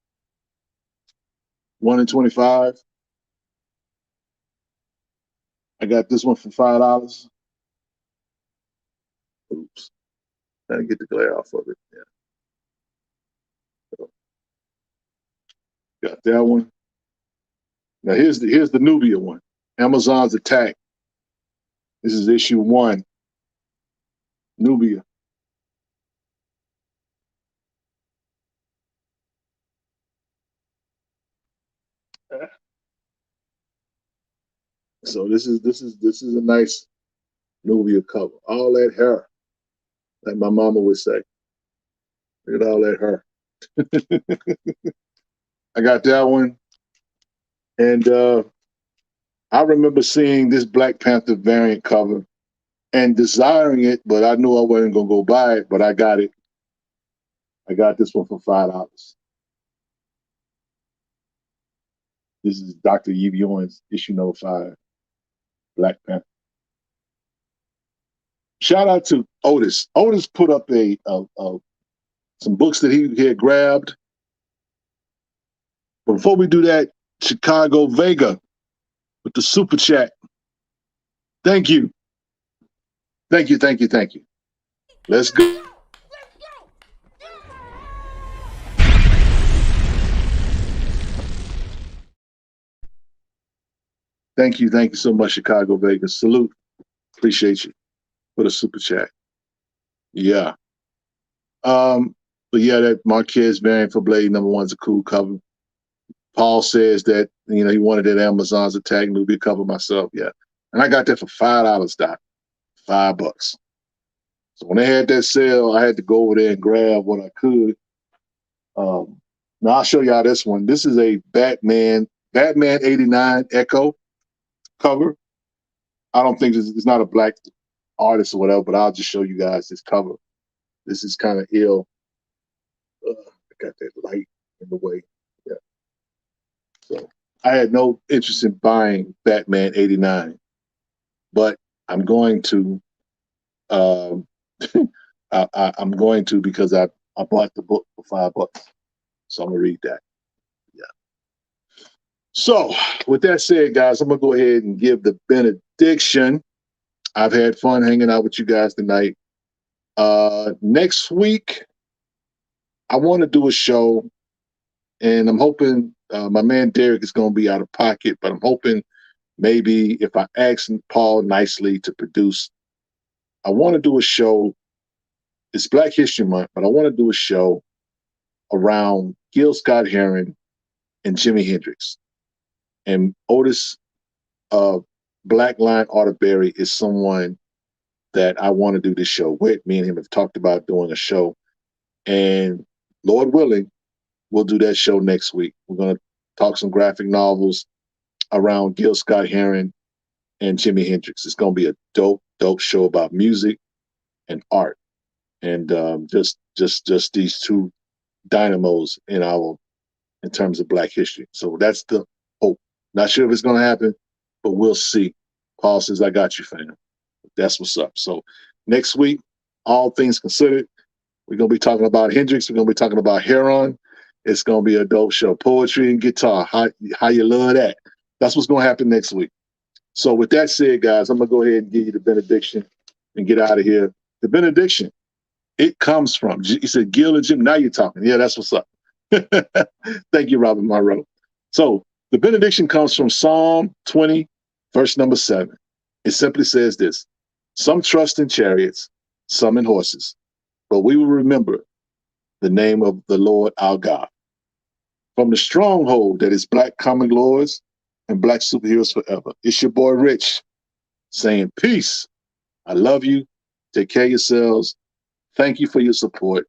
Speaker 1: 1 in 25. I got this one for $5. Oops. Trying to get the glare off of it. Yeah. So, got that one. Now here's the Nubia one. Amazon's Attack. This is issue 1. Nubia. So this is a nice Nubia cover. All that hair, like my mama would say. Look at all that hair. I got that one, and I remember seeing this Black Panther variant cover and desiring it, but I knew I wasn't gonna go buy it. But I got it. I got this one for $5. This is Dr. Eve Ewing's issue number 5, Black Panther. Shout out to Otis. Otis put up some books that he had grabbed. But before we do that, Chicago Vega with the super chat. Thank you. Thank you, thank you, thank you. Let's go. Thank you so much, Chicago Vega. Salute. Appreciate you for the super chat. Yeah. But yeah, that Marquez variant for Blade number 1 is a cool cover. Paul says that, he wanted that Amazon's Attack Nubia cover myself. Yeah. And I got that for $5, Doc. $5. So when they had that sale, I had to go over there and grab what I could. Now I'll show y'all this one. This is a Batman 89 Echo cover. I don't think it's not a black artist or whatever, but I'll just show you guys this cover. This is kind of ill. I got that light in the way. Yeah. So I had no interest in buying Batman 89, but I'm going to. I'm going to because I bought the book for $5, so I'm gonna read that. Yeah. So with that said, guys, I'm gonna go ahead and give the benediction. I've had fun hanging out with you guys tonight. Next week, I want to do a show, and I'm hoping my man Derek is going to be out of pocket, but I'm hoping maybe if I ask Paul nicely to produce, I want to do a show. It's Black History Month, but I want to do a show around Gil Scott-Heron and Jimi Hendrix. And Otis Blackline Arterberry is someone that I want to do this show with. Me and him have talked about doing a show. And Lord willing, we'll do that show next week. We're going to talk some graphic novels around Gil Scott-Heron and Jimi Hendrix. It's going to be a dope show about music and art. And just these two dynamos in terms of Black history. So that's the Not sure if it's going to happen, but we'll see. Paul says, I got you, fam. That's what's up. So next week, all things considered, we're going to be talking about Hendrix. We're going to be talking about Heron. It's going to be a dope show. Poetry and guitar. How you love that. That's what's going to happen next week. So with that said, guys, I'm going to go ahead and give you the benediction and get out of here. The benediction, it comes from, you said Gil and Jim, now you're talking. Yeah, that's what's up. Thank you, Robert Monroe. So the benediction comes from Psalm 20, verse number 7. It simply says this: some trust in chariots, some in horses, but we will remember the name of the Lord our God. From the stronghold that is Black Comic Lords and Black Superheroes Forever, it's your boy Rich saying peace. I love you. Take care of yourselves. Thank you for your support.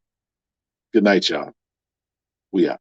Speaker 1: Good night, y'all. We out.